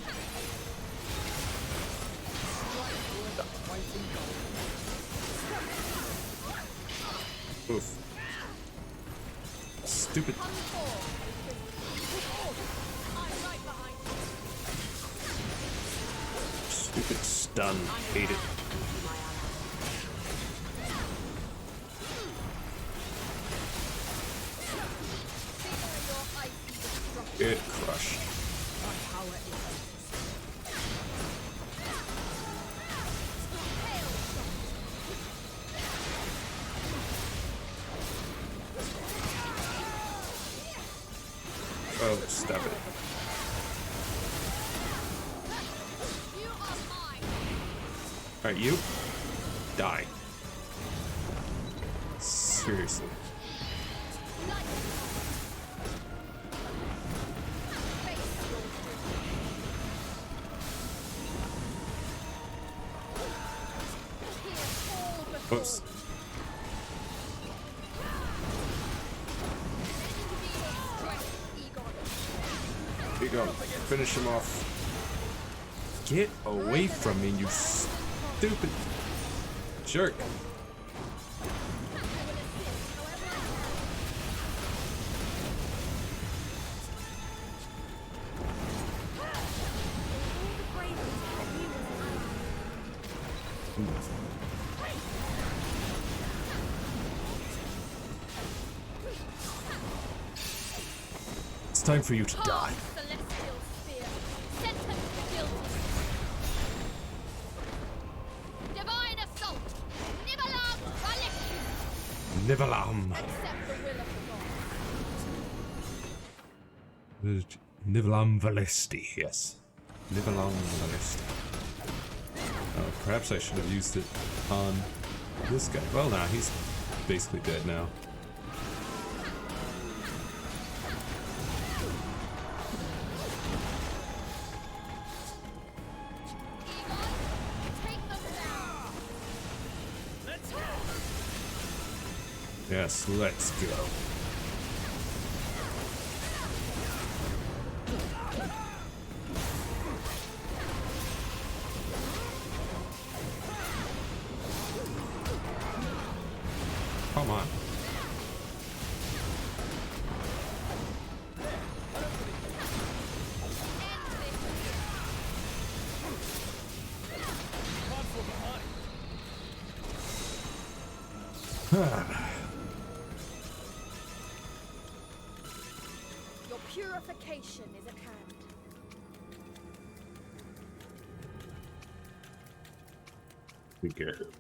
Oof. Stupid. Stupid stun. Hate it. Get crushed. Oh, stop it. Alright, you. Die. Seriously. Whoops. Here you go. Finish him off. Get away from me, you stupid jerk. It's time for you to die. Nivalam. Nivalam Valesti, yes. Nivalam Valesti. Oh, perhaps I should have used it on this guy. Well, nah, he's basically dead now. Yes, let's go. Come on. Your purification is at hand. We get it.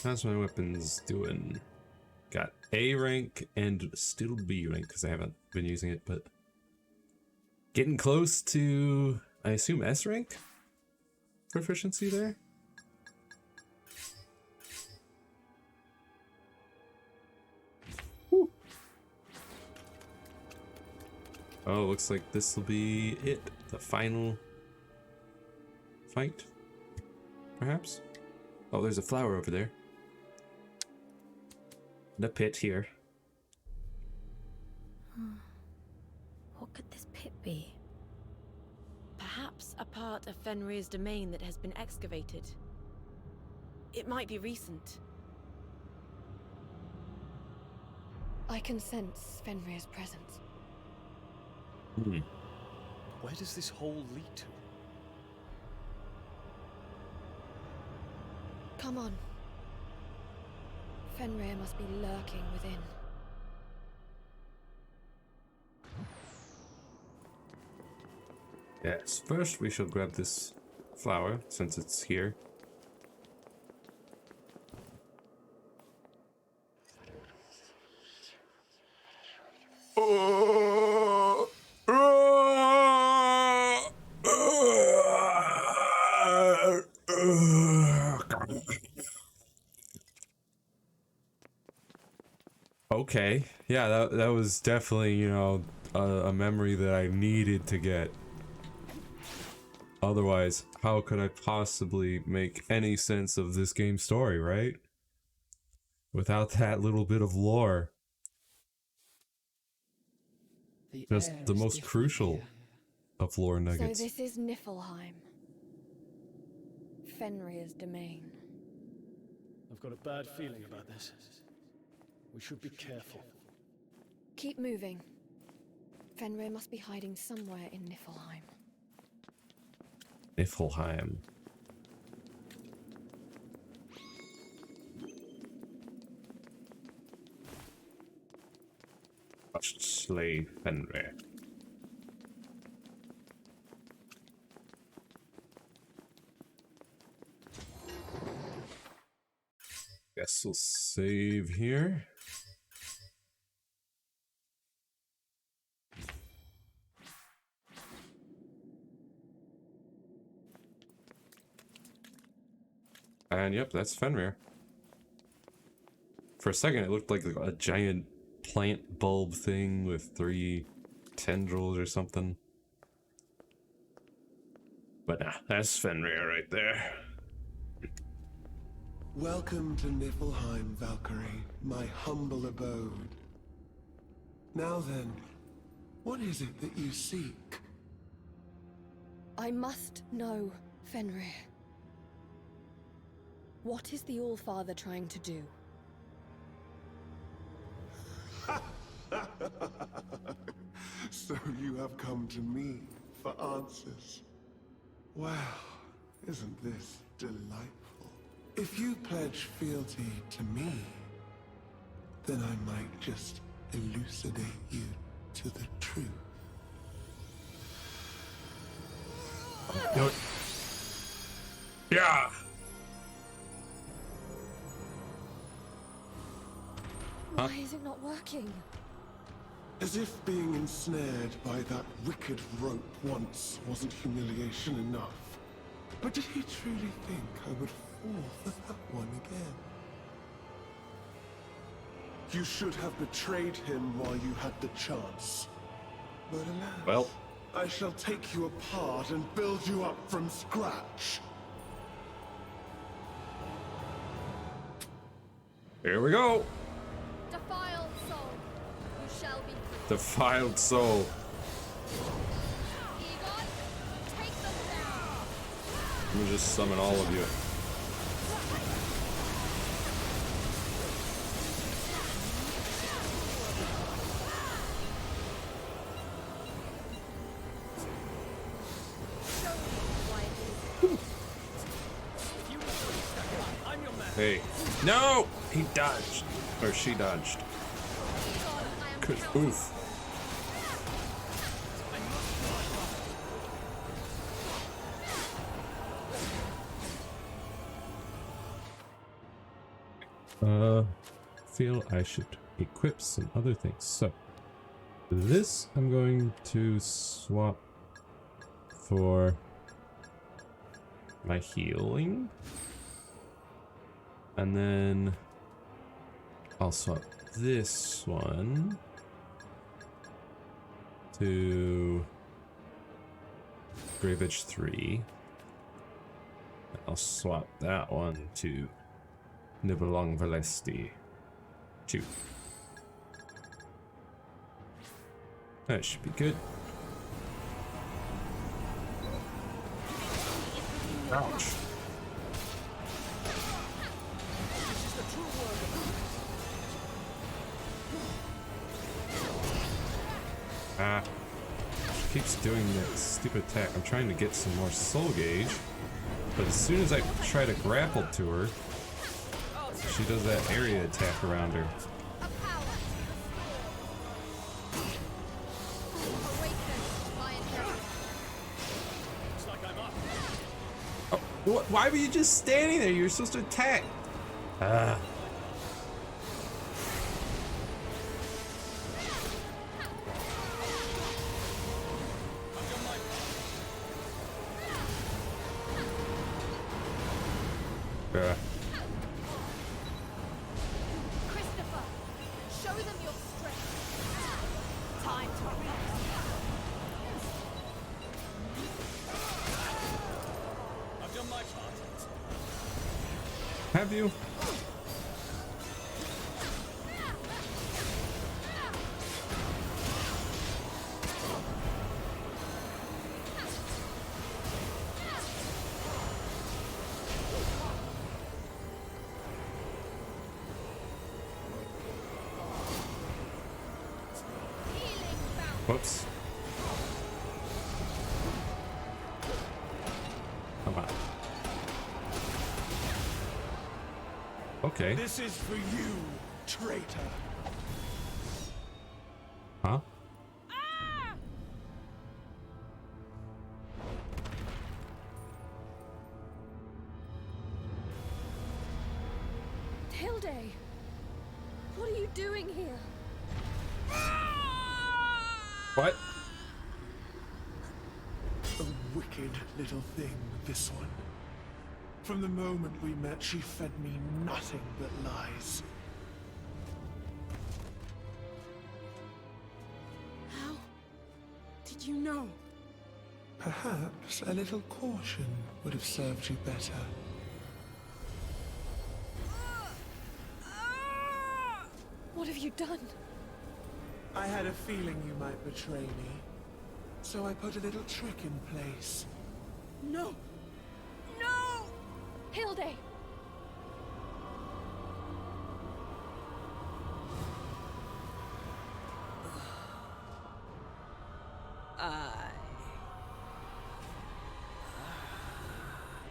How's my weapons doing? Got A rank and still B rank because I haven't been using it, but getting close to, I assume, S rank proficiency there. Woo. Oh, looks like this will be it. The final fight, perhaps? Oh, there's a flower over there. The pit here. What could this pit be? Perhaps a part of Fenrir's domain that has been excavated. It might be recent. I can sense Fenrir's presence. Where does this hole lead to? Come on. Fenrir must be lurking within. Yes, first we shall grab this flower, since it's here. Okay, yeah, that was definitely, you know, a memory that I needed to get. Otherwise, how could I possibly make any sense of this game's story, right? Without that little bit of lore. Just the most crucial of lore nuggets. So this is Niflheim. Fenrir's domain. I've got a bad feeling about this. We should be careful. Keep moving. Fenrir must be hiding somewhere in Niflheim. Niflheim. Must slay Fenrir. Guess we'll save here. And yep, that's Fenrir. For a second, it looked like a giant plant bulb thing with 3 tendrils or something. But nah, that's Fenrir right there. Welcome to Niflheim, Valkyrie, my humble abode. Now then, what is it that you seek? I must know, Fenrir. What is the Allfather trying to do? So you have come to me for answers. Wow, isn't this delightful? If you pledge fealty to me, then I might just elucidate you to the truth. No. Yeah. Why is it not working? As if being ensnared by that wicked rope once wasn't humiliation enough. But did he truly think I would fall for that one again? You should have betrayed him while you had the chance. But alas, well, I shall take you apart and build you up from scratch. Here we go. Defiled soul, you shall be free. Defiled soul. Egon, take them down. Let me just summon all of you. Hey. No! He dodged. Or she dodged. Good oof. Feel I should equip some other things. So, this I'm going to swap for my healing. And then I'll swap this one to Grave Edge 3. I'll swap that one to Nibelung Valesti 2. That should be good. Ouch. Ah. She keeps doing that stupid attack. I'm trying to get some more soul gauge. But as soon as I try to grapple to her, she does that area attack around her. Oh, why were you just standing there? You were supposed to attack. Ah. Christopher, show them your strength. Time to I've done my part. Have you? Whoops. Come on. Okay. This is for you, traitor. Huh? Hilde, what are you doing here? What? A wicked little thing, this one. From the moment we met, she fed me nothing but lies. How did you know? Perhaps a little caution would have served you better. What have you done? I had a feeling you might betray me, so I put a little trick in place. No! No! Hilde!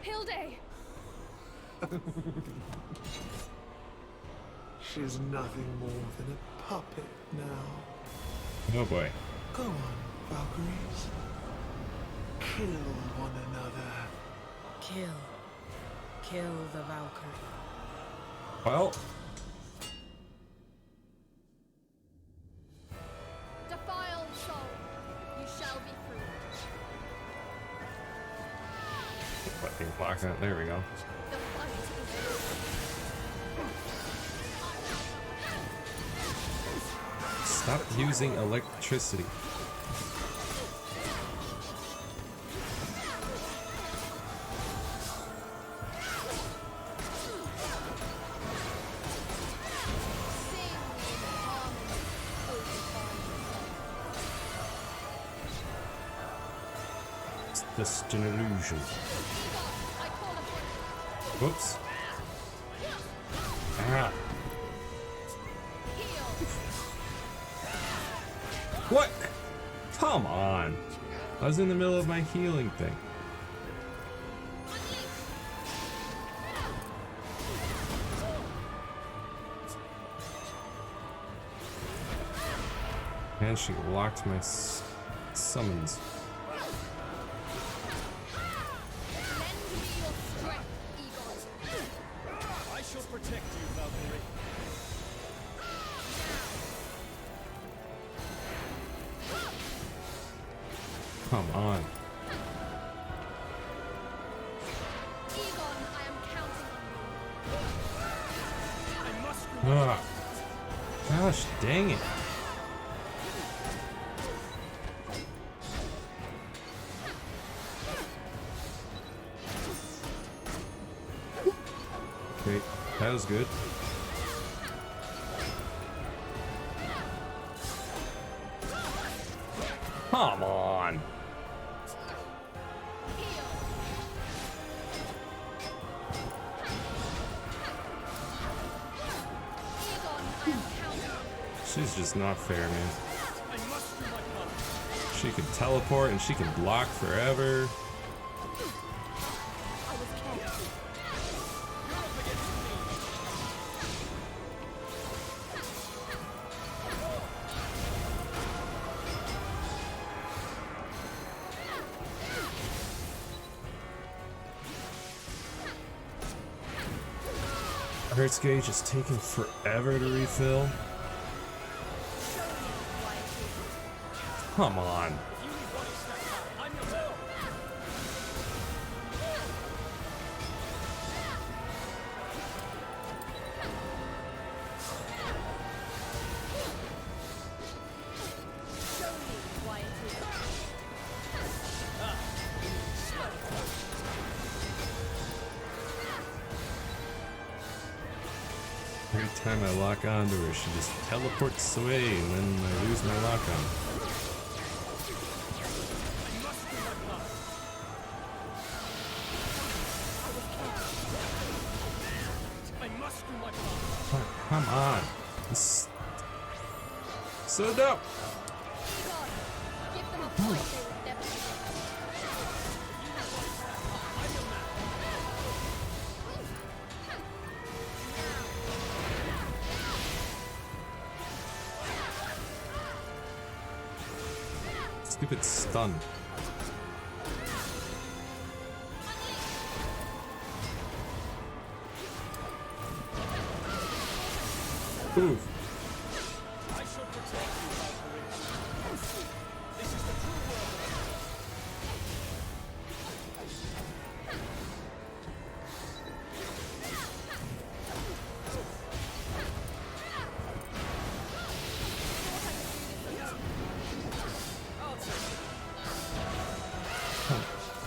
Hilde! She's nothing more than a puppet now. Oh boy. Go on, Valkyries. Kill one another. Kill the Valkyrie. Well. Defile soul, you shall be free. Fucking block that. There we go. The fight is Stop using electricity. It's just an illusion. Whoops. Ah. What? Come on. I was in the middle of my healing thing. And she locked my summons. I shall protect you, Valkyrie. Come on. Egon, I am counting on you. I must Ah. Gosh dang it. Okay, that was good. Come on. She's just not fair, man. I must do my part. She can teleport and she can block forever. Heart's gauge is taking forever to refill. Come on. Every time I lock onto her, she just teleports away and then I lose my lock on. Come on. This... So dope. Stupid stun. Ooh. I shall protect you, Valkyries. This is the true world.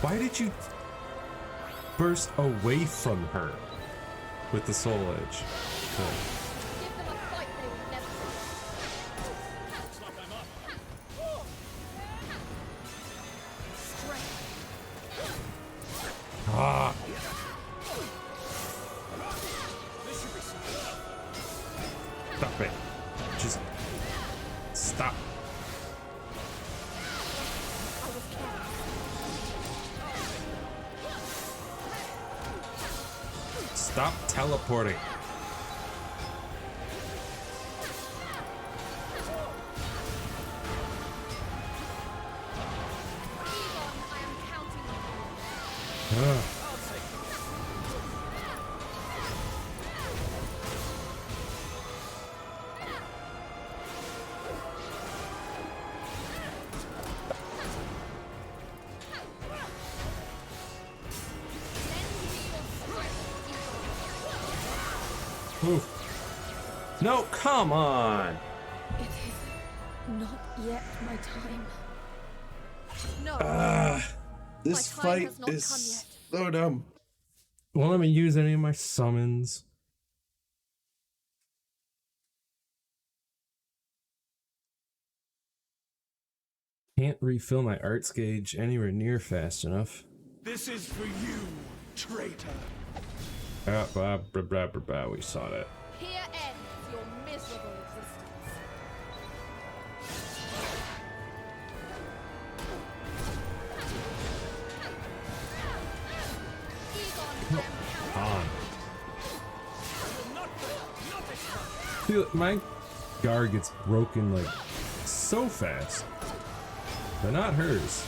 Why did you burst away from her with the soul edge? Okay. Ah. Stop it. Just stop. Stop teleporting. Ugh. Oof. No, come on. It is not yet my time. No. This my time fight has not is come yet. so dumb. Won't let me use any of my summons. Can't refill my arts gauge anywhere near fast enough. This is for you, traitor. Blah, blah, blah, blah, blah. We saw that. Here ends your miserable existence. On. Feel my guard gets broken like so fast, but not hers.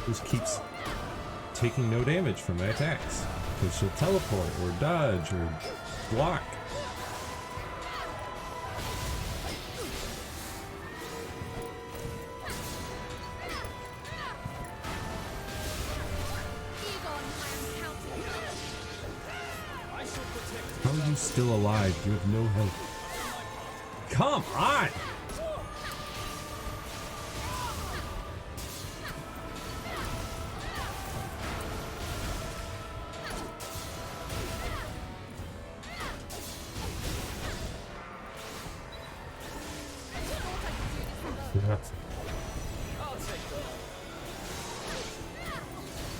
Just keeps taking no damage from my attacks because she'll teleport or dodge or block. How are you still alive? You have no health. Come on! Yeah.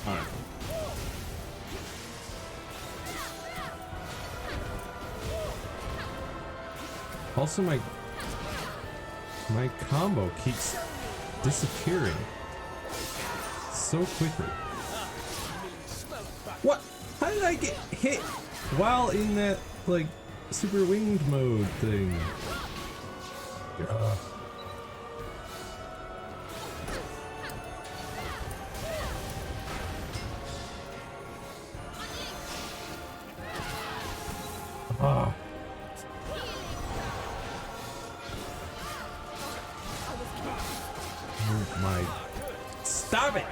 All right. Also, my combo keeps disappearing so quickly. What? How did I get hit while in that, like, super winged mode thing? Ah. Oh my. Stop it!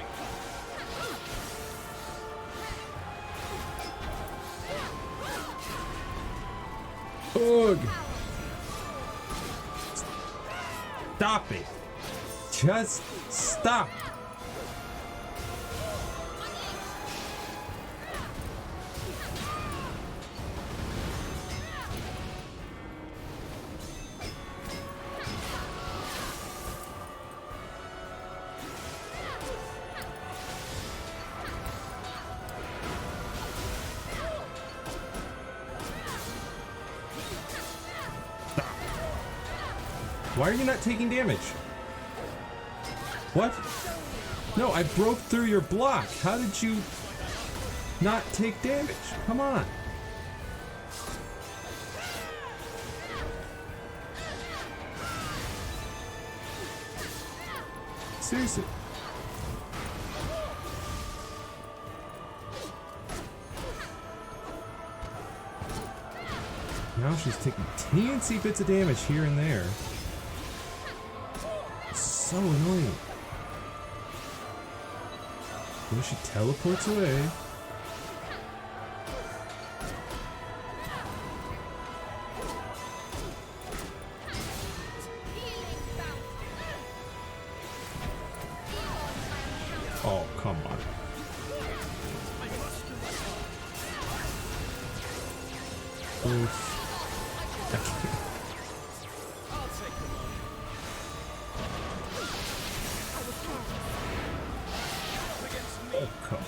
Ugh! Stop it! Just stop! Why are you not taking damage? What? No, I broke through your block. How did you not take damage? Come on. Seriously. Now she's taking teensy bits of damage here and there. So annoying. When she teleports away. Oh, come on. Oof. Oh, come on.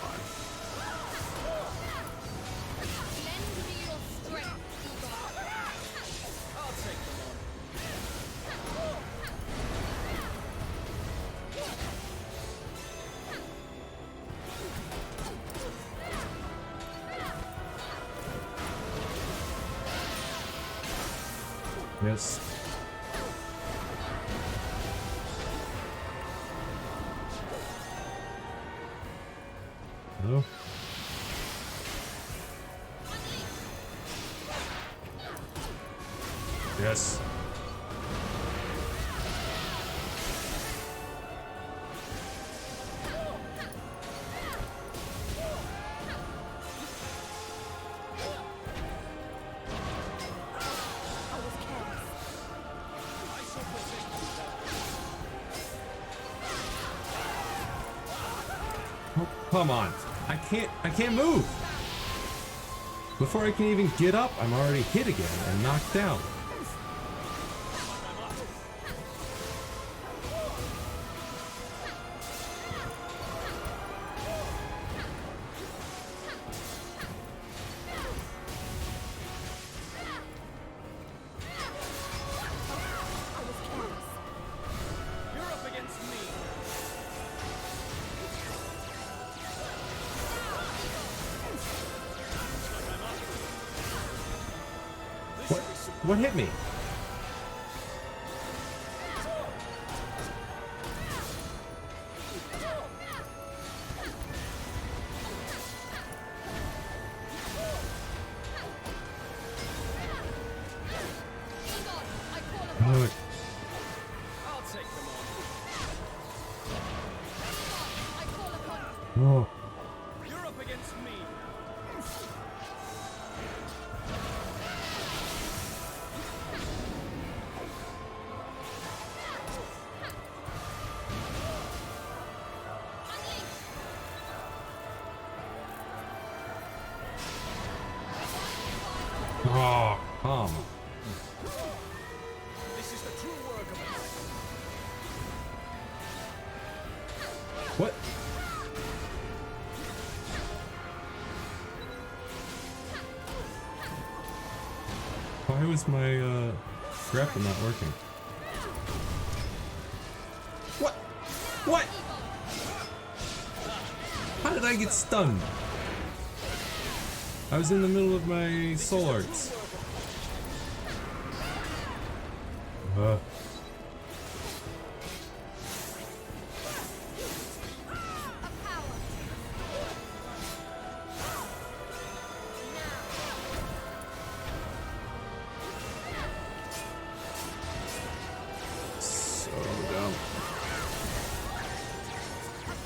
Yes. Hello? Yes. Oh, come on. I can't move. Before I can even get up, I'm already hit again and knocked down. What hit me? Oh. You're up against me. Oh, come. This is the true work of a knight. What? Why was my crap, I'm not working. What? What? How did I get stunned? I was in the middle of my soul arts.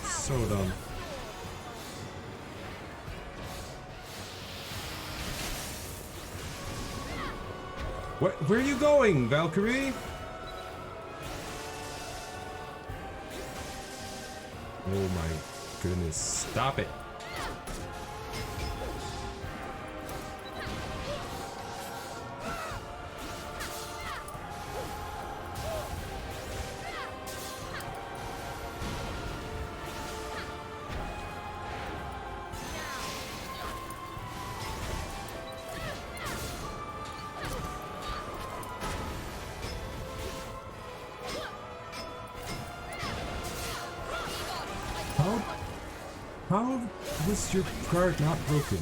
So dumb. Where are you going, Valkyrie? Oh my goodness, stop it. How was your card not broken?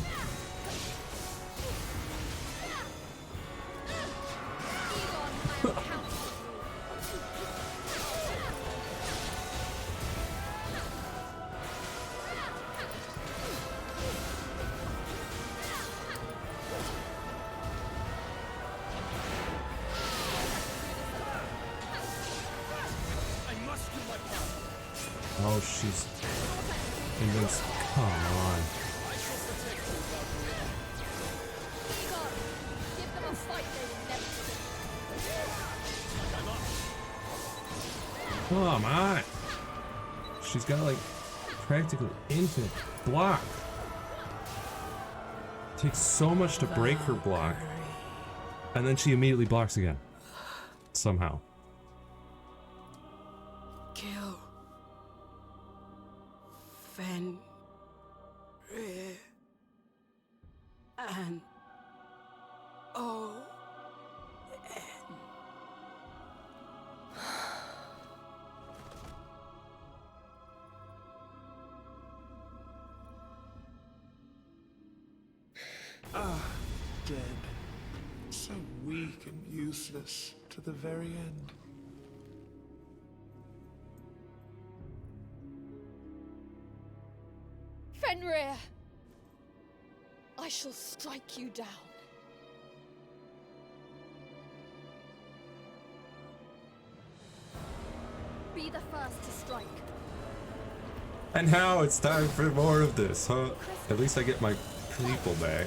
Oh, she's convinced. Come on. Come on. She's got like practically infinite block. It takes so much to break her block. And then she immediately blocks again. Somehow. Kill Fenrir and Odin. Dead. So weak and useless to the very end. Fenrir! I shall strike you down. Be the first to strike. And now it's time for more of this, huh? At least I get my people back.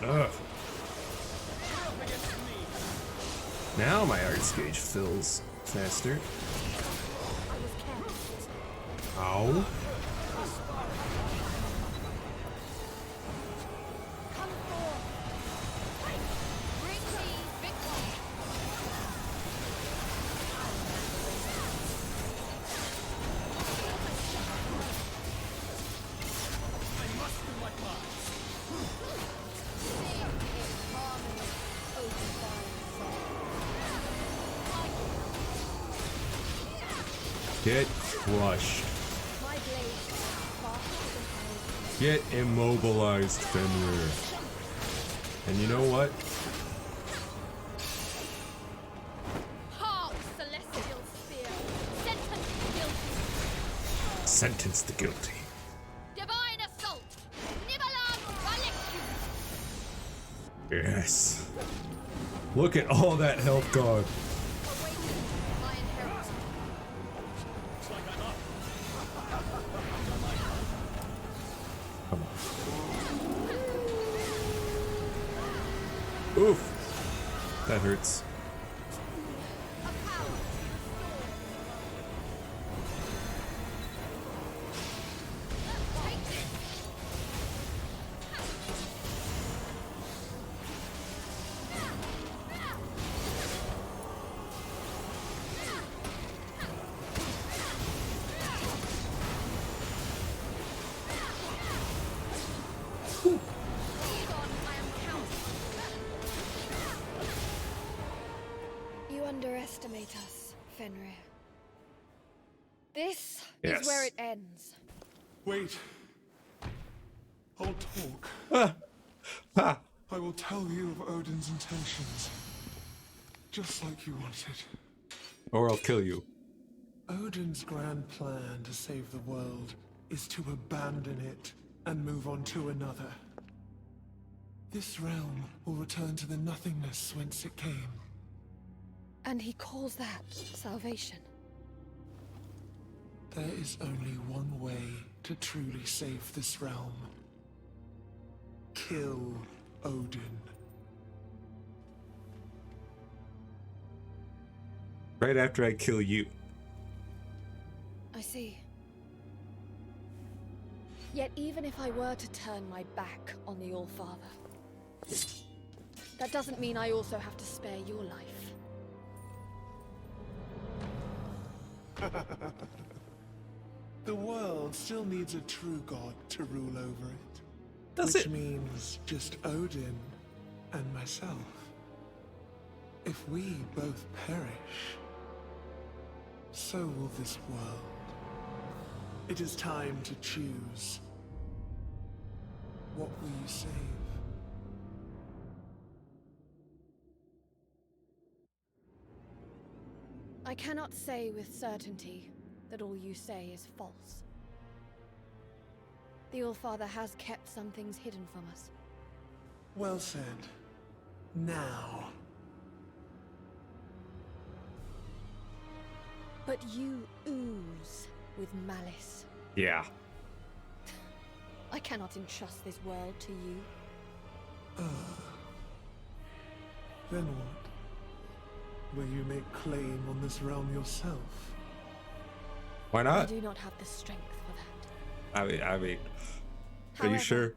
Ugh. Now my arts gauge fills faster. Ow. Get crushed. Get immobilized, Fenrir. And you know what? Hark, celestial spear. Sentence the guilty. Sentence the guilty. Divine assault. Nibalan Valekyu. Yes. Look at all that health gone. Oof. That hurts. underestimate us, Fenrir. This Yes. is where it ends. Wait. I'll talk. Ha! I will tell you of Odin's intentions. Just like you wanted. Or I'll kill you. Odin's grand plan to save the world is to abandon it and move on to another. This realm will return to the nothingness whence it came. And he calls that salvation. There is only one way to truly save this realm. Kill Odin. Right after I kill you. I see. Yet even if I were to turn my back on the Allfather, that doesn't mean I also have to spare your life. The world still needs a true god to rule over it. Does which it? means just Odin and myself. If we both perish, so will this world. It is time to choose. What will you save? I cannot say with certainty that all you say is false. The Allfather has kept some things hidden from us. Well said. Now. But you ooze with malice. Yeah. I cannot entrust this world to you. Then what? Will you make claim on this realm yourself? Why I not? do not have the strength for that. I mean, are you However, sure?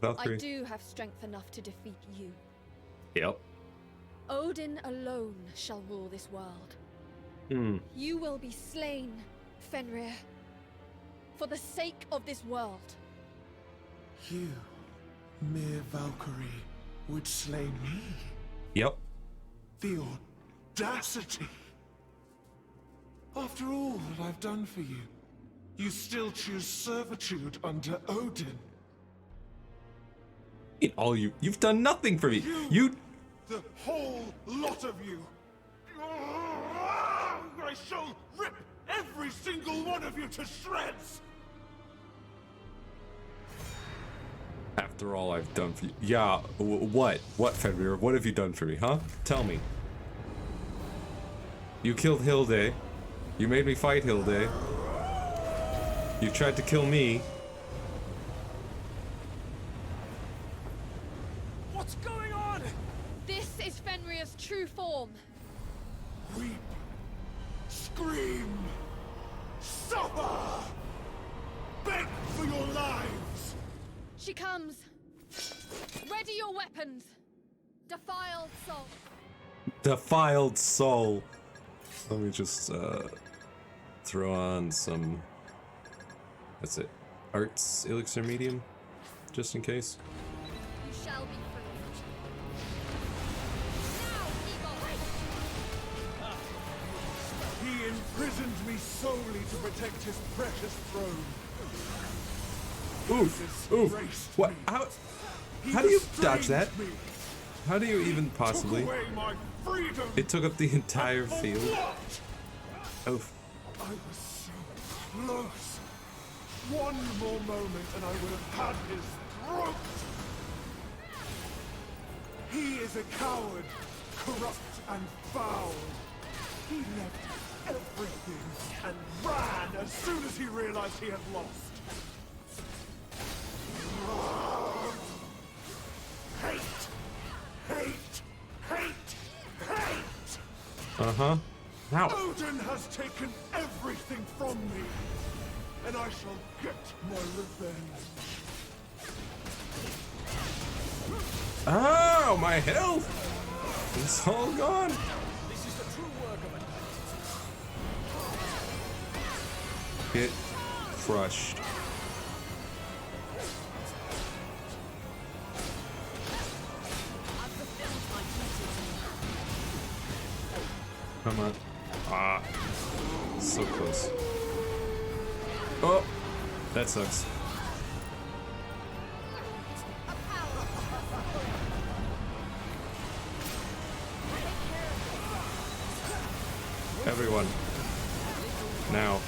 I Valkyrie? do have strength enough to defeat you. Yep. Odin alone shall rule this world. You will be slain, Fenrir, for the sake of this world. You, mere Valkyrie, would slay me? Yep. The audacity! After all that I've done for you, you still choose servitude under Odin. You've done nothing for me. You The whole lot of you! I shall rip every single one of you to shreds! After all I've done for you. Yeah, what? What, Fenrir? What have you done for me, huh? Tell me. You killed Hilde. You made me fight Hilde. You tried to kill me. What's going on? This is Fenrir's true form. Weep, scream, suffer, beg for your lives! She comes. Ready your weapons. Defiled soul. Defiled soul. Let me just throw on some. That's it. Arts elixir medium, just in case. You shall be free. Now, Eagle! He imprisoned me solely to protect his precious throne. Oof. Oof. What? How do you dodge that? Me. How do you even possibly? Took away my freedom. It took up the entire field. Oof. I was so close. One more moment and I would have had his throat. He is a coward, corrupt and foul. He left everything and ran as soon as he realized he had lost. Hate! Hate! Hate! Hate! Uh-huh. Now. Odin has taken everything from me, and I shall get my revenge. Oh, my health! It's all gone. This is the true work of a Get crushed. Come on. Ah. So close. Oh! That sucks. Everyone. Now.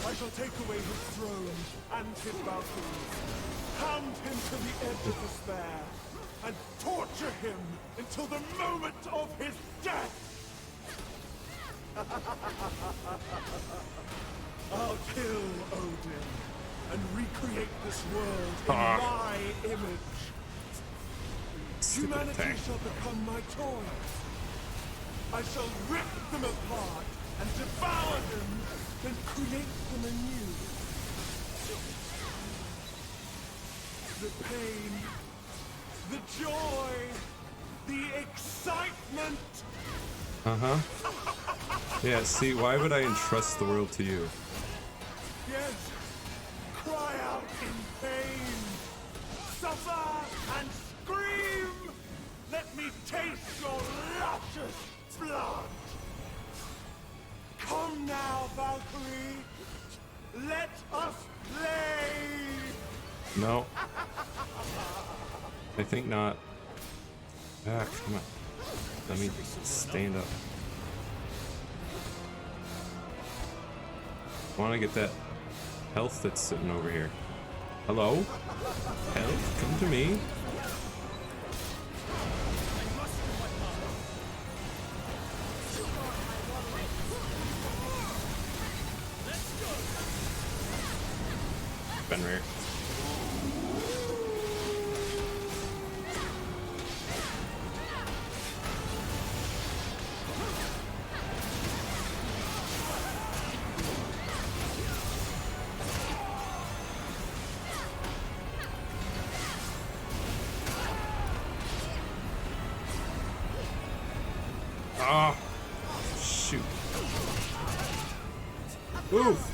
I shall take away his throne and his Valkyries, hound him to the edge of despair, and torture him until the moment of his death! I'll kill Odin and recreate this world in my image. Humanity shall become my toys. I shall rip them apart and devour them, then create them anew. The pain, the joy, the excitement. Uh-huh. Yeah, see, why would I entrust the world to you? Yes, cry out in pain, suffer and scream. Let me taste your luscious blood. Come now, Valkyrie. Let us play. No. I think not. Ah, come on. Let me stand up. I want to get that health that's sitting over here. Hello? Health? Come to me. Fenrir. Ah, shoot. Oof.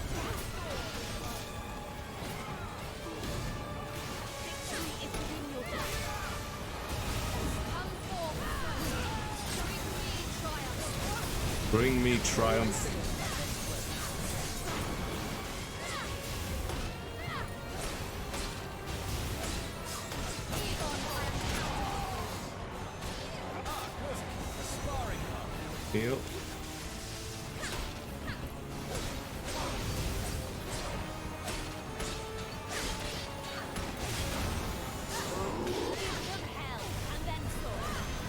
Bring me triumph. Heal.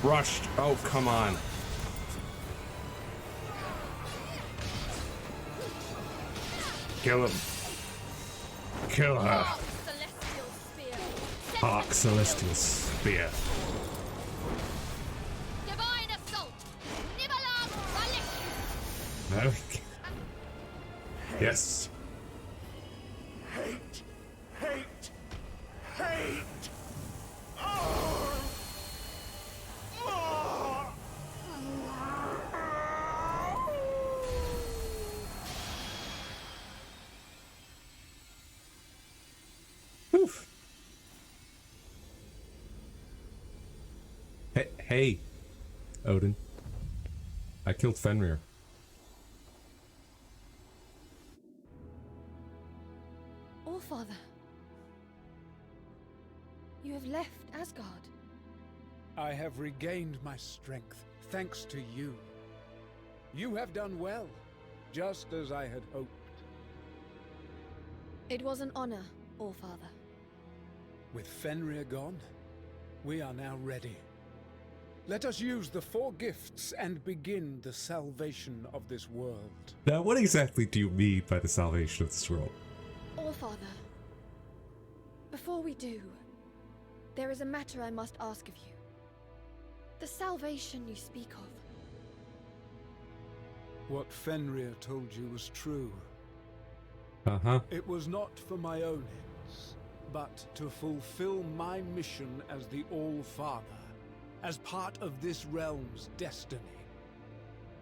Rushed. Oh, come on. Kill him. Kill her. Arc Celestial Spear. Divine Assault! Nibelung Malik! Okay. Yes. Hate, hate, hate. Oh. Oh. Oof. Hey, Odin. I killed Fenrir. Allfather, you have left Asgard. I have regained my strength, thanks to you. You have done well, just as I had hoped. It was an honor, Allfather. With Fenrir gone, we are now ready. Let us use the 4 gifts and begin the salvation of this world. Now, what exactly do you mean by the salvation of this world? Allfather, before we do, there is a matter I must ask of you. The salvation you speak of. What Fenrir told you was true. Uh-huh. It was not for my own ends, but to fulfill my mission as the All-Father, as part of this realm's destiny.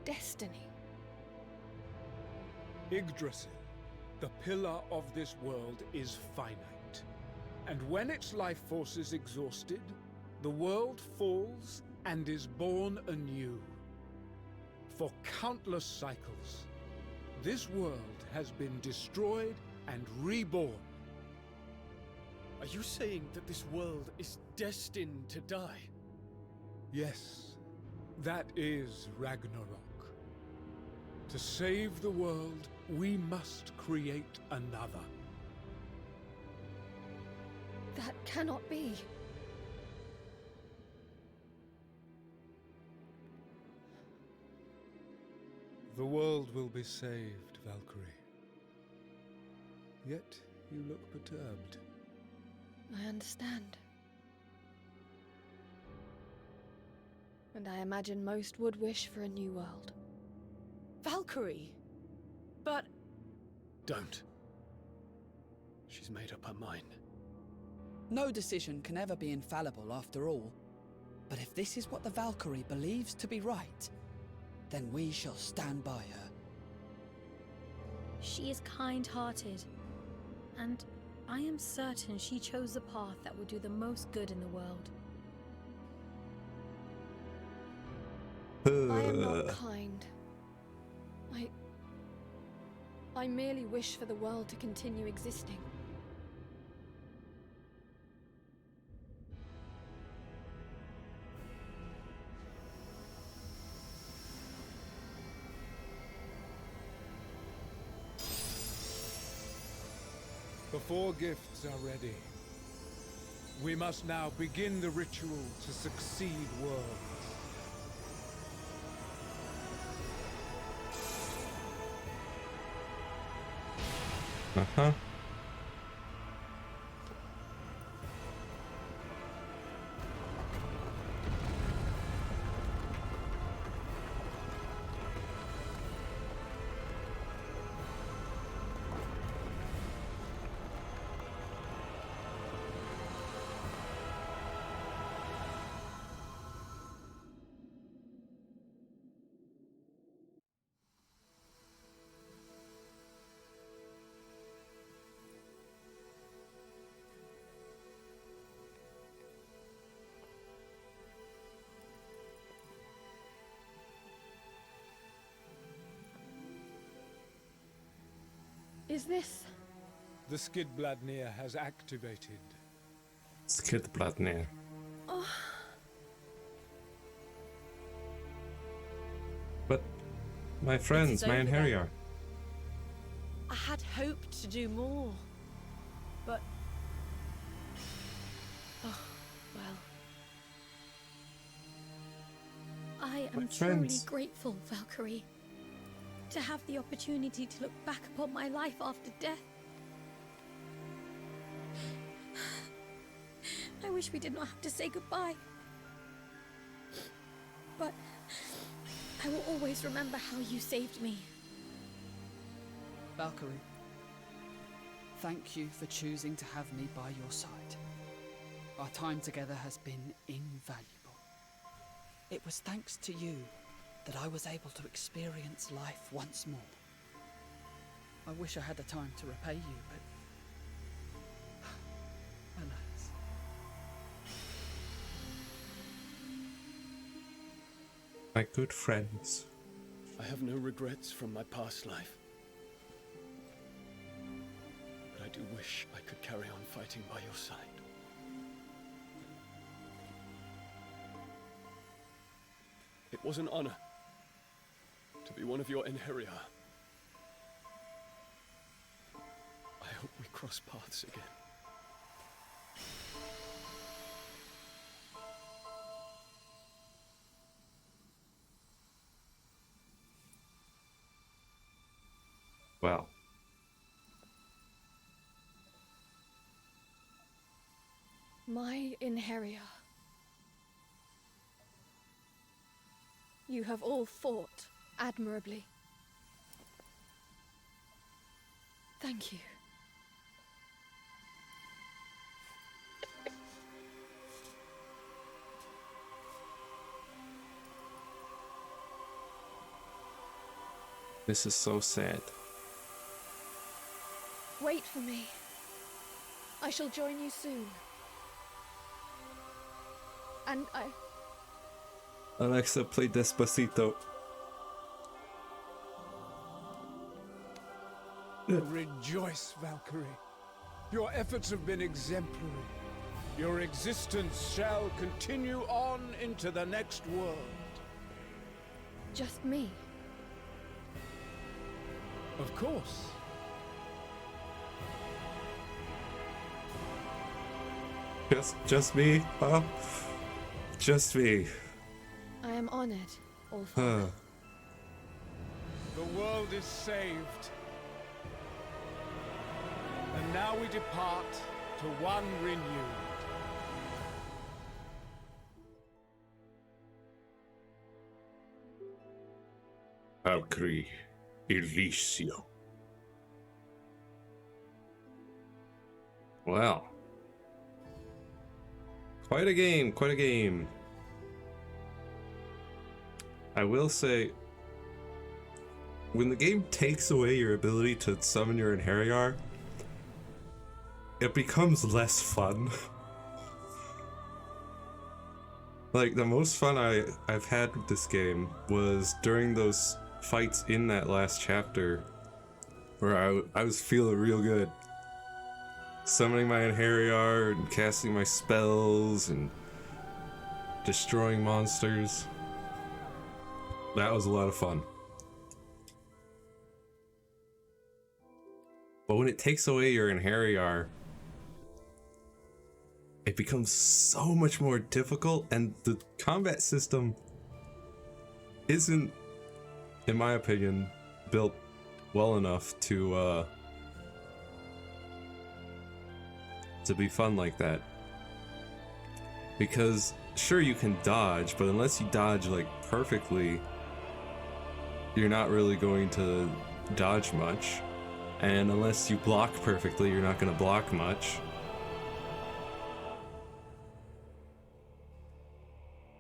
Destiny? Yggdrasil, the pillar of this world, is finite. And when its life force is exhausted, the world falls and is born anew. For countless cycles, this world has been destroyed and reborn. Are you saying that this world is destined to die? Yes, that is Ragnarok. To save the world, we must create another. That cannot be. The world will be saved, Valkyrie. Yet you look perturbed. I understand. And I imagine most would wish for a new world. Valkyrie! But... Don't. She's made up her mind. No decision can ever be infallible after all. But if this is what the Valkyrie believes to be right, then we shall stand by her. She is kind-hearted, and I am certain she chose the path that will do the most good in the world. I am not kind. I merely wish for the world to continue existing. The four gifts are ready. We must now begin the ritual to succeed worlds. Uh-huh. Is this? The Skidbladnir has activated. Skidbladnir. Oh. But my friends, my Einherjar. I had hoped to do more, but... Oh, well. I am truly grateful, Valkyrie, to have the opportunity to look back upon my life after death. I wish we did not have to say goodbye. But I will always remember how you saved me. Valkyrie, thank you for choosing to have me by your side. Our time together has been invaluable. It was thanks to you that I was able to experience life once more. I wish I had the time to repay you, but... alas. My good friends. I have no regrets from my past life. But I do wish I could carry on fighting by your side. It was an honor to be one of your Einherjar. I hope we cross paths again. Well. My Einherjar. You have all fought admirably. Thank you. This is so sad. Wait for me. I shall join you soon. And Alexa, play Despacito. Rejoice, Valkyrie. Your efforts have been exemplary. Your existence shall continue on into the next world. just me. Of course. Just me? Huh? Just me. I am honored, Allfather. The world is saved. And now we depart to one renewed. Valkyrie, Elysium. Well. Quite a game, quite a game. I will say, when the game takes away your ability to summon your Einherjar, it becomes less fun. Like, the most fun I've had with this game was during those fights in that last chapter, where I was feeling real good. Summoning my Einherjar and casting my spells and destroying monsters. That was a lot of fun. But when it takes away your Einherjar, it becomes so much more difficult, and the combat system isn't, in my opinion, built well enough to be fun like that. Because sure, you can dodge, but unless you dodge like perfectly, you're not really going to dodge much. And unless you block perfectly, you're not going to block much.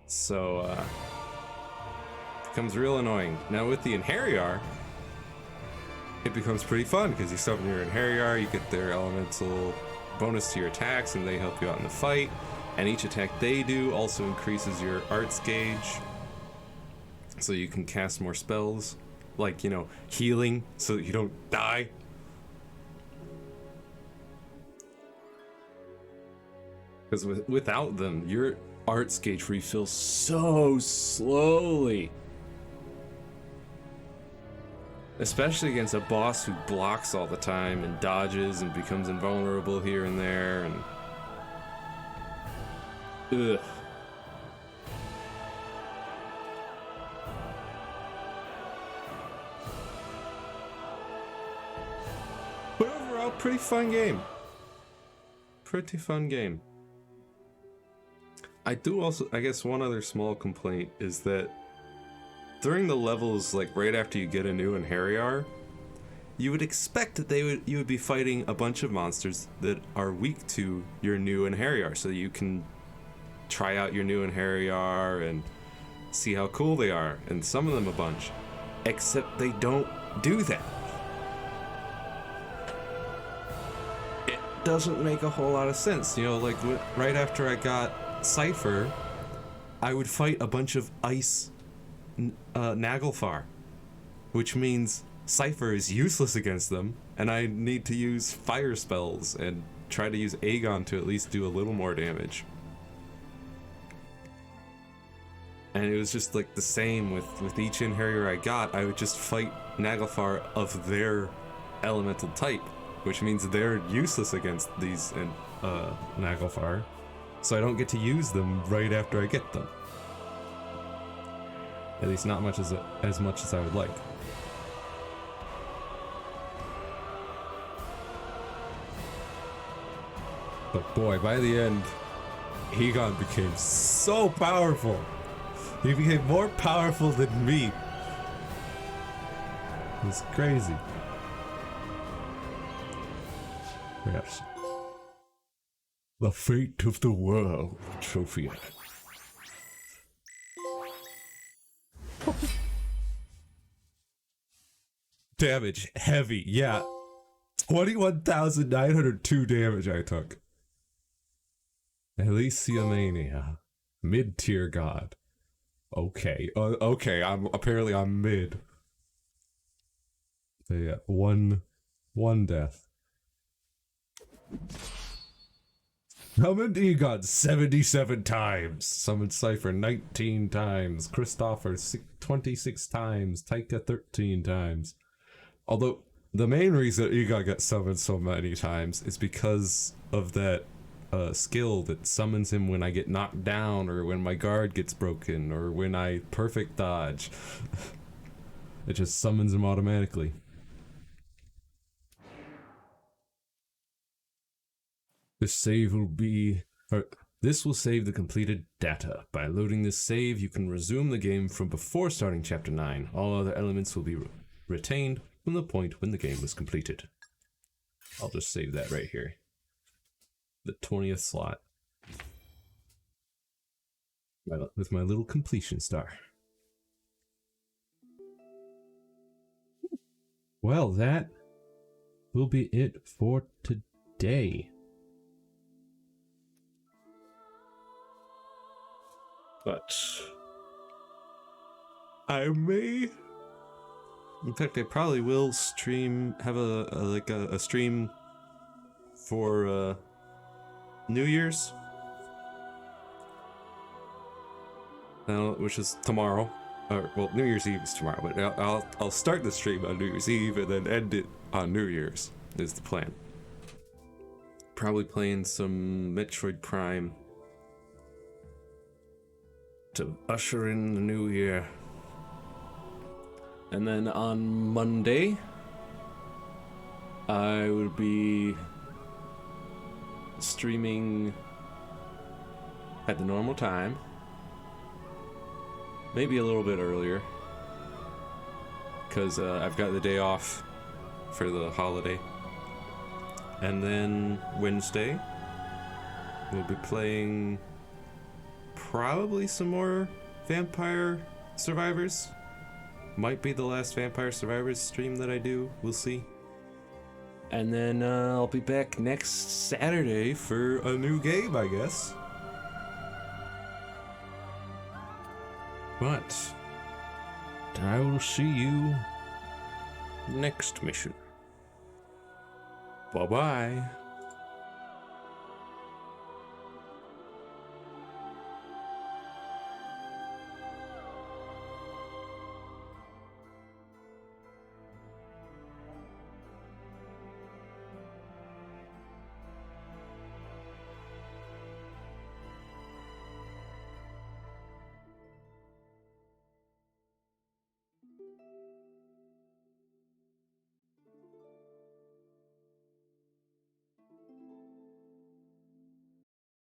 So it becomes real annoying. Now with the Einherjar, it becomes pretty fun because you summon your Einherjar, you get their elemental bonus to your attacks, and they help you out in the fight. And each attack they do also increases your arts gauge, so you can cast more spells, like, you know, healing, so that you don't die. Because without them, your arts gauge refills so slowly. Especially against a boss who blocks all the time and dodges and becomes invulnerable here and there, and ugh. But overall, pretty fun game. Pretty fun game. I do also, I guess one other small complaint is that during the levels, like right after you get a new Einherjar, you would expect that you would be fighting a bunch of monsters that are weak to your new Einherjar, so you can try out your new Einherjar and see how cool they are, and summon them a bunch. Except they don't do that. It doesn't make a whole lot of sense, you know, like right after I got Cypher, I would fight a bunch of ice Naglfar, which means Cypher is useless against them, and I need to use fire spells and try to use Aegon to at least do a little more damage. And it was just like the same with each Einherjar I got. I would just fight Naglfar of their elemental type, which means they're useless against these Naglfar, so I don't get to use them right after I get them. At least not much as much as I would like. But boy, by the end, Aegon became so powerful. He became more powerful than me. It's crazy. Yes. The fate of the world, Sophia. Damage, heavy, yeah. 21,902 damage I took. Elysiumania. Mid-tier god. Okay, okay, I'm mid. So yeah, one death. Summoned Egon 77 times. Summoned Cypher 19 times. Christopher 26 times. Taika 13 times. Although, the main reason Egon gets summoned so many times is because of that skill that summons him when I get knocked down, or when my guard gets broken, or when I perfect dodge. It just summons him automatically. This save will be... This will save the completed data. By loading this save, you can resume the game from before starting Chapter 9. All other elements will be retained from the point when the game was completed. I'll just save that right here. The 20th slot. With my little completion star. Well, that will be it for today. But I may, in fact, I probably will have a stream for New Year's, which is tomorrow. Well, New Year's Eve is tomorrow, but I'll start the stream on New Year's Eve and then end it on New Year's is the plan. Probably playing some Metroid Prime to usher in the new year. And then on Monday, I will be streaming at the normal time. Maybe a little bit earlier, because I've got the day off for the holiday. And then Wednesday, we'll be playing probably some more Vampire Survivors. Might be the last Vampire Survivors stream that I do, we'll see. And then I'll be back next Saturday for a new game, I guess. But I will see you next mission. Bye-bye.